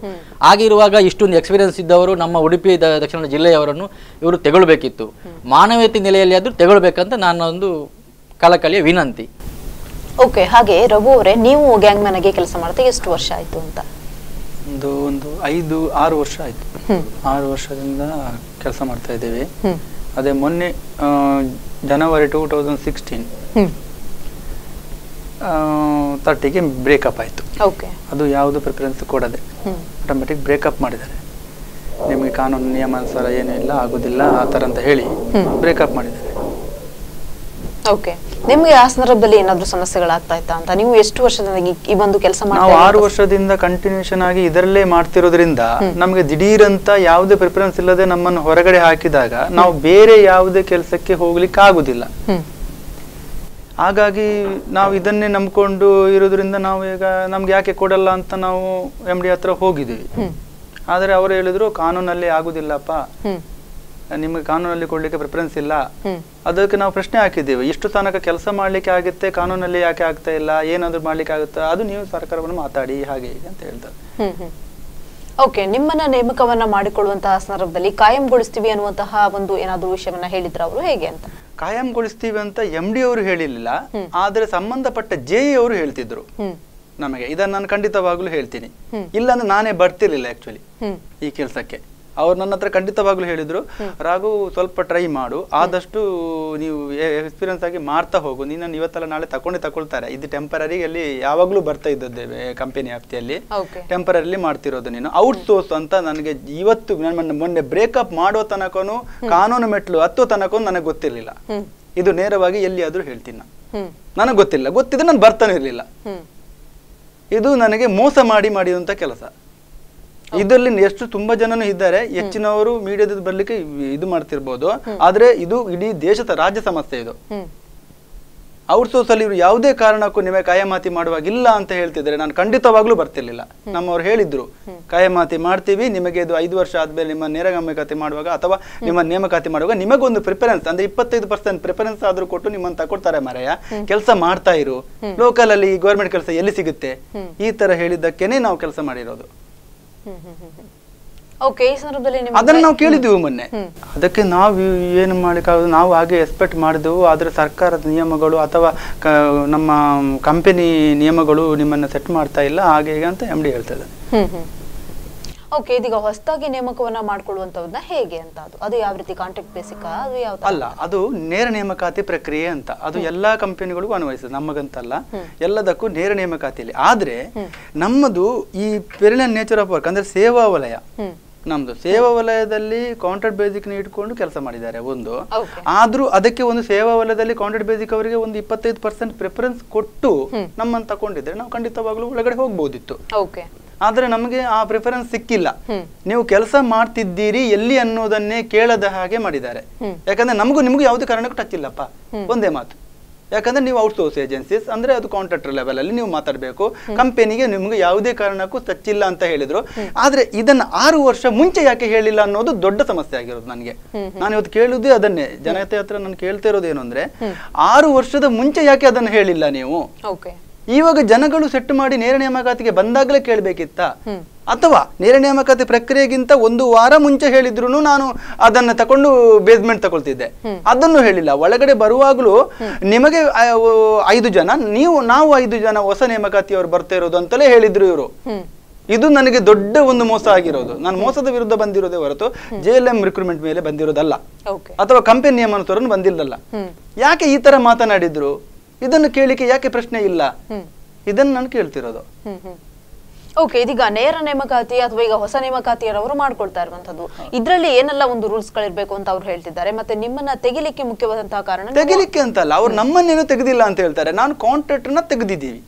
ಆಗಿರುವಾಗ ಇಷ್ಟೊಂದು ಎಕ್ಸ್ಪೀರಿಯನ್ಸ್ ಇದ್ದವರು ನಮ್ಮ ಉಡುಪಿ ದಕ್ಷಿಣ ಜಿಲ್ಲೆಯವರನ್ನು ಇವರು ತೆಗೊಳ್ಬೇಕಿತ್ತು. ಮಾನವೀಯತೆ ನೆಲೆಯಲ್ಲಿ ಆದ್ರೂ ತೆಗೊಳ್ಬೇಕಂತ ನನ್ನ ಒಂದು ಕಳಕಳಿಯ ವಿನಂತಿ. ಓಕೆ, ಹಾಗೆ ರಘು ಅವರೇ, ನೀವು ಗ್ಯಾಂಗ್ ಮ್ಯಾನ್ ಆಗಿ ಕೆಲಸ ಮಾಡ್ತಾ ಎಷ್ಟು ವರ್ಷ ಆಯ್ತು ಅಂತ? ಒಂದು 5-6 ವರ್ಷ ಆಯ್ತು. 6 ವರ್ಷದಿಂದ ಕೆಲಸ ಮಾಡ್ತಾ ಇದ್ದೇವೆ. ಅದೇ ಮೊನ್ನೆ ಜನವರಿ 2016 30ಗೆ ಬ್ರೇಕಪ್ ಆಯ್ತು. ಅದು ಯಾವುದು ಪ್ರಿಫರೆನ್ಸ್ ಕೊಡದೆ ಆಟೋಮೆಟಿಕ್ ಬ್ರೇಕಪ್ ಮಾಡಿದ್ದಾರೆ. ನಿಮಗೆ ಕಾನೂನು ನಿಯಮಾನುಸಾರ ಏನೂ ಇಲ್ಲ, ಆಗುದಿಲ್ಲ ಆ ಥರ ಅಂತ ಹೇಳಿ ಬ್ರೇಕಪ್ ಮಾಡಿದ್ದಾರೆ. ಓಕೆ, ನಿಮ್ಗೆ ಆ ಸಂದರ್ಭದಲ್ಲಿ ಏನಾದ್ರೂ ಸಮಸ್ಯೆಗಳಾಗ್ತಾ ಇತ್ತಾ ಅಂತ? ನೀವು ಎಷ್ಟು ವರ್ಷದಿಂದ ಈ ಒಂದು ಕೆಲಸ ಮಾಡ್ತಾ? ನಾವು 6 ವರ್ಷದಿಂದ ಕಂಟಿನ್ಯೂಷನ್ ಆಗಿ ಇದರಲ್ಲೇ ಮಾಡ್ತಿರೋದ್ರಿಂದ ನಮಗೆ ದಿಢೀರಂತ ಯಾವುದೇ ಪ್ರಿಫರೆನ್ಸ್ ಇಲ್ಲದೆ ನಮ್ಮನ್ನು ಹೊರಗಡೆ ಹಾಕಿದಾಗ ನಾವು ಬೇರೆ ಯಾವುದೇ ಕೆಲಸಕ್ಕೆ ಹೋಗ್ಲಿಕ್ಕೆ ಆಗುದಿಲ್ಲ. ಹಾಗಾಗಿ ನಾವು ಇದನ್ನೇ ನಂಬ್ಕೊಂಡು ಇರೋದ್ರಿಂದ ನಾವು ಈಗ ನಮ್ಗೆ ಯಾಕೆ ಕೊಡಲ್ಲ ಅಂತ ನಾವು MD ಹತ್ರ ಹೋಗಿದ್ದೀವಿ. ಆದ್ರೆ ಅವರು ಹೇಳಿದ್ರು ಕಾನೂನಲ್ಲಿ ಆಗುದಿಲ್ಲಪ್ಪ, ನಿಮಗೆ ಕಾನೂನಲ್ಲಿ ಕೊಡ್ಲಿಕ್ಕೆ ಪ್ರಿಫರೆನ್ಸ್ ಇಲ್ಲ. ಅದಕ್ಕೆ ನಾವು ಪ್ರಶ್ನೆ ಹಾಕಿದ್ದೇವೆ, ಇಷ್ಟು ತನಕ ಕೆಲಸ ಮಾಡ್ಲಿಕ್ಕೆ ಆಗುತ್ತೆ, ಕಾನೂನಲ್ಲಿ ಯಾಕೆ ಆಗ್ತಾ ಇಲ್ಲ, ಏನಾದ್ರು ಮಾಡ್ಲಿಕ್ಕೆ ಆಗುತ್ತಾ, ಅದು ನೀವು ಸರ್ಕಾರವನ್ನು ಮಾತಾಡಿ ಹಾಗೆ ಅಂತ ಹೇಳ್ತಾರೆ. ಓಕೆ, ನಿಮ್ಮನ್ನ ನೇಮಕವನ್ನ ಮಾಡಿಕೊಳ್ಳುವಂತಹ ಸಂದರ್ಭದಲ್ಲಿ ಕಾಯಂಗೊಳಿಸ್ತೀವಿ ಅನ್ನುವಂತಹ ಒಂದು ಏನಾದ್ರು ವಿಷಯವನ್ನ ಹೇಳಿದ್ರ ಅವರು, ಹೇಗೆ ಅಂತ? ಕಾಯಂಗೊಳಿಸ್ತೀವಿ ಅಂತ MD ಅವರು ಹೇಳಿರ್ಲಿಲ್ಲ, ಆದ್ರೆ ಸಂಬಂಧಪಟ್ಟ JE ಅವರು ಹೇಳ್ತಿದ್ರು ನಮಗೆ. ಇದನ್ನ ನಾನು ಖಂಡಿತವಾಗ್ಲೂ ಹೇಳ್ತೀನಿ, ಇಲ್ಲಾಂದ್ರೆ ನಾನೇ ಬರ್ತಿರ್ಲಿಲ್ಲ ಆಕ್ಚುಲಿ ಈ ಕೆಲಸಕ್ಕೆ. ಅವ್ರು ನನ್ನ ಹತ್ರ ಖಂಡಿತವಾಗ್ಲೂ ಹೇಳಿದ್ರು, ರಾಘು ಸ್ವಲ್ಪ ಟ್ರೈ ಮಾಡು, ಆದಷ್ಟು ನೀವು ಎಕ್ಸ್ಪೀರಿಯನ್ಸ್ ಆಗಿ ಮಾಡ್ತಾ ಹೋಗು, ನೀನನ್ನು ಇವತ್ತೆಲ್ಲ ನಾಳೆ ತಗೊಳ್ತಾರೆ. ಇದು ಟೆಂಪರರಿ ಅಲ್ಲಿ ಯಾವಾಗ್ಲೂ ಬರ್ತಾ ಇದ್ದದ್ದೇವೆ ಕಂಪನಿ ವ್ಯಾಪ್ತಿಯಲ್ಲಿ, ಟೆಂಪರರಿ ಮಾಡ್ತಿರೋದು ನೀನು. ಔಟ್ಸೋರ್ಸ್ ಅಂತ ನನಗೆ ಇವತ್ತು ಮೊನ್ನೆ ಬ್ರೇಕಪ್ ಮಾಡೋ ತನಕನು ಕಾನೂನು ಮೆಟ್ಲು ಹತ್ತೋ ತನಕ ನನಗೆ ಗೊತ್ತಿರ್ಲಿಲ್ಲ. ಇದು ನೇರವಾಗಿ ಎಲ್ಲಿಯಾದ್ರೂ ಹೇಳ್ತೀನಿ, ನನಗೆ ಗೊತ್ತಿದ್ರೆ ನಾನು ಬರ್ತಾನೆ ಇರ್ಲಿಲ್ಲ. ಇದು ನನಗೆ ಮೋಸ ಮಾಡಿರುವಂತ ಕೆಲಸ. ಇದರಲ್ಲಿ ಎಷ್ಟು ತುಂಬಾ ಜನನು ಇದ್ದಾರೆ, ಹೆಚ್ಚಿನವರು ಮೀಡಿಯಾದ ಬರ್ಲಿಕ್ಕೆ ಇದು ಮಾಡ್ತಿರ್ಬೋದು, ಆದ್ರೆ ಇದು ಇಡೀ ದೇಶದ ರಾಜ್ಯ ಸಮಸ್ಯೆ. ಇದು ಔಟ್ಸೋರ್ಸ್ ಅಲ್ಲಿ ಇವರು ಯಾವುದೇ ಕಾರಣಕ್ಕೂ ನೀವೇ ಕಾಯಮಾತಿ ಮಾಡುವಾಗಿಲ್ಲ ಅಂತ ಹೇಳ್ತಿದ್ರೆ ನಾನು ಖಂಡಿತವಾಗ್ಲೂ ಬರ್ತಿರ್ಲಿಲ್ಲ. ನಮ್ಮವ್ರು ಹೇಳಿದ್ರು, ಕಾಯಮಾತಿ ಮಾಡ್ತೀವಿ, ನಿಮಗೆ ಇದು 5 ವರ್ಷ ಆದ್ಮೇಲೆ ನಿಮ್ಮ ನೇರ ನೇಮಕಾತಿ ಮಾಡುವಾಗ ಅಥವಾ ನಿಮ್ಮ ನೇಮಕಾತಿ ಮಾಡುವಾಗ ನಿಮಗೊಂದು ಪ್ರಿಫರೆನ್ಸ್ ಅಂದ್ರೆ 25% ಪ್ರಿಫರೆನ್ಸ್ ಆದ್ರೂ ಕೊಟ್ಟು ನಿಮ್ಮನ್ನು ತಗೊಳ್ತಾರೆ ಮಾರಾಯ, ಕೆಲಸ ಮಾಡ್ತಾ ಇರು, ಲೋಕಲ್ ಅಲ್ಲಿ ಗೌರ್ಮೆಂಟ್ ಕೆಲಸ ಎಲ್ಲಿ ಸಿಗುತ್ತೆ, ಈ ತರ ಹೇಳಿದ್ದಕ್ಕೇನೆ ನಾವು ಕೆಲಸ ಮಾಡಿರೋದು. ಅದನ್ನ ನಾವು ಕೇಳಿದ್ವಿ ಮೊನ್ನೆ. ಅದಕ್ಕೆ ನಾವು ಏನು ಮಾಡ್ಲಿಕ್ಕಾಗ ನಾವು ಹಾಗೆ ಎಕ್ಸ್ಪೆಕ್ಟ್ ಮಾಡಿದೆವು. ಆದ್ರೆ ಸರ್ಕಾರದ ನಿಯಮಗಳು ಅಥವಾ ನಮ್ಮ ಕಂಪನಿ ನಿಯಮಗಳು ನಿಮ್ಮನ್ನ ಸೆಟ್ ಮಾಡ್ತಾ ಇಲ್ಲ ಹಾಗೆ ಅಂತ MD ಹೇಳ್ತದೆ. ಓಕೆ, ಇದೀಗ ಹೊಸದಾಗಿ ನೇಮಕವನ್ನ ಮಾಡ್ಕೊಳ್ಳುವಂತವನ್ನ ಹೇಗೆ ಅಂತ? ಅದು ಯಾವ ರೀತಿ ಕಾಂಟ್ರಾಕ್ಟ್ ಬೇಸಿಕ್ ಅದು ಯಾವ ಅಲ್ಲ, ಅದು ನೇರ ನೇಮಕಾತಿ ಪ್ರಕ್ರಿಯೆ ಅಂತ. ಅದು ಎಲ್ಲಾ ಕಂಪನಿಗಳಿಗೂ ಅನ್ವಯಿಸ್ತದೆ, ನಮಗಂತಲ್ಲ, ಎಲ್ಲದಕ್ಕೂ ನೇರ ನೇಮಕಾತಿಯಲ್ಲಿ. ಆದ್ರೆ ನಮ್ಮದು ಈ ಪೆರಿಲಿಯನ್ ನೇಚರ್ ಆಫ್ ವರ್ಕ್ ಅಂದ್ರೆ ಸೇವಾ ವಲಯ, ನಮ್ದು ಸೇವಾ ವಲಯದಲ್ಲಿ ಕಾಂಟ್ರಾಕ್ಟ್ ಬೇಸಿಕ್ ಇಟ್ಕೊಂಡು ಕೆಲಸ ಮಾಡಿದ್ದಾರೆ ಒಂದು. ಆದ್ರೂ ಅದಕ್ಕೆ ಒಂದು ಸೇವಾ ವಲಯದಲ್ಲಿ ಕಾಂಟ್ರಾಕ್ಟ್ ಬೇಸಿಕ್ ಅವರಿಗೆ ಒಂದು 25% ಪ್ರಿಫರೆನ್ಸ್ ಕೊಟ್ಟು ನಮ್ಮನ್ನು ತಗೊಂಡಿದ್ರೆ ನಾವು ಖಂಡಿತವಾಗ್ಲೂ ಒಳಗಡೆ ಹೋಗ್ಬೋದಿತ್ತು. ಆದ್ರೆ ನಮಗೆ ಆ ಪ್ರಿಫರೆನ್ಸ್ ಸಿಕ್ಕಿಲ್ಲ. ನೀವು ಕೆಲಸ ಮಾಡ್ತಿದ್ದೀರಿ ಎಲ್ಲಿ ಅನ್ನೋದನ್ನೇ ಕೇಳದ ಹಾಗೆ ಮಾಡಿದ್ದಾರೆ. ಯಾಕಂದ್ರೆ ನಿಮಗೂ ಯಾವುದೇ ಕಾರಣಕ್ಕೂ ಟಚ್ ಇಲ್ಲಪ್ಪ, ಒಂದೇ ಮಾತು. ಯಾಕಂದ್ರೆ ನೀವು ಔಟ್ಸೋರ್ಸ್ ಏಜೆನ್ಸೀಸ್ ಅಂದ್ರೆ ಅದು ಕಾಂಟ್ರಾಕ್ಟರ್ ಲೆವೆಲ್ ಅಲ್ಲಿ ನೀವು ಮಾತಾಡ್ಬೇಕು. ಕಂಪನಿಗೆ ನಿಮ್ಗೆ ಯಾವುದೇ ಕಾರಣಕ್ಕೂ ಟಚ್ ಇಲ್ಲ ಅಂತ ಹೇಳಿದ್ರು. ಆದ್ರೆ ಇದನ್ನ 6 ವರ್ಷ ಮುಂಚೆ ಯಾಕೆ ಹೇಳಿಲ್ಲ ಅನ್ನೋದು ದೊಡ್ಡ ಸಮಸ್ಯೆ ಆಗಿರೋದು ನನಗೆ. ನಾನು ಇವತ್ತು ಕೇಳುವುದೇ ಅದನ್ನೇ, ಜನತೆ ಹತ್ರ ನಾನು ಕೇಳ್ತಾ ಇರೋದು ಏನು ಅಂದ್ರೆ 6 ವರ್ಷದ ಮುಂಚೆ ಯಾಕೆ ಅದನ್ನ ಹೇಳಿಲ್ಲ ನೀವು? ಇವಾಗ ಜನಗಳು ಸೆಟ್ ಮಾಡಿ ನೇರ ನೇಮಕಾತಿಗೆ ಬಂದಾಗಲೇ ಕೇಳಬೇಕಿತ್ತ, ಅಥವಾ ನೇರ ನೇಮಕಾತಿ ಪ್ರಕ್ರಿಯೆಗಿಂತ 1 ವಾರ ಮುಂಚೆ ಹೇಳಿದ್ರು ನಾನು ಅದನ್ನ ತಕೊಂಡು ಬೇಸ್ಮೆಂಟ್ ತಗೊಳ್ತಿದ್ದೆ. ಅದನ್ನು ಹೇಳಿಲ್ಲ. ಒಳಗಡೆ ಬರುವಾಗಲೂ ನಿಮಗೆ 5 ಜನ, ನಾವು 5 ಜನ ಹೊಸ ನೇಮಕಾತಿಯವರು ಬರ್ತಾ ಇರೋದು ಅಂತಲೇ ಹೇಳಿದ್ರು ಇವರು. ಇದು ನನಗೆ ದೊಡ್ಡ ಒಂದು ಮೋಸ ಆಗಿರೋದು. ನಾನು ಮೋಸದ ವಿರುದ್ಧ ಬಂದಿರೋದೇ ಹೊರತು JLM ರಿಕ್ರೂಟ್ಮೆಂಟ್ ಮೇಲೆ ಬಂದಿರೋದಲ್ಲ, ಅಥವಾ ಕಂಪನಿ ನಿಯಮಾನುಸಾರ ಬಂದಿಲ್ಲಲ್ಲ. ಯಾಕೆ ಈ ತರ ಮಾತನಾಡಿದ್ರು? ಇದನ್ನು ಕೇಳಿಕೆ ಯಾಕೆ ಪ್ರಶ್ನೆ ಇಲ್ಲ? ಇದನ್ನು ನಾನು ಕೇಳ್ತಿರೋದು. ಓಕೆ, ಇದೀಗ ನೇರ ನೇಮಕಾತಿ ಅಥವಾ ಈಗ ಹೊಸ ನೇಮಕಾತಿಯರವರು ಮಾಡ್ಕೊಳ್ತಾ ಇರುವಂತದ್ದು, ಇದ್ರಲ್ಲಿ ಏನೆಲ್ಲ ಒಂದು ರೂಲ್ಸ್ ಗಳಿರ್ಬೇಕು ಅಂತ ಅವ್ರು ಹೇಳ್ತಿದ್ದಾರೆ. ಮತ್ತೆ ನಿಮ್ಮನ್ನ ತೆಗಿಲಿಕ್ಕೆ ಮುಖ್ಯವಾದಂತಹ ಕಾರಣ, ತೆಗಿಲಿಕ್ಕೆ ಅಂತಲ್ಲ, ಅವ್ರು ನಮ್ಮನ್ನೇನು ತೆಗೆದಿಲ್ಲ ಅಂತ ಹೇಳ್ತಾರೆ. ನಾನು ಕಾಂಟ್ರಾಕ್ಟ್ ನ ತೆಗೆದಿದ್ದೀವಿ,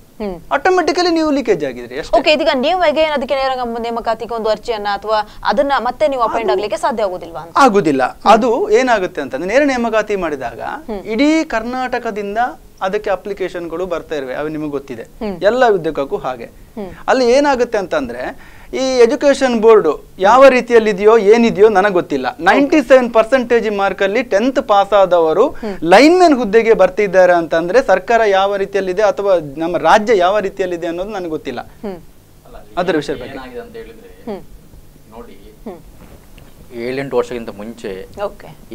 ಆಟೋಮೆಟಿಕಲಿ ನೀವು ಲೀಕೇಜ್ ಆಗಿದ್ರಿ. ಓಕೆ, ಇದೀಗ ನೀವು ಅಗೇನ್ ಅದಕ್ಕೆ ನೇರ ನೇಮಕಾತಿಗೆ ಒಂದು ಅರ್ಜಿಯನ್ನ ಅಥವಾ ಅದನ್ನ ಮತ್ತೆ ನೀವು ಅಪಾಯಿಂಟ್ ಆಗ್ಲಿಕ್ಕೆ ಸಾಧ್ಯ ಆಗುದಿಲ್ವಾ? ಆಗುದಿಲ್ಲ. ಅದು ಏನಾಗುತ್ತೆ ಅಂತಂದ್ರೆ, ನೇರ ನೇಮಕಾತಿ ಮಾಡಿದಾಗ ಇಡೀ ಕರ್ನಾಟಕದಿಂದ ಅದಕ್ಕೆ ಅಪ್ಲಿಕೇಶನ್ಗಳು ಬರ್ತಾ ಇರುವೆ, ಅವು ನಿಮಗೆ ಗೊತ್ತಿದೆ, ಎಲ್ಲ ಉದ್ಯೋಗಕ್ಕೂ ಹಾಗೆ. ಅಲ್ಲಿ ಏನಾಗುತ್ತೆ ಅಂತಂದ್ರೆ, ಈ ಎಜುಕೇಶನ್ ಬೋರ್ಡ್ ಯಾವ ರೀತಿಯಲ್ಲಿ ಇದೆಯೋ ಏನಿದೆಯೋ ನನಗೆ ಗೊತ್ತಿಲ್ಲ. 97% ಮಾರ್ಕ್ ಅಲ್ಲಿ 10th ಪಾಸ್ ಆದವರು ಲೈನ್ಮನ್ ಹುದ್ದೆಗೆ ಬರ್ತಿದ್ದಾರೆ ಅಂತಂದ್ರೆ ಸರ್ಕಾರ ಯಾವ ರೀತಿಯಲ್ಲಿದೆ ಅಥವಾ ನಮ್ಮ ರಾಜ್ಯ ಯಾವ ರೀತಿಯಲ್ಲಿದೆ ಅನ್ನೋದು ನನಗೆ ಗೊತ್ತಿಲ್ಲ. ಅದರ ವಿಷಯ ಬಗ್ಗೆ ನೋಡಿ, 7-8 ವರ್ಷಕ್ಕಿಂತ ಮುಂಚೆ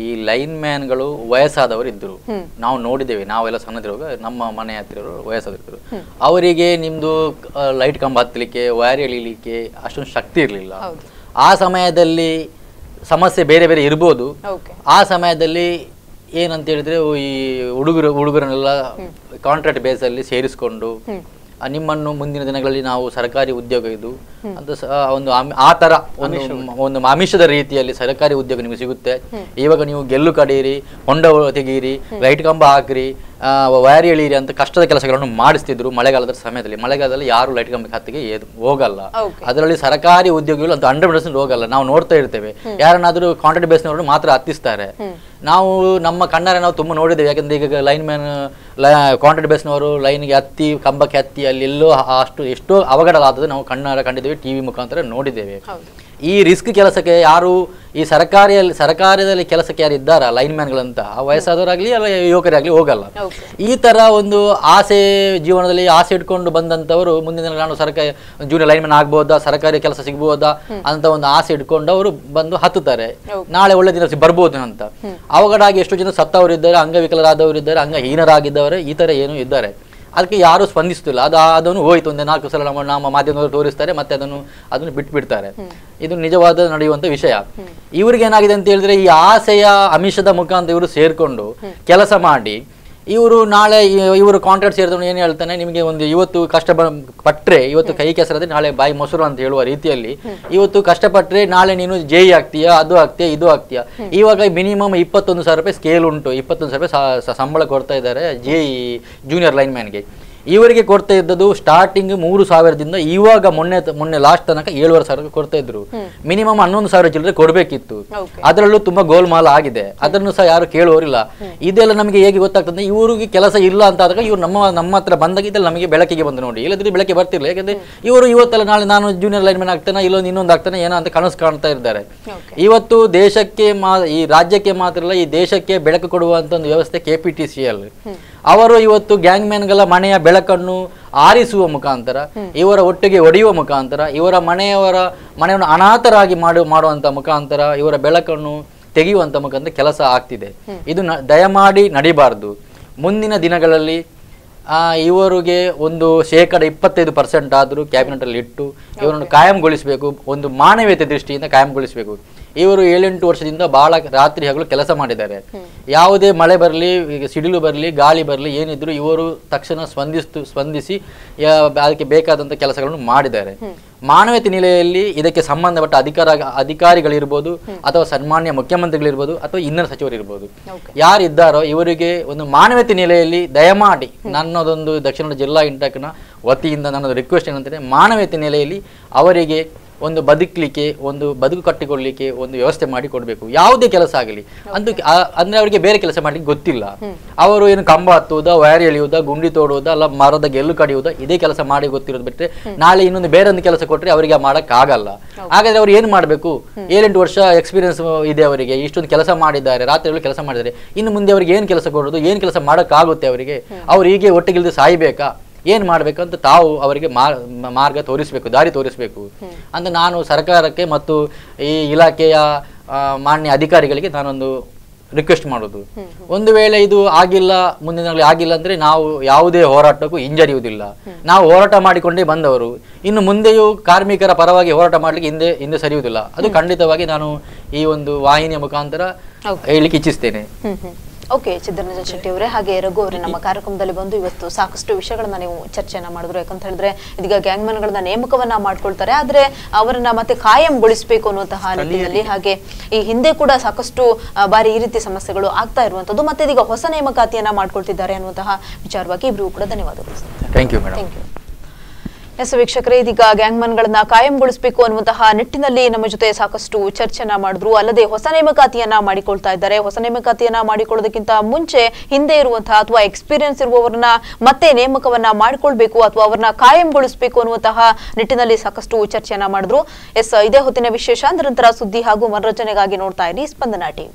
ಈ ಲೈನ್ ಮ್ಯಾನ್ಗಳು ವಯಸ್ಸಾದವರು ಇದ್ರು. ನಾವು ನೋಡಿದ್ದೇವೆ, ನಾವೆಲ್ಲ ಸಣ್ಣದಿರುವಾಗ ನಮ್ಮ ಮನೆ ಹತ್ತಿರ ವಯಸ್ಸಾದ್ರು. ಅವರಿಗೆ ನಿಮ್ದು ಲೈಟ್ ಕಂಬ ಹತ್ತಲಿಕ್ಕೆ, ವೈರ್ ಎಳಿಲಿಕ್ಕೆ ಅಷ್ಟೊಂದು ಶಕ್ತಿ ಇರಲಿಲ್ಲ. ಆ ಸಮಯದಲ್ಲಿ ಸಮಸ್ಯೆ ಬೇರೆ ಬೇರೆ ಇರ್ಬೋದು. ಆ ಸಮಯದಲ್ಲಿ ಏನಂತ ಹೇಳಿದ್ರೆ, ಈ ಹುಡುಗರನ್ನೆಲ್ಲ ಕಾಂಟ್ರಾಕ್ಟ್ ಬೇಸಲ್ಲಿ ಸೇರಿಸ್ಕೊಂಡು ನಿಮ್ಮನ್ನು ಮುಂದಿನ ದಿನಗಳಲ್ಲಿ ನಾವು ಸರ್ಕಾರಿ ಉದ್ಯೋಗ ಇದು ಅಂತ ಒಂದು ಆ ತರ ಒಂದು ಆಮಿಷದ ರೀತಿಯಲ್ಲಿ ಸರ್ಕಾರಿ ಉದ್ಯೋಗ ನಿಮಗೆ ಸಿಗುತ್ತೆ. ಇವಾಗ ನೀವು ಗೆಲ್ಲು ಕಡೀರಿ, ಹೊಂಡ ತೆಗೀರಿ, ಲೈಟ್ ಕಂಬ ಹಾಕ್ರಿ, ವೈರ್ ಎಳೀರಿ ಅಂತ ಕಷ್ಟದ ಕೆಲಸಗಳನ್ನು ಮಾಡಿಸ್ತಿದ್ರು ಮಳೆಗಾಲದ ಸಮಯದಲ್ಲಿ. ಮಳೆಗಾಲದಲ್ಲಿ ಯಾರು ಲೈಟ್ ಕಂಬ ಹತ್ತಿಗೆ ಹೋಗಲ್ಲ. ಅದರಲ್ಲಿ ಸರ್ಕಾರಿ ಉದ್ಯೋಗಿಗಳು ಅಂತ 100% ಹೋಗಲ್ಲ. ನಾವು ನೋಡ್ತಾ ಇರ್ತೇವೆ, ಯಾರನ್ನಾದ್ರೂ ಕಾಂಟ್ರಾಕ್ಟ್ ಬೇಸ್ನವರು ಮಾತ್ರ ಹತ್ತಿಸ್ತಾರೆ. ನಾವು ನಮ್ಮ ಕಣ್ಣಾರೆ ನಾವು ತುಂಬಾ ನೋಡಿದ್ದೇವೆ. ಯಾಕಂದ್ರೆ ಈಗ ಲೈನ್ ಮ್ಯಾನ್ ಕಾಂಟ್ರಾಕ್ಟ್ ಬೇಸ್ನವರು ಲೈನ್ಗೆ ಹತ್ತಿ, ಕಂಬಕ್ಕೆ ಹತ್ತಿ, ಅಲ್ಲಿ ಎಲ್ಲೋ ಎಷ್ಟೋ ಅವಘಡಗಳಾದದ್ದು ನಾವು ಕಣ್ಣಾರೆ ಕಂಡಿದ್ದೇವೆ, ಟಿವಿ ಮುಖಾಂತರ ನೋಡಿದ್ದೇವೆ. ಈ ರಿಸ್ಕ್ ಕೆಲಸಕ್ಕೆ ಯಾರು ಈ ಸರ್ಕಾರದಲ್ಲಿ ಕೆಲಸಕ್ಕೆ ಯಾರು ಇದ್ದಾರ ಲೈನ್ ಮ್ಯಾನ್ಗಳಂತ, ವಯಸ್ಸಾದವರಾಗ್ಲಿ ಅಲ್ಲ ಯುವಕರಾಗ್ಲಿ ಹೋಗಲ್ಲ. ಈ ತರ ಒಂದು ಆಸೆ, ಜೀವನದಲ್ಲಿ ಆಸೆ ಇಟ್ಕೊಂಡು ಬಂದಂತವರು ಮುಂದಿನ ನಾನು ಸರ್ಕಾರಿ ಜೂನಿಯರ್ ಲೈನ್ ಮ್ಯಾನ್ ಆಗ್ಬೋದಾ, ಸರ್ಕಾರಿ ಕೆಲಸ ಸಿಗ್ಬೋದಾ ಅಂತ ಒಂದು ಆಸೆ ಇಟ್ಕೊಂಡು ಅವರು ಬಂದು ಹತ್ತುತ್ತಾರೆ. ನಾಳೆ ಒಳ್ಳೆ ದಿನ ಬರ್ಬೋದು ಅಂತ. ಅವಘಡ ಆಗಿ ಎಷ್ಟೋ ಜನ ಸತ್ತವರು ಇದ್ದಾರೆ, ಅಂಗವಿಕಲರಾದವರು ಇದ್ದಾರೆ, ಅಂಗಹೀನರಾಗಿದ್ದವರು, ಈ ತರ ಏನು ಇದ್ದಾರೆ. ಅದಕ್ಕೆ ಯಾರು ಸ್ಪಂದಿಸ್ತಿಲ್ಲ. ಅದನ್ನು ಹೋಯ್ತು, ಒಂದು 4 ಸಲ ನಮ್ಮ ಮಾಧ್ಯಮದವರು ತೋರಿಸ್ತಾರೆ, ಮತ್ತೆ ಅದನ್ನು ಬಿಟ್ಬಿಡ್ತಾರೆ. ಇದು ನಿಜವಾದ ನಡೆಯುವಂತ ವಿಷಯ. ಇವ್ರಿಗೆ ಏನಾಗಿದೆ ಅಂತ ಹೇಳಿದ್ರೆ, ಈ ಆಸೆಯ ಅಮಿಷದ ಮುಖಾಂತರ ಇವರು ಸೇರ್ಕೊಂಡು ಕೆಲಸ ಮಾಡಿ, ಇವರು ನಾಳೆ ಇವರು ಕಾಂಟ್ರಾಕ್ಟ್ ಸೇರಿದವನು ಏನು ಹೇಳ್ತಾನೆ, ನಿಮಗೆ ಒಂದು ಇವತ್ತು ಕಷ್ಟಪಟ್ಟರೆ ಇವತ್ತು ಕೈ ಕೆಸರಾದ್ರೆ ನಾಳೆ ಬಾಯಿ ಮೊಸರು ಅಂತ ಹೇಳುವ ರೀತಿಯಲ್ಲಿ, ಇವತ್ತು ಕಷ್ಟಪಟ್ಟರೆ ನಾಳೆ ನೀನು JE ಆಗ್ತೀಯಾ, ಅದು ಆಗ್ತೀಯಾ, ಇದು ಆಗ್ತೀಯಾ. ಇವಾಗ ಮಿನಿಮಮ್ 21,000 ರೂಪಾಯಿ ಸ್ಕೇಲ್ ಉಂಟು, 21,000 ರೂಪಾಯಿ ಸಂಬಳ ಕೊಡ್ತಾ ಇದ್ದಾರೆ JE ಜೂನಿಯರ್ ಲೈನ್ ಮ್ಯಾನ್ಗೆ. ಇವರಿಗೆ ಕೊಡ್ತಾ ಇದ್ದದ್ದು ಸ್ಟಾರ್ಟಿಂಗ್ 3,000ದಿಂದ ಇವಾಗ ಮೊನ್ನೆ ಲಾಸ್ಟ್ ತನಕ 7,500 ಕೊಡ್ತಾ ಇದ್ರು. ಮಿನಿಮಮ್ 11,000 ಚಿಲ್ಲರೆ ಕೊಡ್ಬೇಕಿತ್ತು. ಅದರಲ್ಲೂ ತುಂಬಾ ಗೋಲ್ಮಾಲ್ ಆಗಿದೆ. ಅದನ್ನು ಸಹ ಯಾರು ಕೇಳುವವರಿಲ್ಲ. ಇದೆಲ್ಲ ನಮಗೆ ಹೇಗೆ ಗೊತ್ತಾಗ್ತದೆ, ಇವರಿಗೆ ಕೆಲಸ ಇಲ್ಲ ಅಂತ ಆದಾಗ ಇವ್ರು ನಮ್ಮ ಹತ್ರ ಬಂದಾಗ ಇದೆಲ್ಲ ನಮಗೆ ಬೆಳಕಿಗೆ ಬಂದು ನೋಡಿ. ಇಲ್ಲದ್ರೆ ಬೆಳಕಿಗೆ ಬರ್ತಿರ್ಲಿಲ್ಲ. ಯಾಕಂದ್ರೆ ಇವರು ಇವತ್ತೆಲ್ಲ ನಾಳೆ ನಾನು ಜೂನಿಯರ್ ಲೈನ್ ಮ್ಯಾನ್ ಆಗ್ತಾನೆ, ಇನ್ನೊಂದು ಆಗ್ತಾನೆ ಏನೋ ಅಂತ ಕನಸು ಕಾಣ್ತಾ ಇದ್ದಾರೆ. ಇವತ್ತು ದೇಶಕ್ಕೆ ಈ ರಾಜ್ಯಕ್ಕೆ ಮಾತ್ರ ಅಲ್ಲ, ಈ ದೇಶಕ್ಕೆ ಬೆಳಕು ಕೊಡುವಂತ ಒಂದು ವ್ಯವಸ್ಥೆ KPTCL. ಅವರು ಇವತ್ತು ಗ್ಯಾಂಗ್ ಮ್ಯಾನ್ಗಳ ಮನೆಯ ಬೆಳಕನ್ನು ಆರಿಸುವ ಮುಖಾಂತರ, ಇವರ ಒಟ್ಟಿಗೆ ಒಡೆಯುವ ಮುಖಾಂತರ, ಇವರ ಮನೆಯನ್ನು ಅನಾಥರಾಗಿ ಮಾಡುವಂತ ಮುಖಾಂತರ, ಇವರ ಬೆಳಕನ್ನು ತೆಗೆಯುವಂತ ಮುಖಾಂತರ ಕೆಲಸ ಆಗ್ತಿದೆ. ಇದು ದಯಮಾಡಿ ನಡಿಬಾರ್ದು. ಮುಂದಿನ ದಿನಗಳಲ್ಲಿ ಇವರಿಗೆ ಒಂದು 25% ಆದರೂ ಕ್ಯಾಬಿನೆಟ್ ಅಲ್ಲಿ ಇಟ್ಟು ಇವರನ್ನು ಕಾಯಂಗೊಳಿಸಬೇಕು. ಒಂದು ಮಾನವೀಯತೆ ದೃಷ್ಟಿಯಿಂದ ಕಾಯಂಗೊಳಿಸಬೇಕು. ಇವರು 7-8 ವರ್ಷದಿಂದ ಬಹಳ ರಾತ್ರಿ ಹಗಲು ಕೆಲಸ ಮಾಡಿದ್ದಾರೆ. ಯಾವುದೇ ಮಳೆ ಬರಲಿ, ಸಿಡಿಲು ಬರಲಿ, ಗಾಳಿ ಬರಲಿ, ಏನಿದ್ರು ಇವರು ತಕ್ಷಣ ಸ್ಪಂದಿಸಿ ಅದಕ್ಕೆ ಬೇಕಾದಂತ ಕೆಲಸಗಳನ್ನು ಮಾಡಿದ್ದಾರೆ. ಮಾನವೀಯತೆ ನೆಲೆಯಲ್ಲಿ ಇದಕ್ಕೆ ಸಂಬಂಧಪಟ್ಟ ಅಧಿಕಾರಿಗಳಿರ್ಬೋದು, ಅಥವಾ ಸನ್ಮಾನ್ಯ ಮುಖ್ಯಮಂತ್ರಿಗಳಿರ್ಬೋದು, ಅಥವಾ ಇನ್ನರ ಸಚಿವರಿರ್ಬೋದು, ಯಾರಿದ್ದಾರೋ ಇವರಿಗೆ ಒಂದು ಮಾನವೀಯತೆ ನೆಲೆಯಲ್ಲಿ ದಯಮಾಡಿ ನನ್ನದೊಂದು ದಕ್ಷಿಣ ಜಿಲ್ಲಾ ಇಂಟಕ್ನ ವತಿಯಿಂದ ನನ್ನದು ರಿಕ್ವೆಸ್ಟ್ ಏನಂತಂದ್ರೆ, ಮಾನವೀಯತೆ ನೆಲೆಯಲ್ಲಿ ಅವರಿಗೆ ಒಂದು ಬದುಕಲಿಕ್ಕೆ, ಒಂದು ಬದುಕು ಕಟ್ಟಿಕೊಳ್ಳಲಿಕ್ಕೆ ಒಂದು ವ್ಯವಸ್ಥೆ ಮಾಡಿ ಕೊಡಬೇಕು. ಯಾವುದೇ ಕೆಲಸ ಆಗಲಿ ಅಂದ್ರೆ ಅವರಿಗೆ ಬೇರೆ ಕೆಲಸ ಮಾಡ್ಲಿಕ್ಕೆ ಗೊತ್ತಿಲ್ಲ. ಅವರು ಏನು ಕಂಬ ಹತ್ತುವುದಾ, ವೈರ್ ಎಳೆಯುವುದಾ, ಗುಂಡಿ ತೋಡುವುದಾ, ಅಲ್ಲ ಮರದ ಗೆಲ್ಲು ಕಡಿಯುವುದಾ, ಇದೇ ಕೆಲಸ ಮಾಡಿ ಗೊತ್ತಿರೋದು ಬಿಟ್ಟರೆ ನಾಳೆ ಇನ್ನೊಂದು ಬೇರೆ ಒಂದು ಕೆಲಸ ಕೊಟ್ಟರೆ ಅವರಿಗೆ ಮಾಡಕ್ ಆಗಲ್ಲ. ಹಾಗಾದ್ರೆ ಅವ್ರು ಏನು ಮಾಡಬೇಕು? 7-8 ವರ್ಷ ಎಕ್ಸ್ಪೀರಿಯನ್ಸ್ ಇದೆ ಅವರಿಗೆ, ಇಷ್ಟೊಂದು ಕೆಲಸ ಮಾಡಿದ್ದಾರೆ, ರಾತ್ರಿ ಕೆಲಸ ಮಾಡಿದ್ದಾರೆ. ಇನ್ನು ಮುಂದೆ ಅವರಿಗೆ ಏನು ಕೆಲಸ ಕೊಡೋದು, ಏನು ಕೆಲಸ ಮಾಡಕ್ಕಾಗುತ್ತೆ ಅವರಿಗೆ? ಅವ್ರು ಹೀಗೆ ಒಟ್ಟಿಗಿಲ್ದು ಸಾಯ್ಬೇಕಾ? ಏನ್ ಮಾಡ್ಬೇಕಂತ ತಾವು ಅವರಿಗೆ ಮಾರ್ಗ ತೋರಿಸ್ಬೇಕು, ದಾರಿ ತೋರಿಸ್ಬೇಕು ಅಂತ ನಾನು ಸರ್ಕಾರಕ್ಕೆ ಮತ್ತು ಈ ಇಲಾಖೆಯ ಮಾನ್ಯ ಅಧಿಕಾರಿಗಳಿಗೆ ನಾನೊಂದು ರಿಕ್ವೆಸ್ಟ್ ಮಾಡೋದು. ಒಂದು ವೇಳೆ ಇದು ಆಗಿಲ್ಲ, ಮುಂದಿನ ಆಗಿಲ್ಲ ಅಂದ್ರೆ ನಾವು ಯಾವುದೇ ಹೋರಾಟಕ್ಕೂ ಹಿಂಜರಿಯುವುದಿಲ್ಲ. ನಾವು ಹೋರಾಟ ಮಾಡಿಕೊಂಡೇ ಬಂದವರು, ಇನ್ನು ಮುಂದೆಯೂ ಕಾರ್ಮಿಕರ ಪರವಾಗಿ ಹೋರಾಟ ಮಾಡ್ಲಿಕ್ಕೆ ಹಿಂದೆ ಸರಿಯುವುದಿಲ್ಲ. ಅದು ಖಂಡಿತವಾಗಿ ನಾನು ಈ ಒಂದು ವಾಹಿನಿಯ ಮುಖಾಂತರ ಹೇಳಲಿಕ್ಕೆ ಇಚ್ಛಿಸ್ತೇನೆ. ಓಕೆ, ಚಿದ್ರರಂಜನ್ ಶೆಟ್ಟಿ ಅವರೇ, ಹಾಗೆ ರಘು ಅವರೇ, ನಮ್ಮ ಕಾರ್ಯಕ್ರಮದಲ್ಲಿ ಬಂದು ಇವತ್ತು ಸಾಕಷ್ಟು ವಿಷಯಗಳನ್ನ ನೀವು ಚರ್ಚೆಯನ್ನ ಮಾಡಿದ್ರು. ಯಾಕಂತ ಹೇಳಿದ್ರೆ ಇದೀಗ ಗ್ಯಾಂಗ್ಮನ್ಗಳನ್ನ ನೇಮಕವನ್ನ ಮಾಡ್ಕೊಳ್ತಾರೆ, ಆದ್ರೆ ಅವರನ್ನ ಮತ್ತೆ ಕಾಯಂಗೊಳಿಸಬೇಕು ಅನ್ನುವಂತಹ ನಿಟ್ಟಿನಲ್ಲಿ, ಹಾಗೆ ಈ ಹಿಂದೆ ಕೂಡ ಸಾಕಷ್ಟು ಬಾರಿ ಈ ರೀತಿ ಸಮಸ್ಯೆಗಳು ಆಗ್ತಾ ಇರುವಂತದ್ದು, ಮತ್ತೆ ಇದೀಗ ಹೊಸ ನೇಮಕಾತಿಯನ್ನ ಮಾಡ್ಕೊಳ್ತಿದ್ದಾರೆ ಅನ್ನುವಂತಹ ವಿಚಾರವಾಗಿ ಇಬ್ರು ಕೂಡ ಧನ್ಯವಾದಗಳು. Thank you madam. Thank you. Yes ವೀಕ್ಷಕರೇ, ಇದೀಗ ಗ್ಯಾಂಗ್ಮನ್ಗಳನ್ನ ಕಾಯಂಗೊಳಿಸಬೇಕು ಅನ್ನುವಂತಹ ನಿಟ್ಟಿನಲ್ಲಿ ನಮ್ಮ ಜೊತೆ ಸಾಕಷ್ಟು ಚರ್ಚೆನ ಮಾಡಿದ್ರು. ಅಲ್ಲದೆ ಹೊಸ ನೇಮಕಾತಿಯನ್ನ ಮಾಡಿಕೊಳ್ತಾ ಇದ್ದಾರೆ. ಹೊಸ ನೇಮಕಾತಿಯನ್ನ ಮಾಡಿಕೊಳ್ಳೋದಕ್ಕಿಂತ ಮುಂಚೆ ಹಿಂದೆ ಇರುವಂತಹ ಅಥವಾ ಎಕ್ಸ್ಪೀರಿಯನ್ಸ್ ಇರುವವರನ್ನ ಮತ್ತೆ ನೇಮಕವನ್ನ ಮಾಡಿಕೊಳ್ಬೇಕು ಅಥವಾ ಅವರನ್ನ ಕಾಯಂಗೊಳಿಸಬೇಕು ಅನ್ನುವಂತಹ ನಿಟ್ಟಿನಲ್ಲಿ ಸಾಕಷ್ಟು ಚರ್ಚೆಯನ್ನ ಮಾಡಿದ್ರು. ಎಸ್, ಇದೇ ಹೊತ್ತಿನ ವಿಶೇಷ. ನಿರಂತರ ಸುದ್ದಿ ಹಾಗೂ ಮನರಂಜನೆಗಾಗಿ ನೋಡ್ತಾ ಇರಿ ಸ್ಪಂದನ ಟಿವಿ.